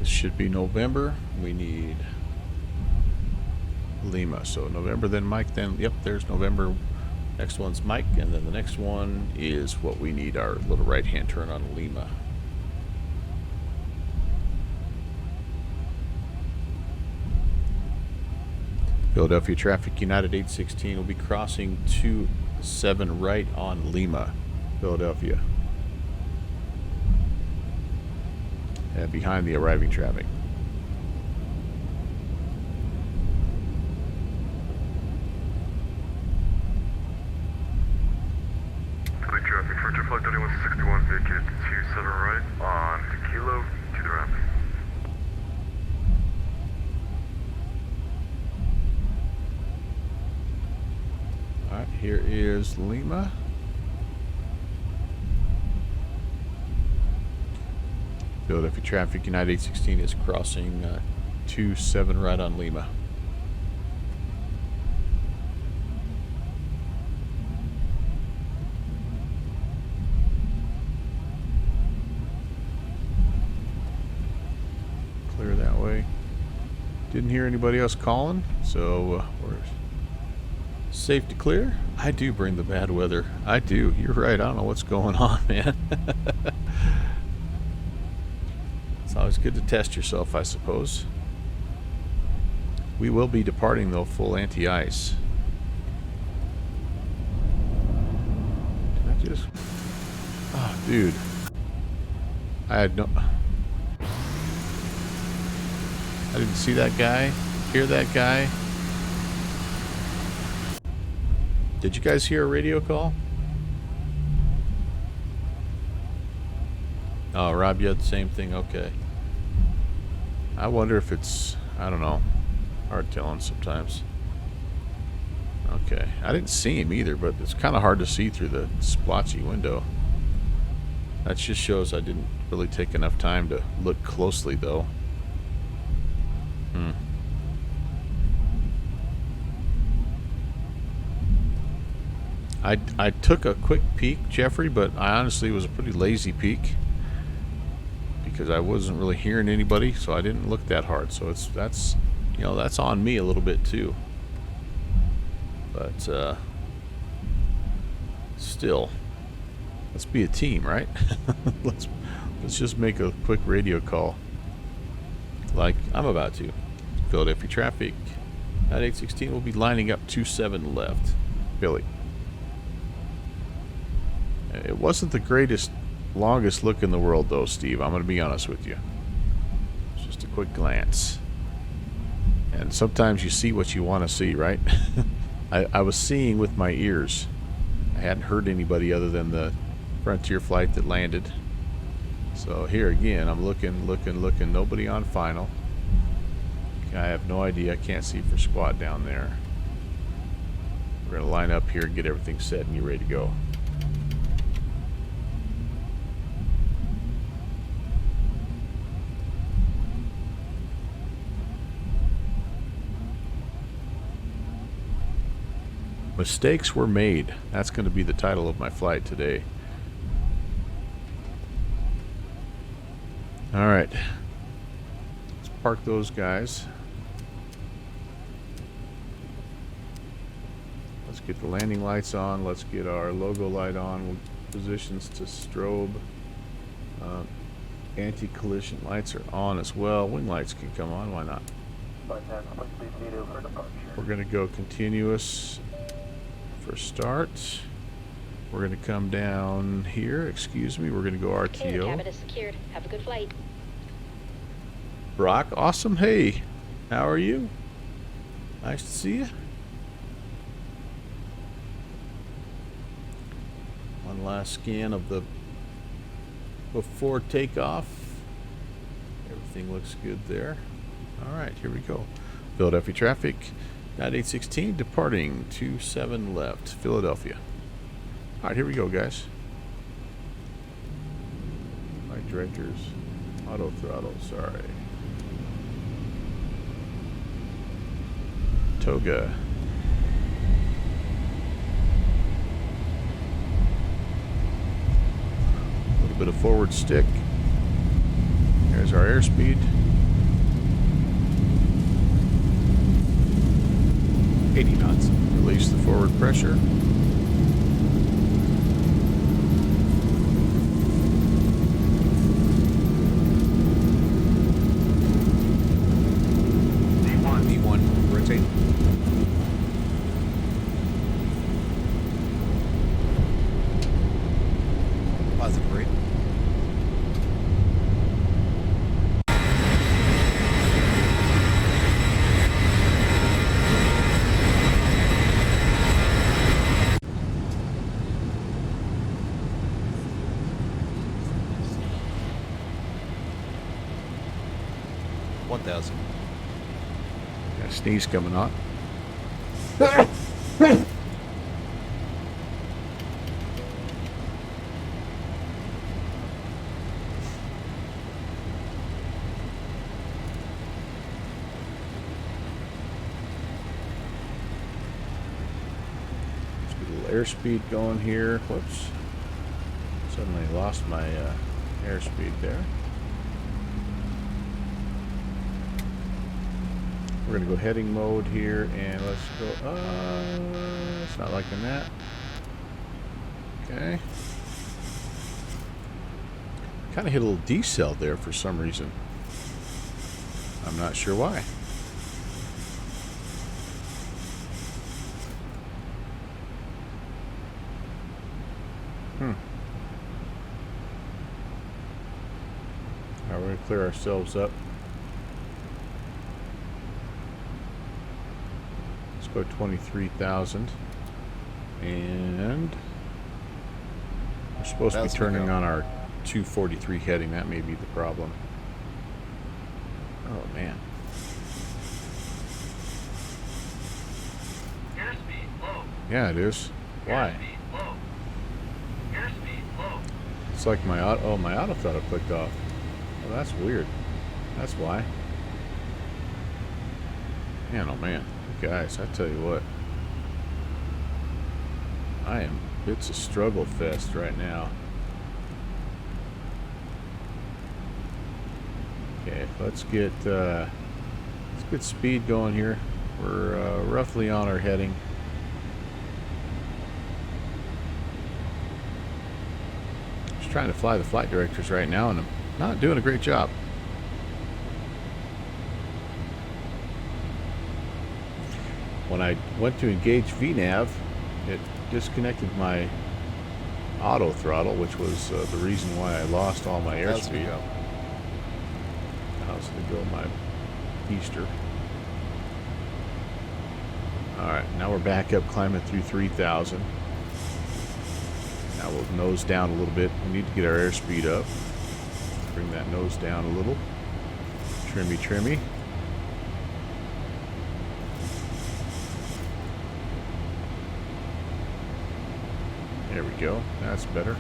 Should be November. We need Lima. So November, then Mike, then, yep, there's November. Next one's Mike, and then the next one is what we need, our little right-hand turn on Lima. Philadelphia traffic, United 816 will be crossing 27 right on Lima, Philadelphia. And behind the arriving traffic. Flight traffic, Frontier Flight 3161, vacated 27 right on Kilo to the ramp. Alright, here is Lima. Philadelphia traffic, United 816 is crossing 27 right on Lima. Clear that way. Didn't hear anybody else calling, so we're safe to clear. I do bring the bad weather. I do. You're right. I don't know what's going on, man. It's always good to test yourself, I suppose. We will be departing, though, full anti-ice. Did I just... Oh, dude. I had no... I didn't see that guy, hear that guy. Did you guys hear a radio call? Oh, Rob, you had the same thing? Okay. I wonder if it's, I don't know, hard telling sometimes. Okay, I didn't see him either, but it's kind of hard to see through the splotchy window. That just shows I didn't really take enough time to look closely, though. I took a quick peek, Jeffrey, but I honestly was a pretty lazy peek because I wasn't really hearing anybody, so I didn't look that hard. So that's you know, that's on me a little bit too. But still, let's be a team, right? let's just make a quick radio call, like I'm about to. Philadelphia traffic at 816 will be lining up 27 left, Philly. It wasn't the greatest, longest look in the world, though, Steve. I'm going to be honest with you. It's just a quick glance. And sometimes you see what you want to see, right? I was seeing with my ears. I hadn't heard anybody other than the Frontier flight that landed. So here again, I'm looking. Nobody on final. I have no idea. I can't see for squad down there. We're going to line up here and get everything set and get ready to go. Mistakes were made. That's going to be the title of my flight today. All right. Let's park those guys. Let's get the landing lights on. Let's get our logo light on. We'll positions to strobe. Anti-collision lights are on as well. Wing lights can come on. Why not? We're going to go continuous for start. We're going to come down here. Excuse me. We're going to go RTO. Okay, the cabin is secured. Have a good flight. Brock, awesome. Hey, how are you? Nice to see you. One last scan of the before takeoff. Everything looks good there. All right, here we go. Philadelphia traffic, 9816 departing 27 left, Philadelphia. All right, here we go, guys. Flight directors, auto throttle, sorry. Toga. A little bit of forward stick. There's our airspeed. 80 knots. Release the forward pressure. V1, rotate. Positive rate. Got a sneeze coming on. Let's get a little airspeed going here. Whoops. Suddenly lost my airspeed there. We're going to go heading mode here, and let's go, it's not liking that. Okay. Kind of hit a little decel there for some reason. I'm not sure why. Alright, we're going to clear ourselves up. Go 23,000, and we're supposed to be turning on our 243 heading. That may be the problem. Oh man. Airspeed low. Yeah, it is. Why? Airspeed low. Airspeed low. It's like my auto. Oh, my auto throttle clicked off. Oh, that's weird. That's why. Man, oh man. Guys, I tell you what, it's a struggle fest right now. Okay, let's get speed going here. We're roughly on our heading. Just trying to fly the flight directors right now, and I'm not doing a great job. When I went to engage VNAV, it disconnected my auto throttle, which was the reason why I lost all my airspeed. How's it go, my Easter? Alright, now we're back up, climbing through 3,000. Now we'll nose down a little bit. We need to get our airspeed up. Bring that nose down a little. Trimmy, trimmy. There we go. That's better.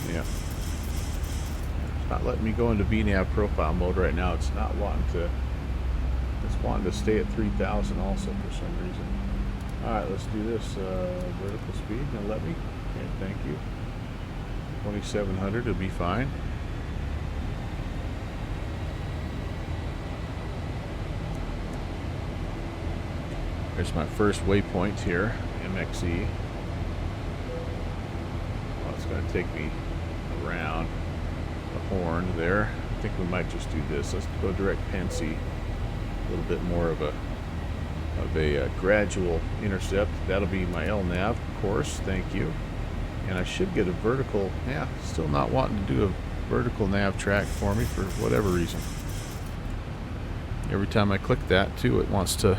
Yeah. It's not letting me go into VNAV profile mode right now. It's not wanting to. It's wanting to stay at 3,000 also for some reason. Alright, let's do this. Vertical speed. Now let me. Okay, thank you. 2,700 will be fine. There's my first waypoint here, MXE. Well, it's going to take me around the horn there. I think we might just do this. Let's go direct Pensy. A little bit more of a gradual intercept. That'll be my LNAV, of course. Thank you. And I should get a vertical. Yeah, still not wanting to do a vertical nav track for me for whatever reason. Every time I click that, too, it wants to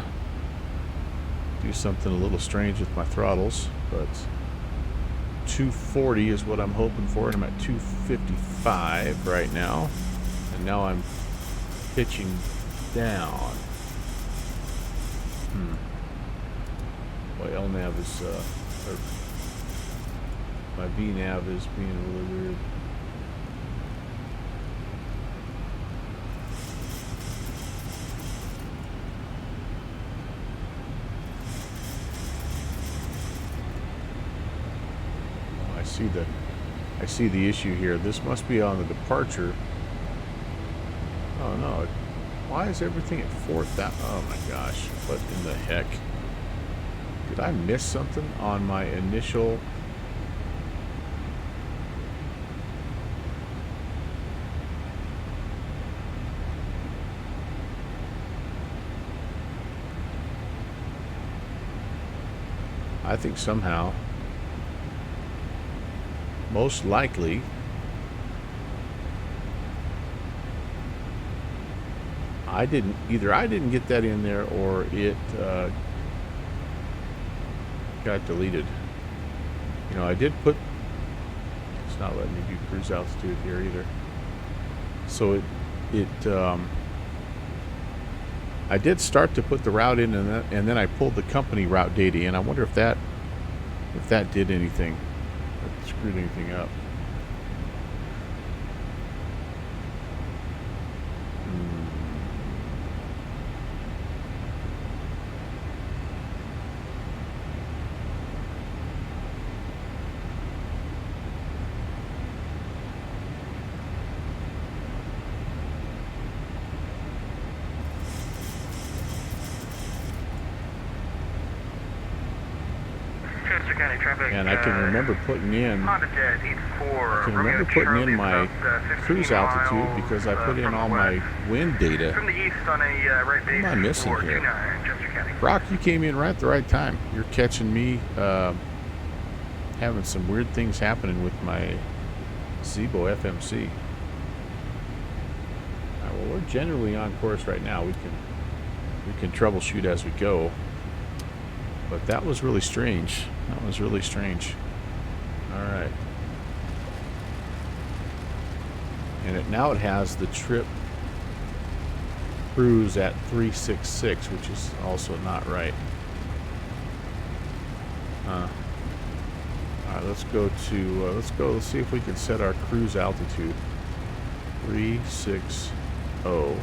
do something a little strange with my throttles. But 240 is what I'm hoping for, and I'm at 255 right now. And now I'm pitching down. Boy, LNAV is, or my VNAV is being really weird. I see the issue here. This must be on the departure. Oh no. Why is everything at 4,000? Oh my gosh. What in the heck? Did I miss something on my initial? I think somehow, most likely, I didn't get that in there, or it got deleted. You know, I did put, it's not letting me do cruise altitude here either. So I did start to put the route in, and then I pulled the company route data in. I wonder if that did anything, if it screwed anything up. And I can remember putting in my cruise altitude because I put in all my wind data. What am I missing here? Brock, you came in right at the right time. You're catching me having some weird things happening with my Zibo FMC. All right, well, we're generally on course right now. We can troubleshoot as we go. But that was really strange. That was really strange. All right. And now it has the trip cruise at 366, which is also not right. All right, let's go to, let's see if we can set our cruise altitude. 360. All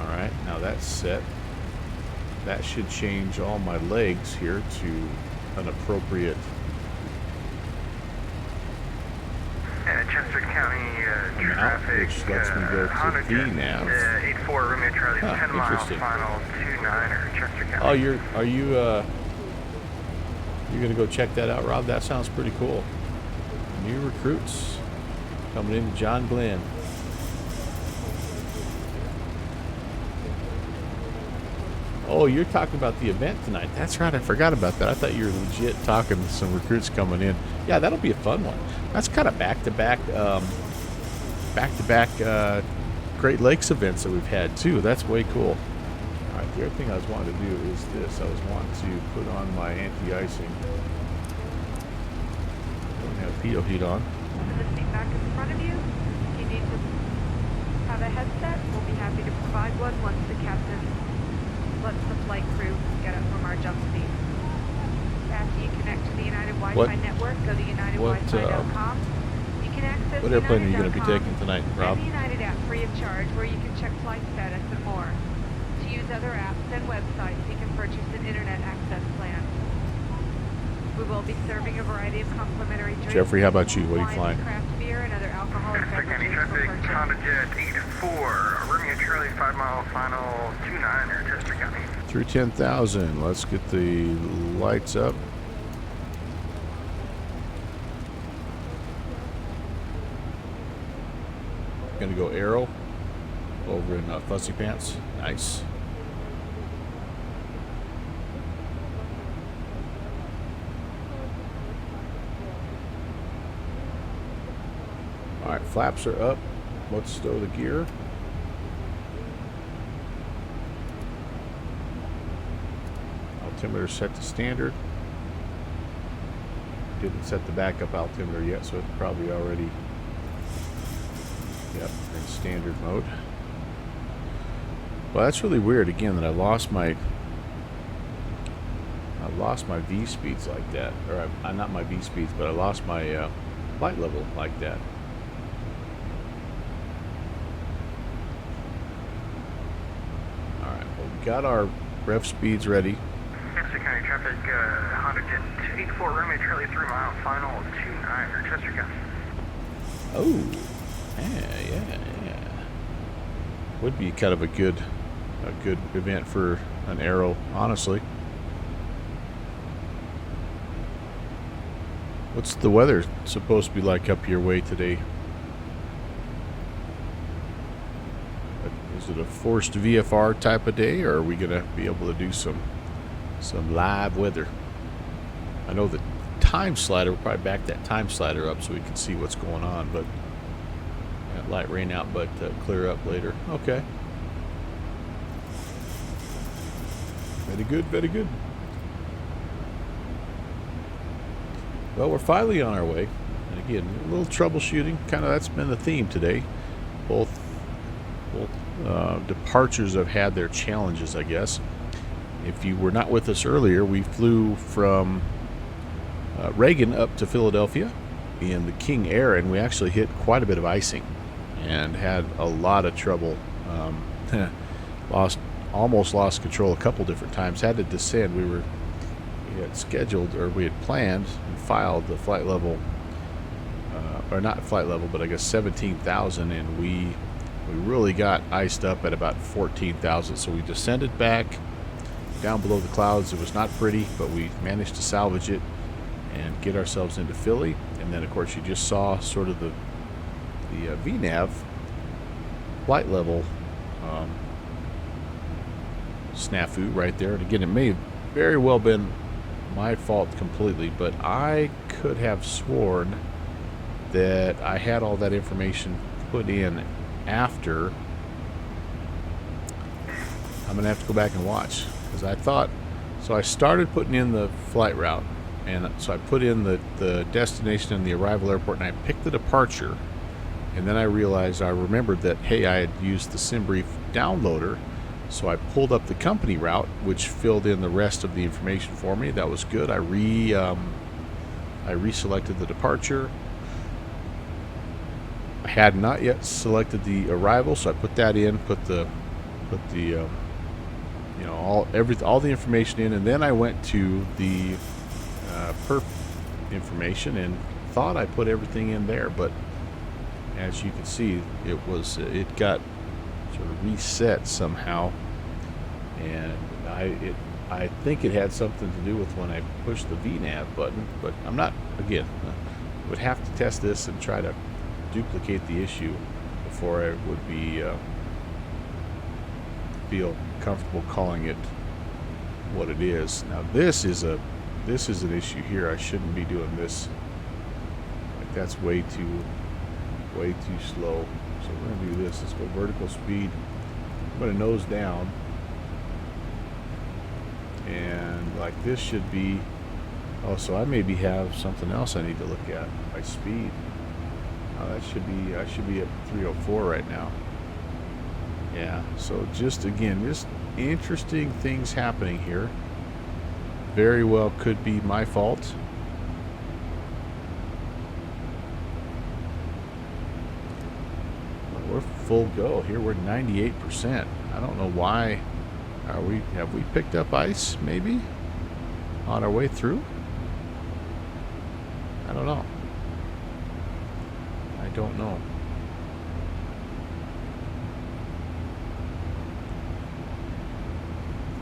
right, now that's set. That should change all my legs here to an appropriate. Chester County traffic. Which lets me go to VNAV. 84 Romeo Charlie, 10 miles interesting. final 29er Chester County. Oh, you're gonna go check that out, Rob? That sounds pretty cool. New recruits coming into John Glenn. Oh, you're talking about the event tonight. That's right. I forgot about that. I thought you were legit talking to some recruits coming in. Yeah, that'll be a fun one. That's kind of back-to-back Great Lakes events that we've had too. That's way cool. All right, the other thing I was wanting to do is this. I was wanting to put on my anti-icing. Don't have pitot heat on. The seat back in front of you. If you need to have a headset, we'll be happy to provide one once the captain lets the flight crew get up from our jump seat. After you connect to the United Wi-Fi network, go to unitedwifi.com. You can access what airplane are you going to be taking tonight, Rob? and the United app free of charge, where you can check flight status and more. To use other apps and websites, you can purchase an internet access plan. We will be serving a variety of complimentary drinks. Jeffrey, how about you? What are you wine, flying? craft beer, and other alcoholic beverages for Traffic, purchase. Honda Jet 84 Romeo Charlie, 5 mile final 29er Chester County. Through 10,000. Let's get the lights up. Gonna go Arrow over in Fussy Pants. Nice. All right, flaps are up. Let's stow the gear. Altimeter set to standard. Didn't set the backup altimeter yet, so it's probably already, yep, in standard mode. Well, that's really weird again that I lost my V speeds like that, or not my V speeds, but I lost my light level like that. All right, well, we got our ref speeds ready. Chester Chester County traffic, Honda Jet 284 runway Charlie 3 mile, final 29, or Chester County. Oh, yeah. Would be kind of a good event for an Aero, honestly. What's the weather supposed to be like up your way today? Is it a forced VFR type of day, or are we gonna be able to do some live weather? I know the time slider, we'll probably back that time slider up so we can see what's going on, but yeah, light rain out, but clear up later. Okay. Very good, very good. Well, we're finally on our way. And again, a little troubleshooting. Kind of that's been the theme today. Both departures have had their challenges, I guess. If you were not with us earlier, we flew from Reagan up to Philadelphia in the King Air, and we actually hit quite a bit of icing and had a lot of trouble. Almost lost control a couple different times. Had to descend. We had scheduled, or we had planned and filed the flight level, or not flight level, but I guess 17,000, and we really got iced up at about 14,000. So we descended back down below the clouds. It was not pretty, but we managed to salvage it and get ourselves into Philly. And then, of course, you just saw sort of the VNAV flight level snafu right there. And again, it may have very well been my fault completely, but I could have sworn that I had all that information put in after. I'm gonna have to go back and watch, because I thought, so I started putting in the flight route, and so I put in the destination and the arrival airport, and I picked the departure, and then I remembered that, hey, I had used the SimBrief downloader. So I pulled up the company route, which filled in the rest of the information for me. That was good. I reselected the departure. I had not yet selected the arrival, so I put that in. Put the all the information in, and then I went to the perf information and thought I put everything in there, but as you can see, it got sort of reset somehow, and I think it had something to do with when I pushed the VNAV button, but I'm not, again, would have to test this and try to duplicate the issue before I would feel comfortable calling it what it is. Now this is an issue here. I shouldn't be doing this. Like, that's way too slow. So we're going to do this. Let's go vertical speed. I'm going to nose down. And like this should be... Oh, so I maybe have something else I need to look at. My speed. Oh, I should be at 304 right now. Yeah, so just interesting things happening here. Very well could be my fault. We're full go here. We're 98%. I don't know why. Have we picked up ice maybe on our way through? I don't know. I don't know.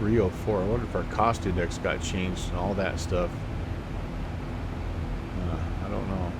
.304. I wonder if our cost index got changed and all that stuff. I don't know.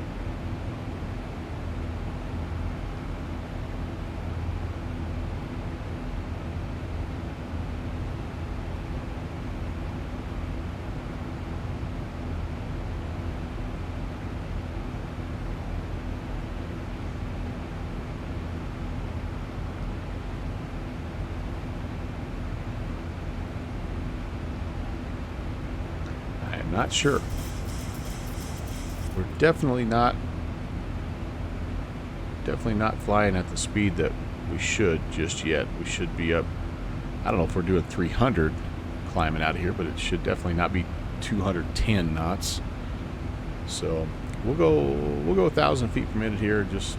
Not sure. We're definitely not flying at the speed that we should just yet. We should be up, I don't know if we're doing 300 climbing out of here, but it should definitely not be 210 knots. So we'll go 1,000 feet per minute here. Just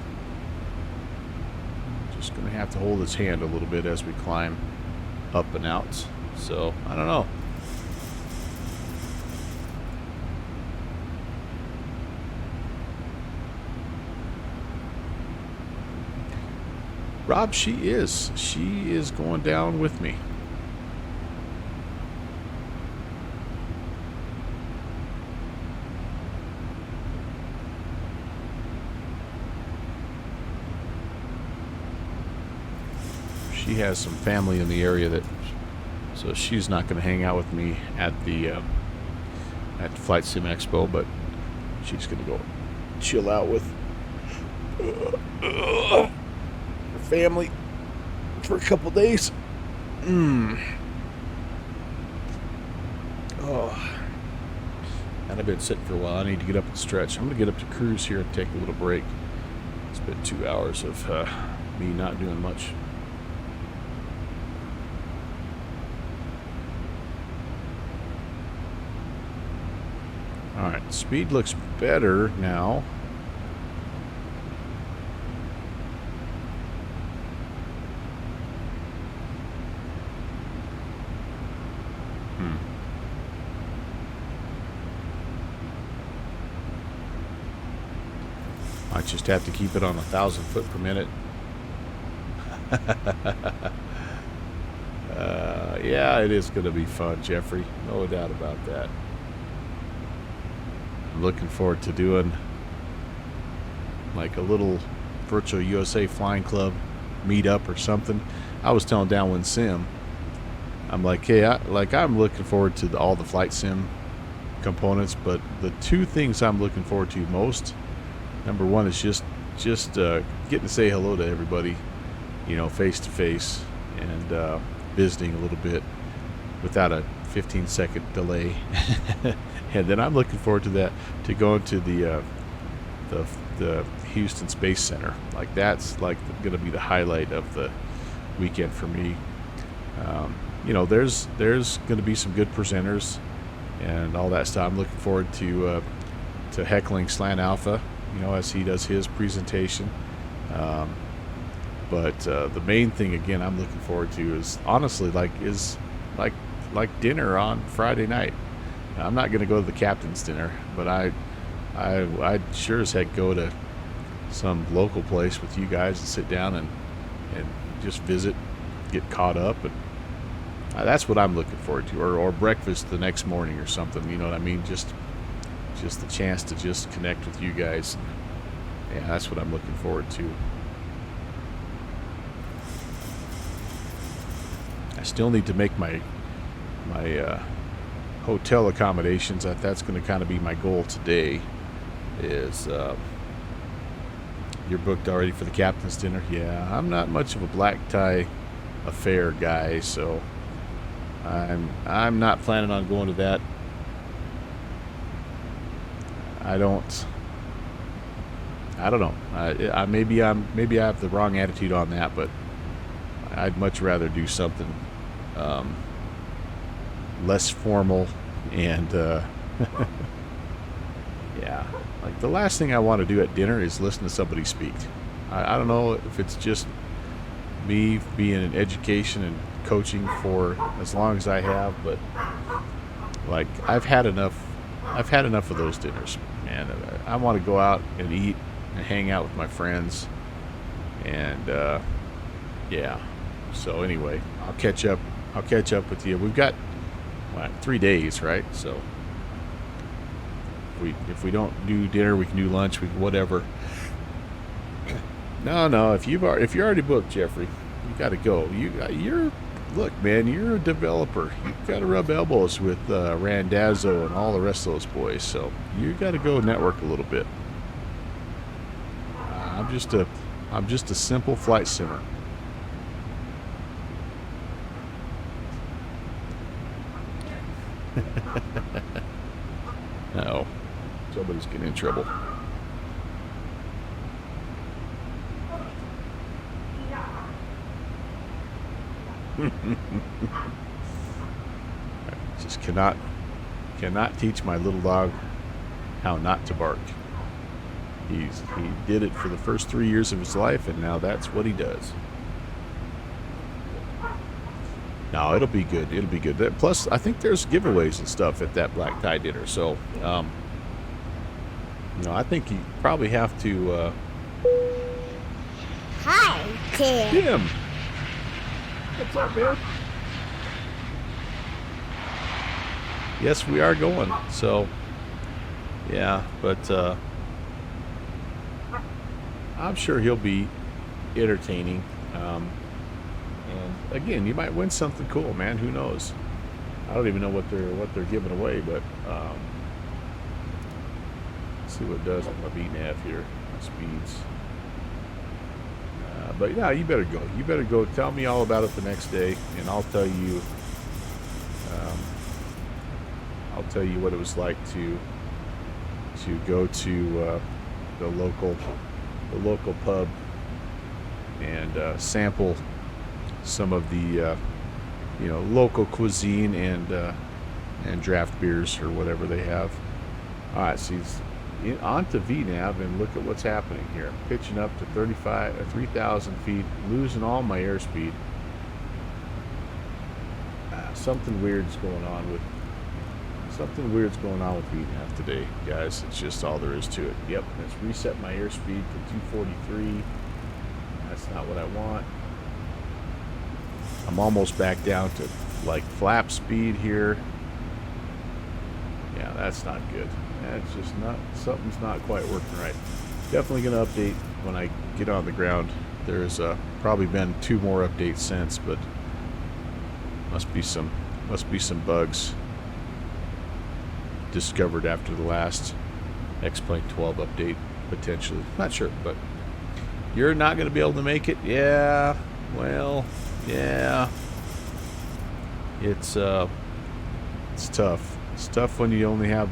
gonna have to hold its hand a little bit as we climb up and out. So I don't know. Rob, she is. She is going down with me. She has some family in the area so she's not going to hang out with me at the Flight Sim Expo, but she's going to go chill out with her family for a couple days. Oh, and I've been sitting for a while. I need to get up and stretch. I'm going to get up to cruise here and take a little break. It's been 2 hours of me not doing much. Alright, speed looks better now. I just have to keep it on 1,000 foot per minute. Yeah, it is going to be fun, Jeffrey. No doubt about that. I'm looking forward to doing like a little virtual USA Flying Club meetup or something. I was telling Downwind Sim, I'm like, hey, I'm looking forward to all the flight sim components, but the two things I'm looking forward to most, number one is just getting to say hello to everybody, face to face, and visiting a little bit without a 15-second delay. And then I'm looking forward to that, to going to the Houston Space Center. Like, that's like going to be the highlight of the weekend for me. There's going to be some good presenters and all that stuff. I'm looking forward to heckling Slant Alpha, as he does his presentation. But the main thing, again, I'm looking forward to is honestly like dinner on Friday night. I'm not going to go to the captain's dinner, but I'd sure as heck go to some local place with you guys and sit down and just visit, get caught up, and that's what I'm looking forward to. Or breakfast the next morning or something. You know what I mean? Just the chance to just connect with you guys. Yeah, that's what I'm looking forward to. I still need to make my hotel accommodations. That's going to kind of be my goal today. Is you're booked already for the captain's dinner? Yeah, I'm not much of a black tie affair guy, so I'm not planning on going to that. I don't know. Maybe I have the wrong attitude on that, but I'd much rather do something less formal and yeah, like the last thing I want to do at dinner is listen to somebody speak. I don't know if it's just me being in education and coaching for as long as I have, but like I've had enough of those dinners, and I want to go out and eat and hang out with my friends, and yeah. So anyway, I'll catch up with you. We've got 3 days, right? So if we don't do dinner, we can do lunch, we can whatever. No, if you're already booked, Jeffrey, you got to go. Look, man, you're a developer. You've got to rub elbows with Randazzo and all the rest of those boys. So you got to go network a little bit. I'm just a simple flight simmer. No, somebody's getting in trouble. Just cannot teach my little dog how not to bark. He did it for the first 3 years of his life, and now that's what he does. No, it'll be good. It'll be good. Plus, I think there's giveaways and stuff at that black tie dinner. So, I think you probably have to Hi, Tim. Tim. What's up, man? Yes, we are going. So, yeah, but I'm sure he'll be entertaining. And again, you might win something cool, man. Who knows? I don't even know what they're giving away, but let's see what it does with my VNAV here. My speeds. But yeah, you better go. You better go. Tell me all about it the next day, and I'll tell you. I'll tell you what it was like to go to the local pub and sample some of the local cuisine and draft beers or whatever they have. All right, so he's onto VNAV, and look at what's happening here. Pitching up to 3,000 feet, losing all my airspeed. Something weird's going on with VNAV today, guys. It's just all there is to it. Yep, let's reset my airspeed to 243. That's not what I want. I'm almost back down to like flap speed here. Yeah, that's not good. That's just not, something's not quite working right. Definitely going to update when I get on the ground. There's probably been 2 more updates since, but must be some bugs discovered after the last X-Plane 12 update, potentially. Not sure, but you're not going to be able to make it. Yeah, well, yeah. It's tough. It's tough when you only have,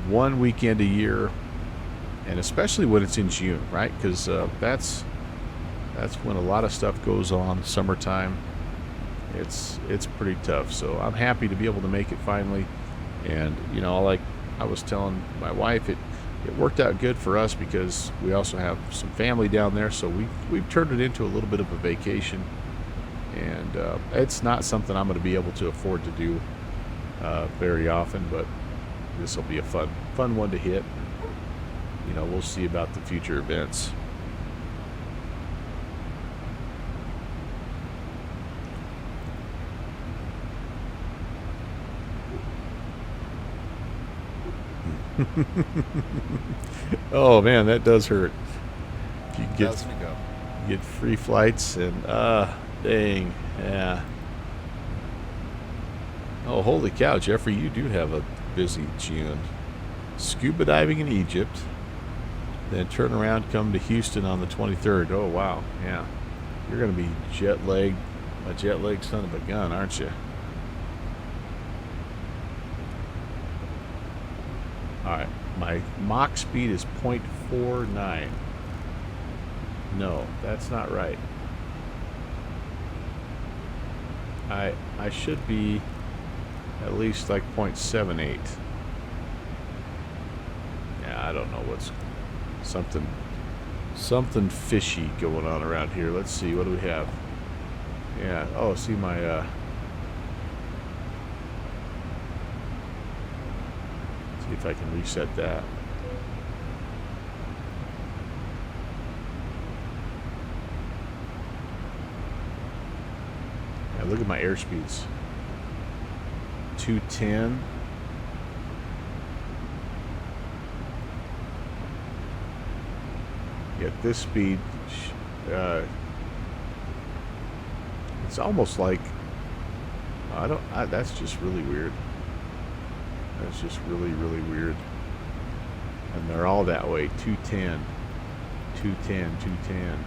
one weekend a year, and especially when it's in June, right? Because that's when a lot of stuff goes on. Summertime, it's pretty tough. So I'm happy to be able to make it finally, and like I was telling my wife, it worked out good for us because we also have some family down there. So we've turned it into a little bit of a vacation, and it's not something I'm going to be able to afford to do very often, but this will be a fun one to hit. We'll see about the future events. Oh man, that does hurt. If you get free flights and dang, yeah. Oh, holy cow, Jeffrey, you do have a busy June. Scuba diving in Egypt, then turn around, come to Houston on the 23rd. Oh, wow, yeah. You're going to be a jet-lagged son of a gun, aren't you? All right, my Mach speed is 0.49. No, that's not right. I should be at least like 0.78. Yeah, I don't know what's something fishy going on around here. Let's see, what do we have? Yeah, oh, see my see if I can reset that. Yeah, look at my airspeeds. 210. At this speed, it's almost like that's just really weird. That's just really weird. And they're all that way. 210, 210, 210.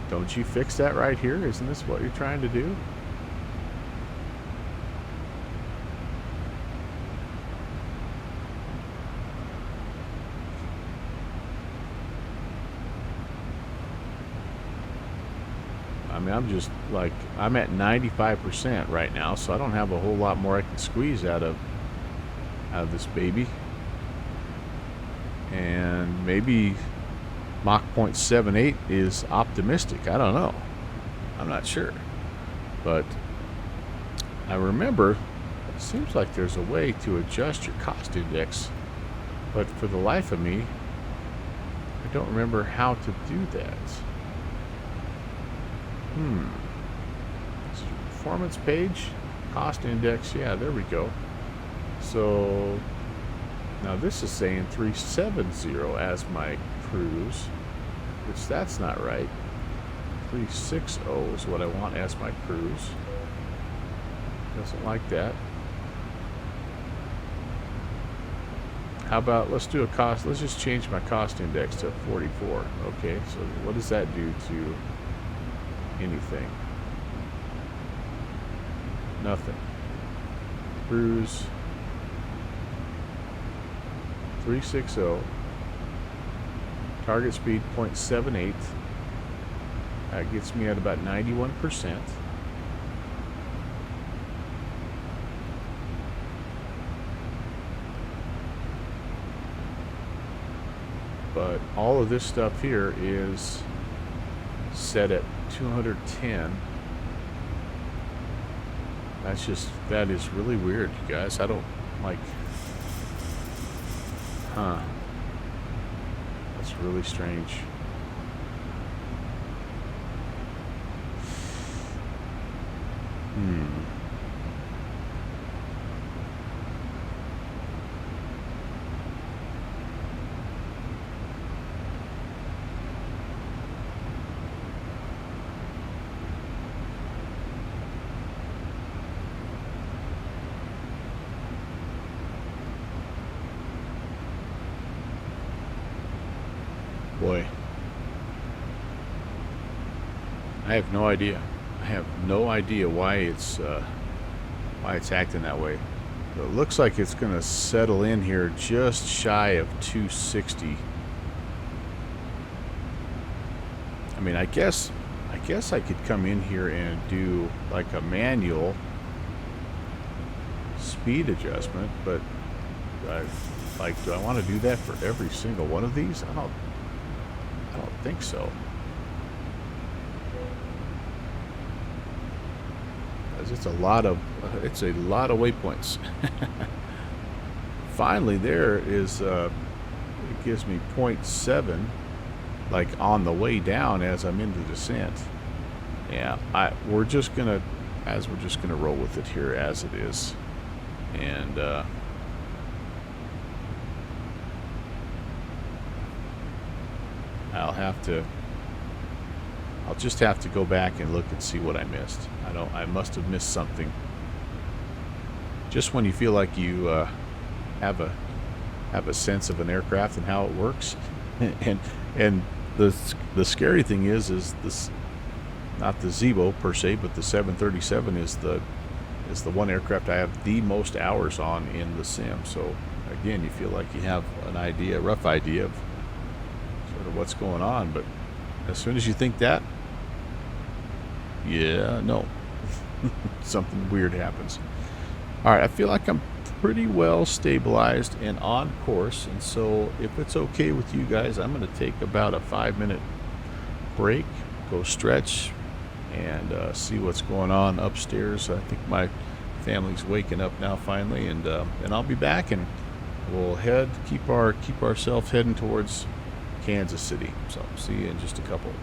Don't you fix that right here? Isn't this what you're trying to do? I mean, I'm just like, I'm at 95% right now, so I don't have a whole lot more I can squeeze out of this baby. And maybe Mach 0.78 is optimistic. I don't know. I'm not sure. But I remember it seems like there's a way to adjust your cost index But for the life of me, I don't remember how to do that. Performance page, cost index, yeah, there we go. So now this is saying 370 as my cruise, which that's not right. 360 is what I want as my cruise. Doesn't like that. How about, let's do a cost, let's just change my cost index to 44. Okay, so what does that do to anything? Nothing. Cruise 360. Target speed 0.78. That gets me at about 91%. But all of this stuff here is set at 210. That is really weird, you guys. I don't like, that's really strange. Boy, I have no idea. I have no idea why it's acting that way. It looks like it's going to settle in here just shy of 260. I mean, I guess I could come in here and do like a manual speed adjustment, but do I want to do that for every single one of these? I don't think so. It's a lot of waypoints. Finally, there is it gives me 0.7 like on the way down as I'm in the descent. Yeah, we're just gonna roll with it here as it is, and I'll just have to go back and look and see what I missed. I must have missed something. Just when you feel like you have a sense of an aircraft and how it works, and the scary thing is this, not the Zibo per se, but the 737 is the one aircraft I have the most hours on in the sim. So again, you feel like you have a rough idea of sort of what's going on, but as soon as you think that, yeah, no, something weird happens. All right, I feel like I'm pretty well stabilized and on course, and so if it's okay with you guys, I'm going to take about a 5-minute break, go stretch, and see what's going on upstairs. I think my family's waking up now finally, and I'll be back, and we'll keep ourselves heading towards Kansas City. So see you in just a couple.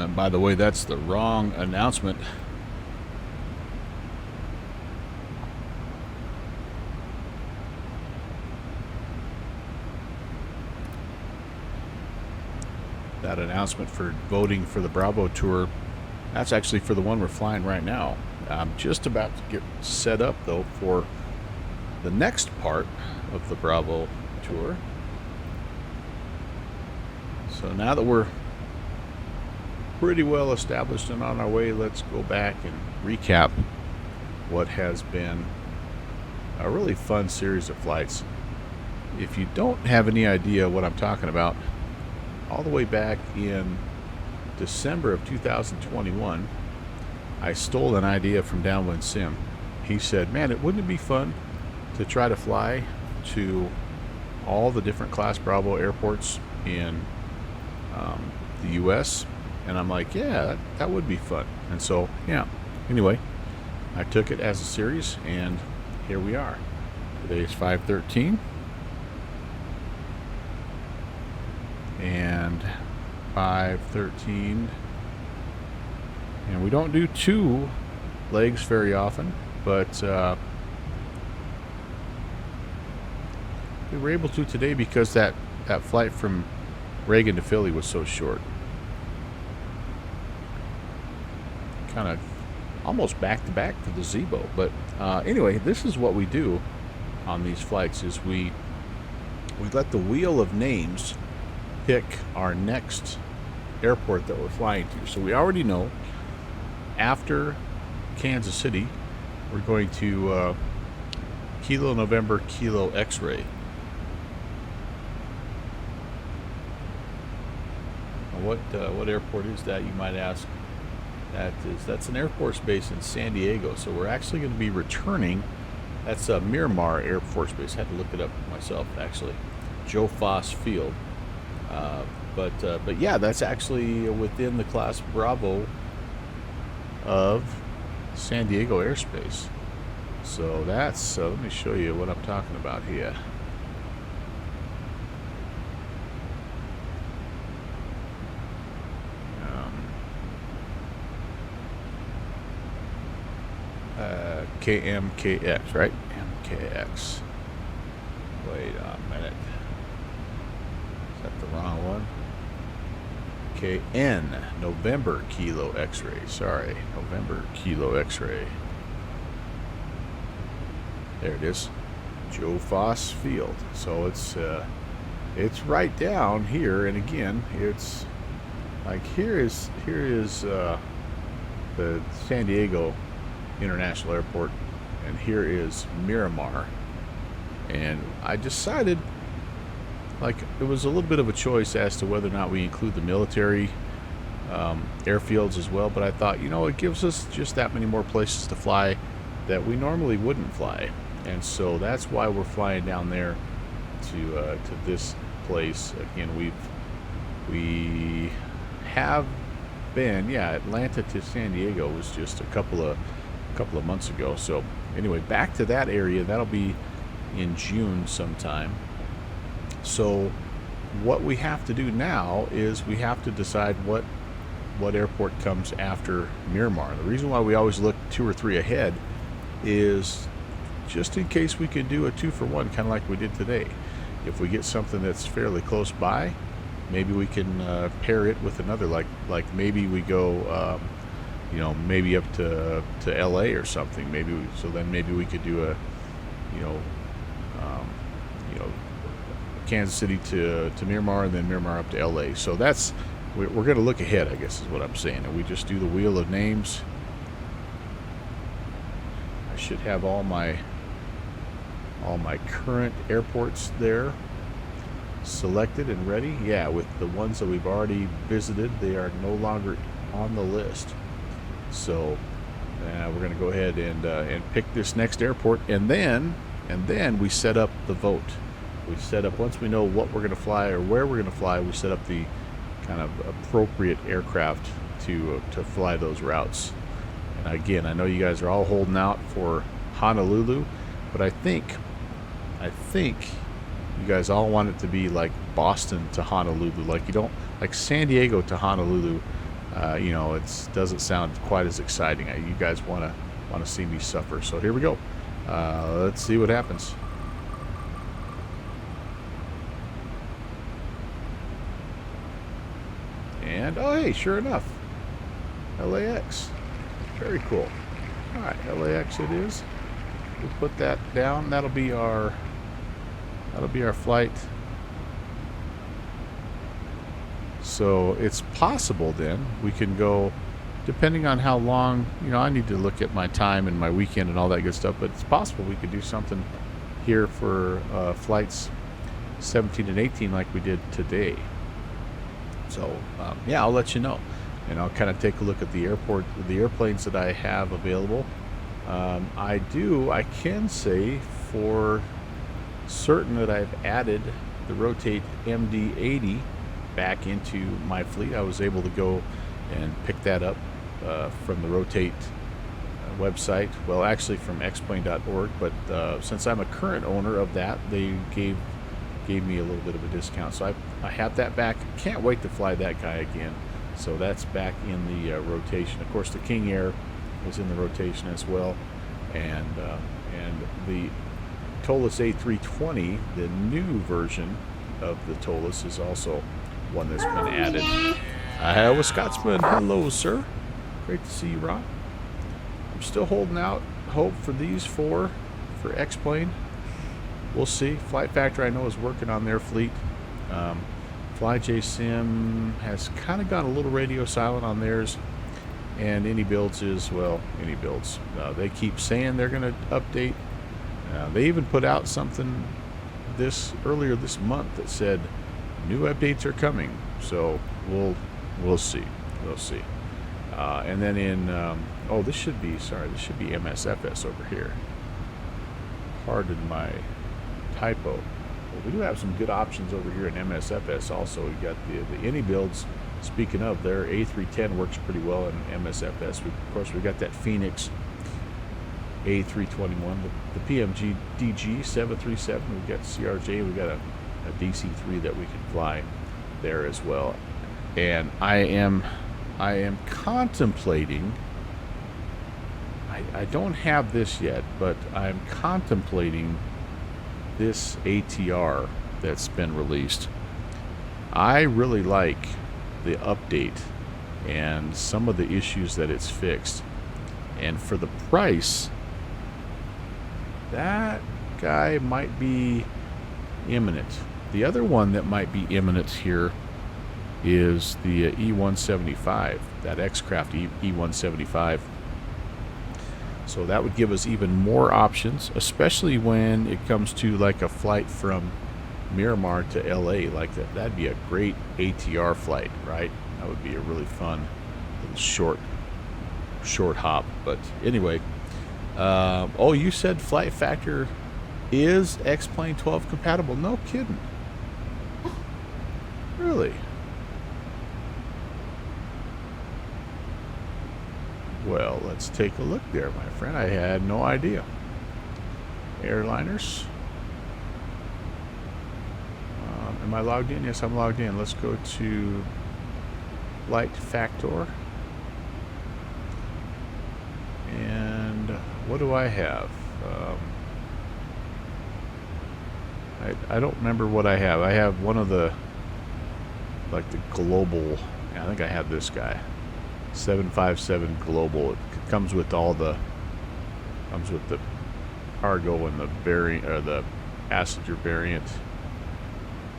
And by the way, that's the wrong announcement. That announcement for voting for the Bravo tour, that's actually for the one we're flying right now. I'm just about to get set up though for the next part of the Bravo tour. So now that we're pretty well established and on our way, let's go back and recap what has been a really fun series of flights. If you don't have any idea what I'm talking about, all the way back in December of 2021, I stole an idea from Downwind Sim. He said, man, wouldn't it be fun to try to fly to all the different Class Bravo airports in the US? And I'm like, yeah, that would be fun. And so, yeah, anyway, I took it as a series, and here we are. Today is 5/13. And 5/13, and we don't do 2 legs very often, but we were able to today because that flight from Reagan to Philly was so short. Kind of almost back to back to the Zibo. But anyway, this is what we do on these flights: is we let the wheel of names pick our next airport that we're flying to. So we already know after Kansas City, we're going to Kilo November Kilo X-ray. What airport is that, you might ask? That's an Air Force base in San Diego. So we're actually going to be returning. That's Miramar Air Force Base. I had to look it up myself, actually. Joe Foss Field. But yeah, that's actually within the Class Bravo of San Diego airspace. So that's, let me show you what I'm talking about here. KMKX, right? MKX. Wait a minute. Is that the wrong one? KN, November Kilo X-ray. Sorry, November Kilo X-ray. There it is. Joe Foss Field. So it's right down here, and again, it's like here is the San Diego International Airport, and here is Miramar. And I decided, like, it was a little bit of a choice as to whether or not we include the military airfields as well, but I thought, you know, it gives us just that many more places to fly that we normally wouldn't fly, and so that's why we're flying down there to this place. Again, we have been, yeah, Atlanta to San Diego was just a couple of months ago. So anyway, back to that area, that'll be in June sometime. So what we have to do now is we have to decide what airport comes after Miramar. The reason why we always look 2 or 3 ahead is just in case we could do a 2-for-1, kind of like we did today. If we get something that's fairly close by, maybe we can pair it with another, like maybe we go you know, maybe up to LA or something. So then maybe we could do a Kansas City to Miramar, and then Miramar up to LA. So that's, we're going to look ahead, I guess is what I'm saying, and we just do the wheel of names. I should have all my current airports there selected and ready. Yeah, with the ones that we've already visited, they are no longer on the list. So we're going to go ahead and pick this next airport, and then we set up the vote. We set up, once we know what we're going to fly or where we're going to fly, we set up the kind of appropriate aircraft to fly those routes. And again, I know you guys are all holding out for Honolulu, but I think you guys all want it to be like Boston to Honolulu. Like, you don't, like San Diego to Honolulu. you know, it doesn't sound quite as exciting. You guys want to see me suffer. So here we go. Let's see what happens. And, oh, hey, sure enough, LAX. Very cool. All right, LAX it is. We'll put that down. That'll be our flight. So it's possible then we can go, depending on how long, you know, I need to look at my time and my weekend and all that good stuff, but it's possible we could do something here for flights 17 and 18 like we did today. So yeah, I'll let you know, and I'll kind of take a look at the airplanes that I have available. I can say for certain that I've added the Rotate MD-80 back into my fleet. I was able to go and pick that up from the Rotate website. Well, actually from xplane.org, but since I'm a current owner of that, they gave me a little bit of a discount. So I have that back. Can't wait to fly that guy again. So that's back in the rotation. Of course, the King Air was in the rotation as well, and the Tollus A320, the new version of the Tollus, is also one that's been added. With Scotsman, hello, sir. Great to see you, Ron. I'm still holding out hope for these four for X-Plane. We'll see. Flight Factor, I know, is working on their fleet. FlyJSim has kind of gone a little radio silent on theirs. And Any Builds is, well, Any Builds. They keep saying they're going to update. They even put out something earlier this month that said new updates are coming. So we'll see. We'll see. And then this should be MSFS over here. Pardon my typo. Well, we do have some good options over here in MSFS also. We got the Any Builds. Speaking of, their A310 works pretty well in MSFS. Of course, we got that Phoenix A321, the PMG DG 737. We've got CRJ. We've got a DC-3 that we can fly there as well. And I am contemplating. I don't have this yet, but I'm contemplating this ATR that's been released. I really like the update and some of the issues that it's fixed, and for the price, that guy might be imminent. The other one that might be imminent here is the E175, that X-Craft E175. So that would give us even more options, especially when it comes to like a flight from Miramar to LA. Like that'd be a great ATR flight, right? That would be a really fun little short hop. But anyway, you said Flight Factor is X-Plane 12 compatible? No kidding. Really? Well, let's take a look there, my friend. I had no idea. Airliners. Am I logged in? Yes, I'm logged in. Let's go to Flight Factor. And what do I have? I don't remember what I have. I have one of the, like the global, I think I have this guy. 757 Global. It comes with the cargo and the variant, or the passenger variant.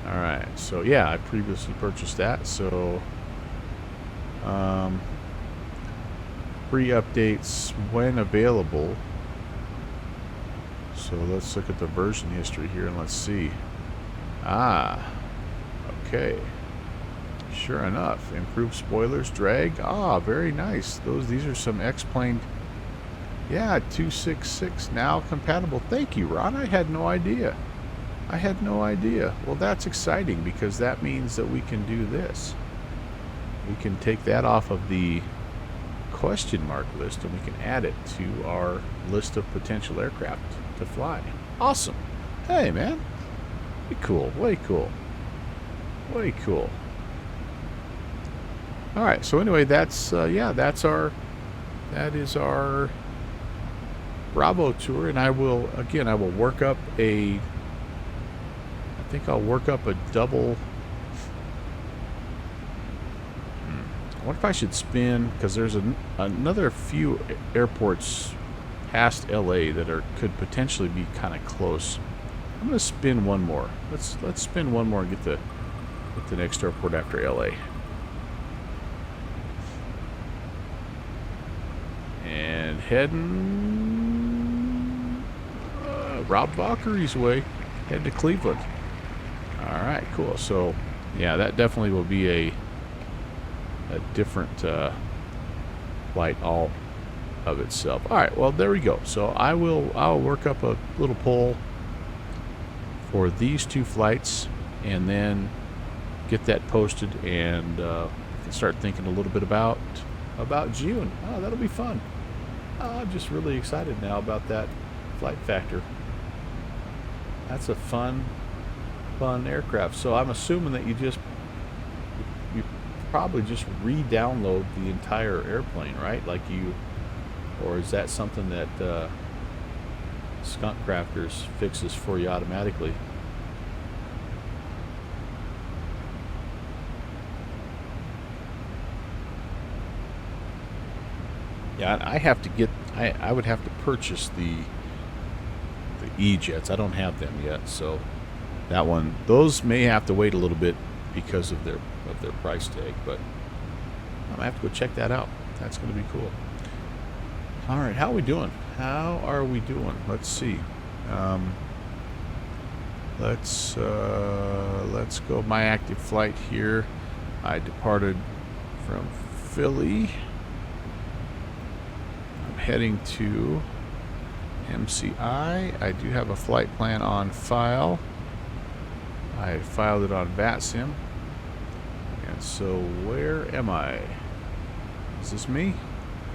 All right, so yeah, I previously purchased that. So free updates when available. So let's look at the version history here and let's see. Okay. Sure enough, improved spoilers, drag. Very nice. These are some X-Plane. Yeah, 266 now compatible. Thank you, Ron. I had no idea. Well, that's exciting because that means that we can do this. We can take that off of the question mark list and we can add it to our list of potential aircraft to fly. Awesome. Hey, man. Way cool. All right. So anyway, that is our Bravo tour, and I will work up I think I'll work up a double. What if I should spin, because there's another few airports past LA that could potentially be kind of close. I'm gonna spin one more. Let's spin one more and get the next airport after LA. And heading Rob Valkyrie's way, heading to Cleveland. All right, cool. So yeah, that definitely will be a different flight all of itself. All right, well, there we go. So I'll work up a little poll for these two flights, and then get that posted, and start thinking a little bit about June. Oh, that'll be fun. I'm just really excited now about that flight factor. That's a fun aircraft. So I'm assuming that you probably just re-download the entire airplane, right? Or is that something that Skunk Crafters fixes for you automatically? Yeah, I would have to purchase the E-Jets. I don't have them yet, so those may have to wait a little bit because of their price tag, but I'm gonna have to go check that out. That's gonna be cool. All right, how are we doing? Let's see. Let's go. My active flight here. I departed from Philly. I'm heading to MCI. I do have a flight plan on file. I filed it on VATSIM. And so where am I? Is this me?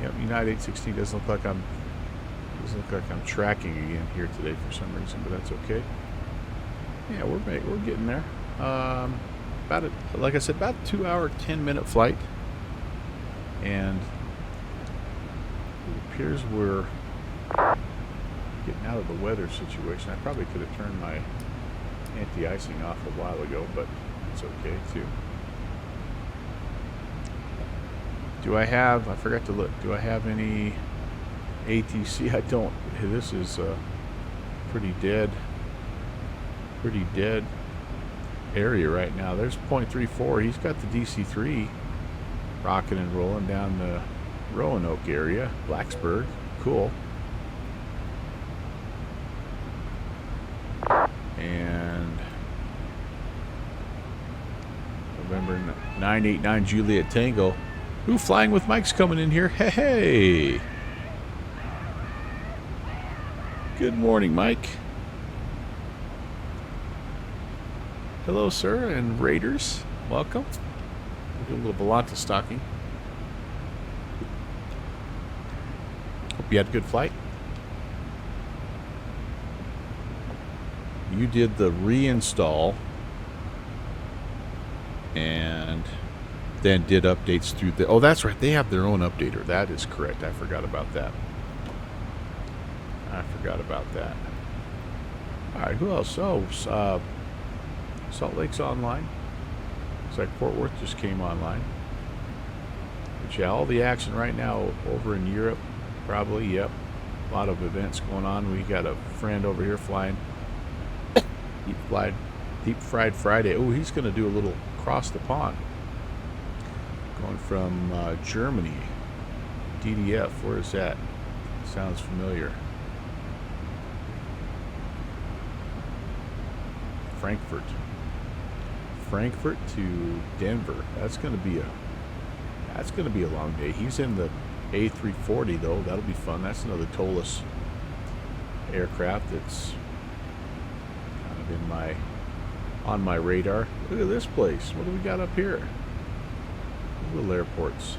Yep, United 816 doesn't look like I'm tracking again here today for some reason, but that's okay. Yeah, we're getting there. Like I said, about a 2-hour, 10-minute flight, and it appears we're getting out of the weather situation. I probably could have turned my anti-icing off a while ago, but it's okay too. I forgot to look. Do I have any ATC? I don't. This is pretty dead area right now. There's 0.34. He's got the DC-3 rocking and rolling down the Roanoke area, Blacksburg. Cool. And November 989 Juliet Tango. Ooh, Flying with Mike's coming in here. Hey. Good morning, Mike. Hello, sir, and Raiders. Welcome. We'll do a little Volanta stocking. Hope you had a good flight. You did the reinstall and then did updates through the... Oh, that's right. They have their own updater. That is correct. I forgot about that. All right, who else? Oh, Salt Lake's online. Looks like Fort Worth just came online. But yeah, all the action right now over in Europe, probably, yep. A lot of events going on. We got a friend over here flying Deep Fried Friday. Oh, he's going to do a little across the pond. Going from Germany. DDF, where is that? Sounds familiar. Frankfurt to Denver. That's going to be a long day. He's in the A340 though. That'll be fun. That's another tollless aircraft that's kind of on my radar. Look at this place. What do we got up here? Little airports.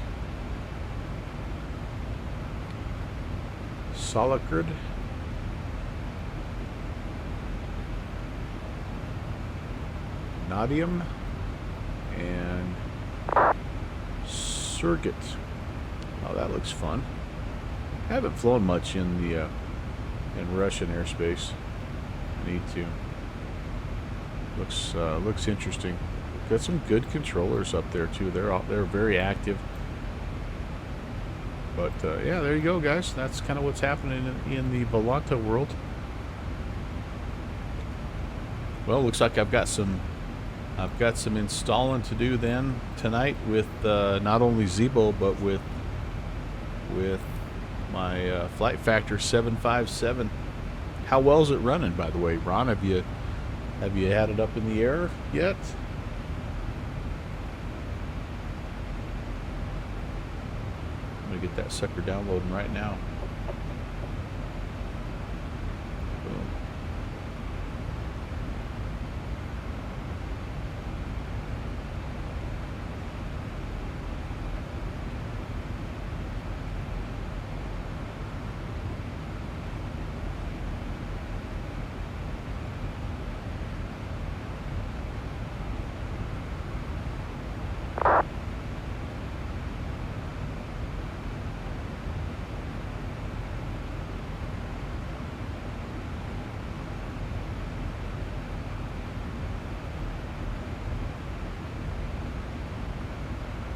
Solacred. Nadium and circuit. Oh, that looks fun. I haven't flown much in the in Russian airspace. I need to. Looks interesting. Got some good controllers up there too. They're very active. But yeah, there you go, guys. That's kind of what's happening in the Volanta world. Well, looks like I've got some installing to do then tonight with not only Zibo but with my Flight Factor 757. How well is it running, by the way, Ron? Have you had it up in the air yet? I'm gonna get that sucker downloading right now. Boom.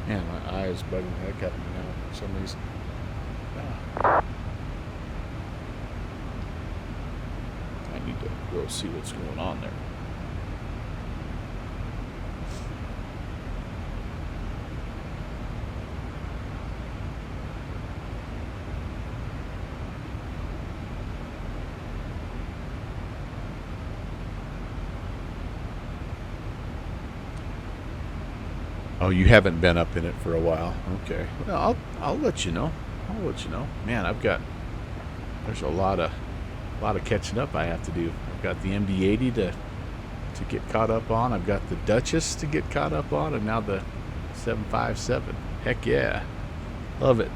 Man, my eye is bugging the heck out of me now for some reason. I need to go see what's going on there. Oh, you haven't been up in it for a while. Okay. Well, I'll let you know. I'll let you know. Man, there's a lot of catching up I have to do. I've got the MD-80 to get caught up on. I've got the Duchess to get caught up on, and now the 757. Heck yeah. Love it.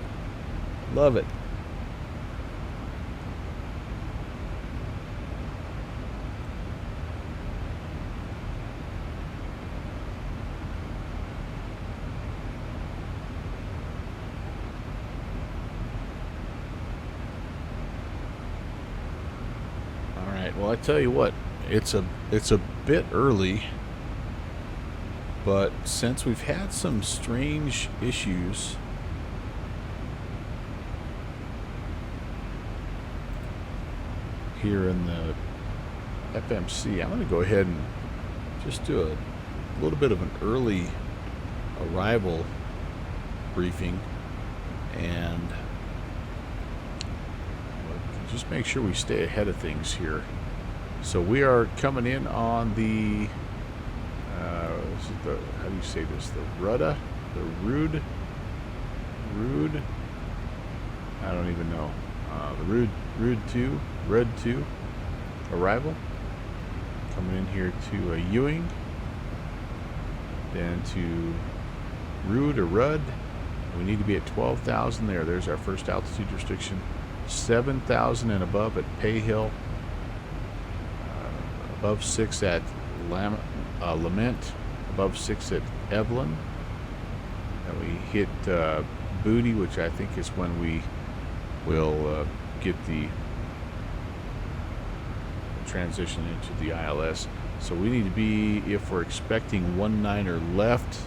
Love it. Well, I tell you what, it's a bit early, but since we've had some strange issues here in the FMC, I'm going to go ahead and just do a little bit of an early arrival briefing and just make sure we stay ahead of things here. So we are coming in on the, how do you say this? The Rudda? The Rude? I don't even know. The Rudd 2 arrival. Coming in here to Ewing. Then to Rude or Rudd. We need to be at 12,000 there. There's our first altitude restriction. 7,000 and above at Pay Hill. Above 6 at Lament, above 6 at Evelyn, and we hit Booty, which I think is when we will get the transition into the ILS. So we need to be, if we're expecting 19er left,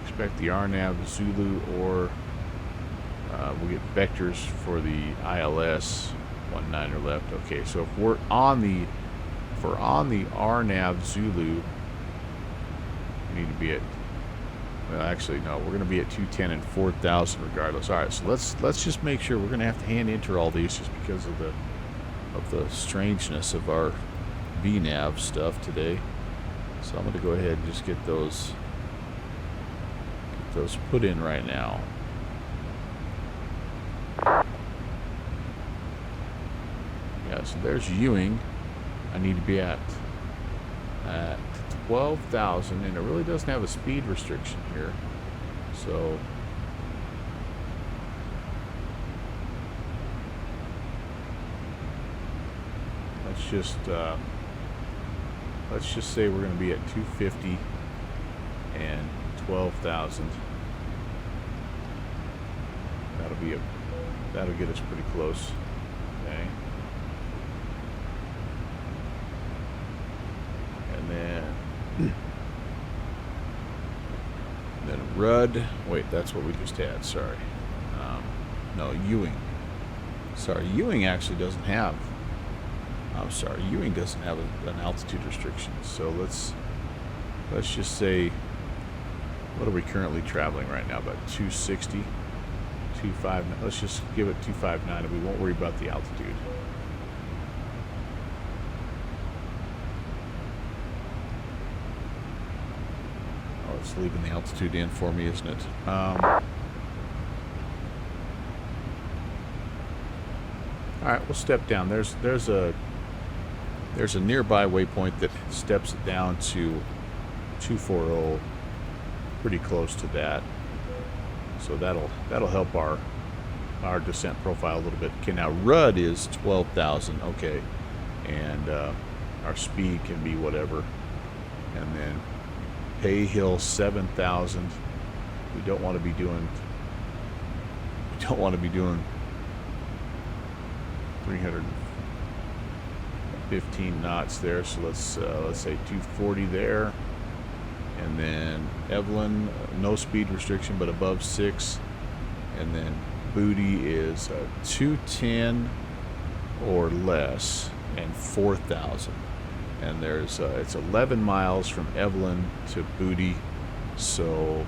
expect the RNAV Zulu, or we'll get vectors for the ILS. 19er left. Okay, so if we're on the RNAV Zulu, we need to be at, well, actually no, we're going to be at 210 and 4,000 regardless. All right, so let's just make sure. We're going to have to hand enter all these just because of the strangeness of our VNAV stuff today. So I'm going to go ahead and just get those put in right now. Yeah, so there's Ewing. I need to be at 12,000, and it really doesn't have a speed restriction here. So let's just say we're going to be at 250 and 12,000. That'll get us pretty close. Okay. And then Rudd. Wait, that's what we just had. Sorry. No, Ewing. Sorry, Ewing actually doesn't have. I'm sorry, Ewing doesn't have an altitude restriction. So let's just say, what are we currently traveling right now? About 260, 259. Let's just give it 259, and we won't worry about the altitude. Oh, it's leaving the altitude in for me, isn't it? All right, we'll step down. There's a nearby waypoint that steps it down to 240, pretty close to that. So that'll help our descent profile a little bit. Okay, now Rudd is 12,000. Okay, and our speed can be whatever, and then Hay Hill 7,000. We don't want to be doing 315 knots there, so let's say 240 there. And then Evelyn, no speed restriction but above 6. And then Booty is 210 or less and 4,000. And there's it's 11 miles from Evelyn to Booty, so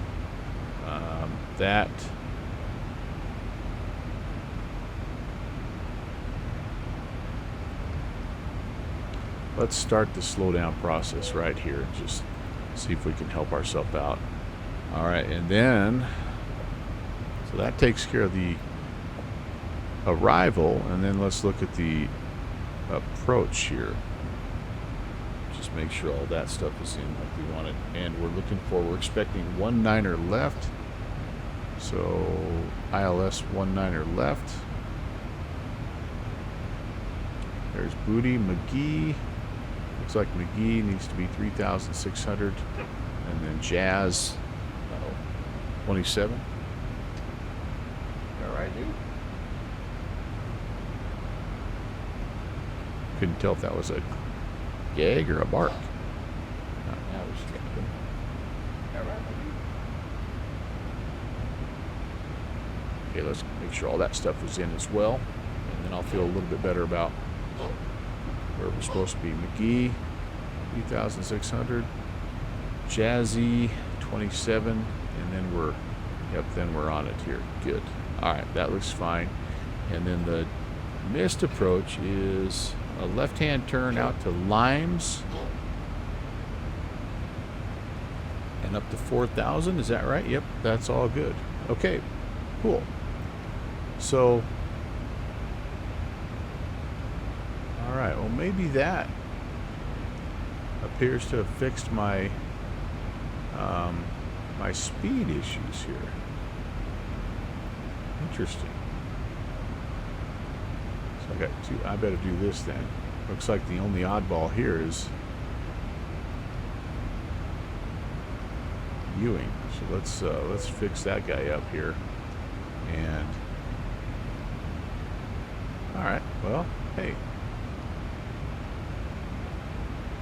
that. Let's start the slow down process right here and just see if we can help ourselves out. All right, and then, so that takes care of the arrival, and then let's look at the approach here. Just make sure all that stuff is in like we want it. And we're expecting 19er left. So ILS 19er left. There's Booty, McGee. Looks like McGee needs to be 3,600, and then Jazz, 27. All right, dude. Couldn't tell if that was a gag or a bark. Okay, let's make sure all that stuff is in as well, and then I'll feel a little bit better about where we're supposed to be. McGee, 3,600. Jazzy, 27. And then we're on it here. Good. All right, that looks fine. And then the missed approach is a left-hand turn out to Limes. And up to 4,000, is that right? Yep, that's all good. Okay, cool. So, all right, well, maybe that appears to have fixed my my speed issues here. Interesting. So I got two. I better do this then. Looks like the only oddball here is Ewing. So let's fix that guy up here. And all right. Well, hey.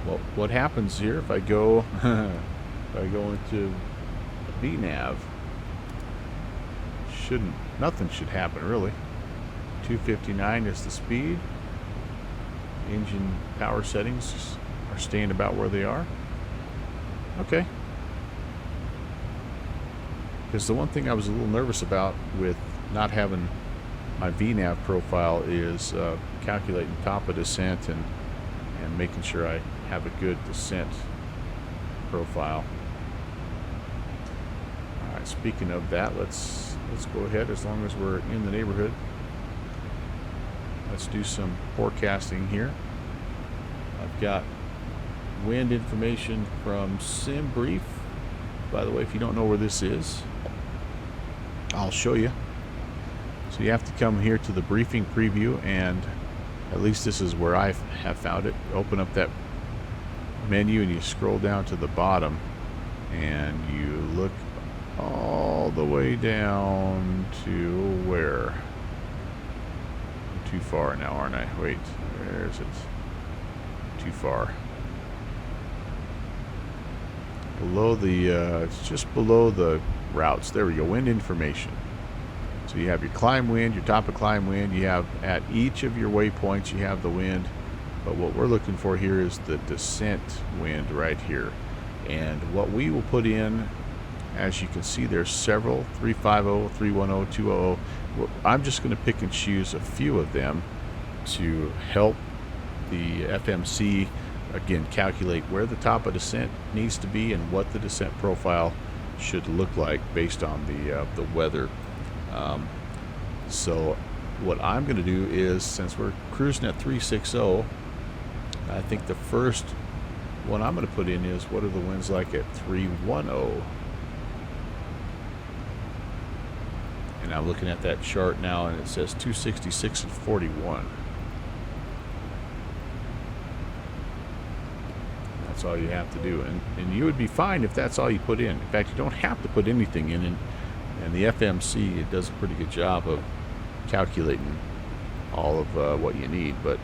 Well, what happens here if I go into VNav? Nothing should happen really. 259 is the speed. Engine power settings are staying about where they are. Okay. Because the one thing I was a little nervous about with not having my VNav profile is calculating top of descent and making sure I have a good descent profile. All right, speaking of that, let's go ahead as long as we're in the neighborhood. Let's do some forecasting here. I've got wind information from SimBrief. By the way, if you don't know where this is, I'll show you. So you have to come here to the briefing preview, and at least this is where I have found it. Open up that menu and you scroll down to the bottom, and you look all the way down to where? I'm too far now, aren't I? Wait, where is it? Too far. Below the, it's just below the routes. There we go, wind information. So you have your climb wind, your top of climb wind. You have at each of your waypoints, you have the wind. But what we're looking for here is the descent wind right here. And what we will put in, as you can see, there's several, 350, 310, 200. I'm just going to pick and choose a few of them to help the FMC, again, calculate where the top of descent needs to be and what the descent profile should look like based on the weather. So what I'm going to do is, since we're cruising at 360, I think the first one I'm going to put in is, what are the winds like at 310? And I'm looking at that chart now, and it says 266 and 41. That's all you have to do, and you would be fine if that's all you put in. In fact, you don't have to put anything in, and the FMC, it does a pretty good job of calculating all of what you need. But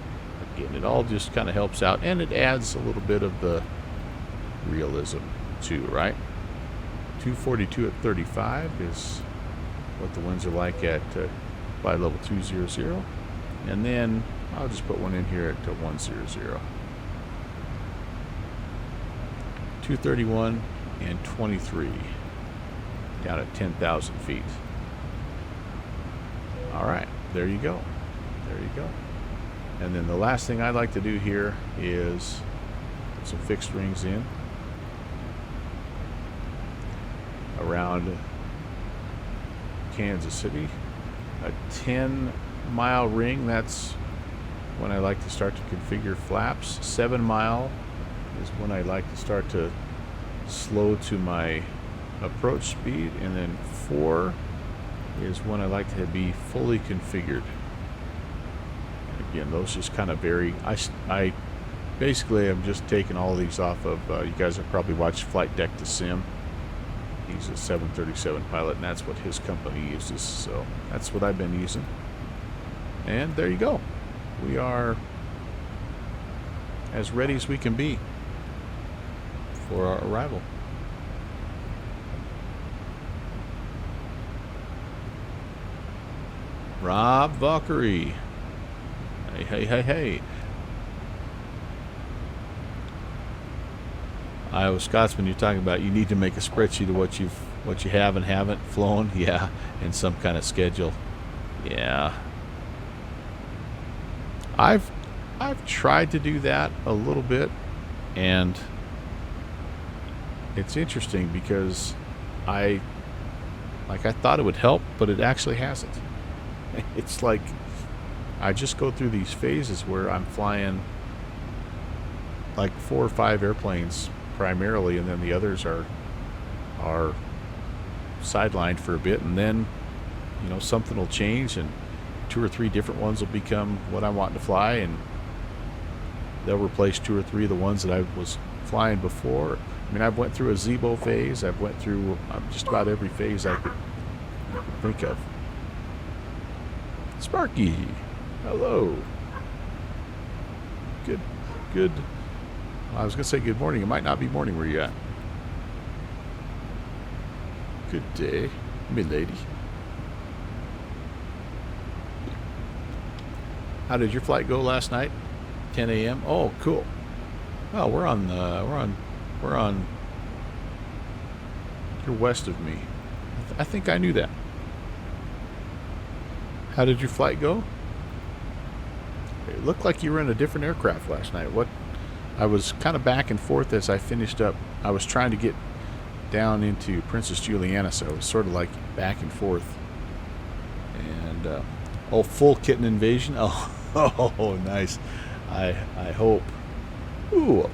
again, it all just kind of helps out, and it adds a little bit of the realism too, right? 242 at 35 is what the winds are like at flight level 200, and then I'll just put one in here at 100. 231 and 23 down at 10,000 feet. All right, there you go. There you go. And then the last thing I'd like to do here is put some fixed rings in around Kansas City. A 10-mile ring, that's when I like to start to configure flaps. 7-mile is when I like to start to slow to my approach speed, and then 4 is when I like to be fully configured. And again, those just kind of vary. I basically am just taking all these off of, you guys have probably watched Flight Deck to Sim. He's a 737 pilot, and that's what his company uses, so that's what I've been using. And there you go. We are as ready as we can be for our arrival. Rob Valkyrie. Hey, hey, hey, hey. Iowa Scotsman, you're talking about you need to make a spreadsheet of what you have and haven't flown. Yeah, and some kind of schedule. Yeah. I've tried to do that a little bit, and it's interesting because I thought it would help, but it actually hasn't. It's like I just go through these phases where I'm flying like 4 or 5 airplanes primarily, and then the others are sidelined for a bit, and then something will change, and 2 or 3 different ones will become what I want to fly, and they'll replace 2 or 3 of the ones that I was flying before. I mean, I've went through a Zibo phase. I've went through just about every phase I could think of. Sparky, hello. Good. I was going to say good morning. It might not be morning where you at. Good day, milady. How did your flight go last night? 10 a.m. Oh, cool. Oh, we're on. You're west of me. I think I knew that. How did your flight go? It looked like you were in a different aircraft last night. I was kind of back and forth as I finished up. I was trying to get down into Princess Juliana, so it was sort of like back and forth. And full kitten invasion. Oh, nice. I hope. Ooh,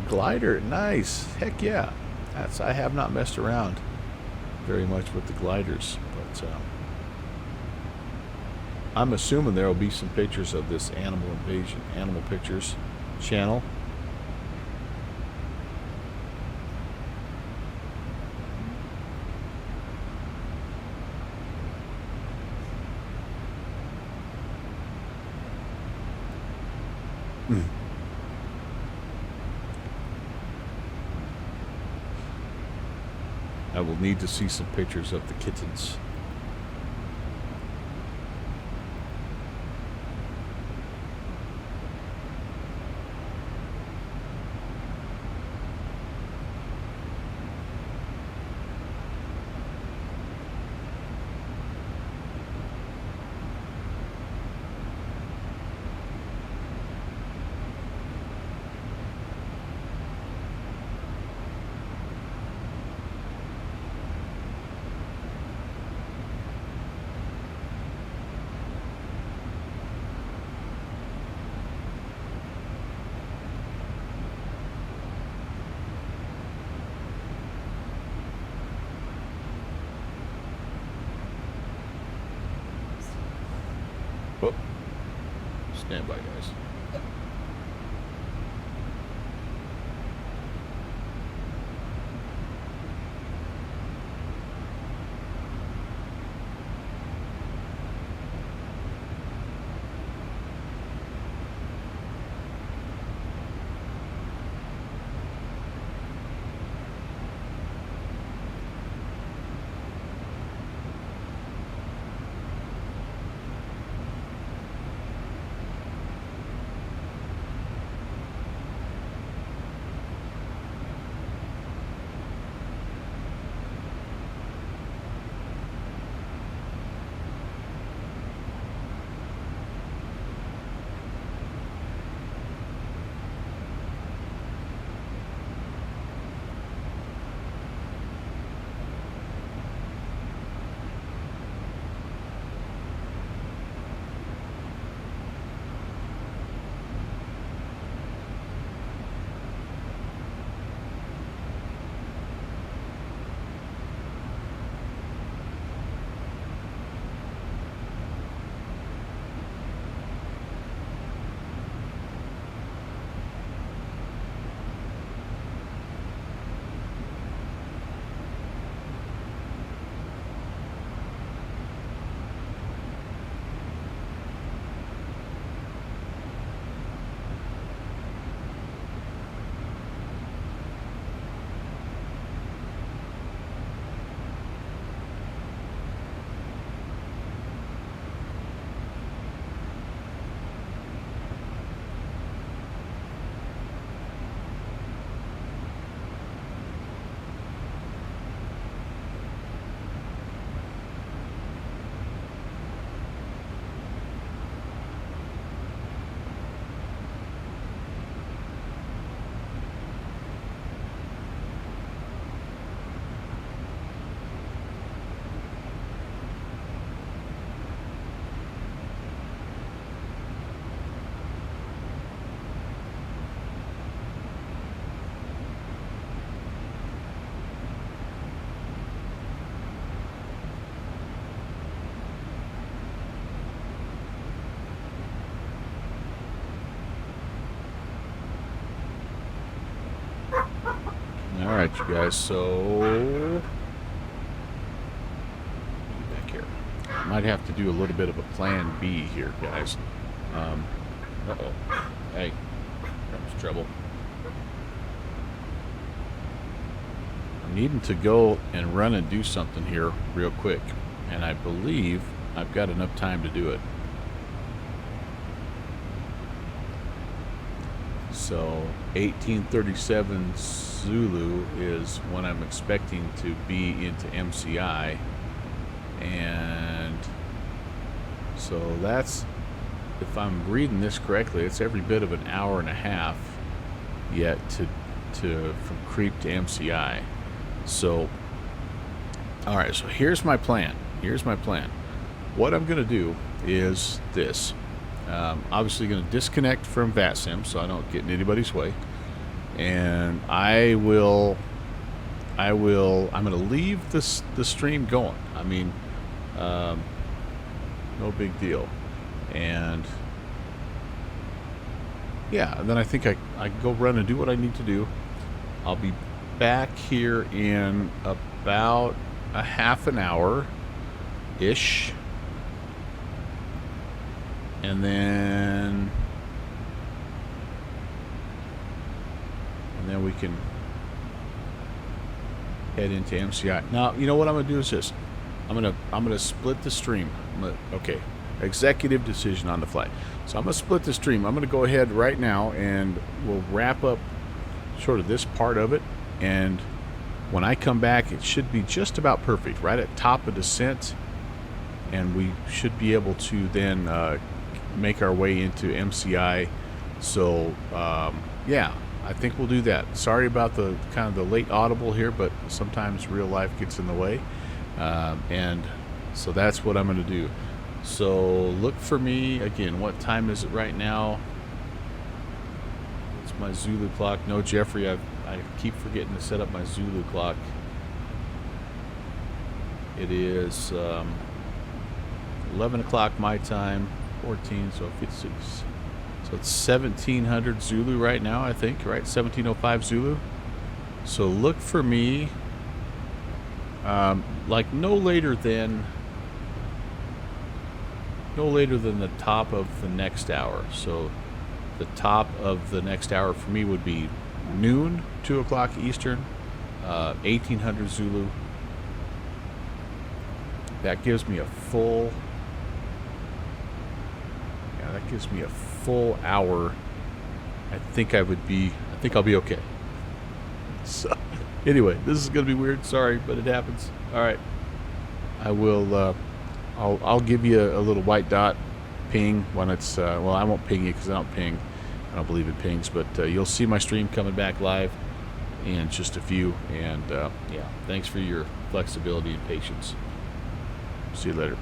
glider. Nice. Heck yeah. I have not messed around very much with the gliders, but I'm assuming there will be some pictures of this animal invasion, animal pictures channel. I will need to see some pictures of the kittens. Oh, stand by, guys. Alright, you guys, so back here. Might have to do a little bit of a plan B here, guys. Uh-oh. Hey, there's trouble. I'm needing to go and run and do something here real quick, and I believe I've got enough time to do it. So 1837 Zulu is when I'm expecting to be into MCI, and so that's, if I'm reading this correctly, it's every bit of an hour and a half yet to from creep to MCI. So all right, so here's my plan. What I'm gonna do is this. Obviously going to disconnect from VATSIM so I don't get in anybody's way, and I'm going to leave the stream going. I mean, no big deal. And yeah, then I think I can go run and do what I need to do. I'll be back here in about a half an hour ish. And then can head into MCI. Now, you know what I'm gonna do is this. I'm gonna split the stream. Okay, executive decision on the fly. So I'm gonna split the stream. I'm gonna go ahead right now and we'll wrap up sort of this part of it. And when I come back, it should be just about perfect, right at top of descent, and we should be able to then make our way into MCI. So yeah, I think we'll do that. Sorry about the kind of the late audible here, but sometimes real life gets in the way, and so that's what I'm going to do. So look for me again. What time is it right now? It's my Zulu clock. No, Jeffrey, I keep forgetting to set up my Zulu clock. It is 11 o'clock my time, 14, so 56. So it's 1700 Zulu right now, I think, right? 1705 Zulu. So look for me like no later than the top of the next hour. So the top of the next hour for me would be noon, 2 o'clock Eastern, 1800 Zulu. That gives me a full hour. I think I'll be okay. So anyway, this is gonna be weird, sorry, but it happens. All right, I will I'll give you a little white dot ping when it's well, I won't ping you because I don't believe in pings, but you'll see my stream coming back live in just a few. And yeah, thanks for your flexibility and patience. See you later.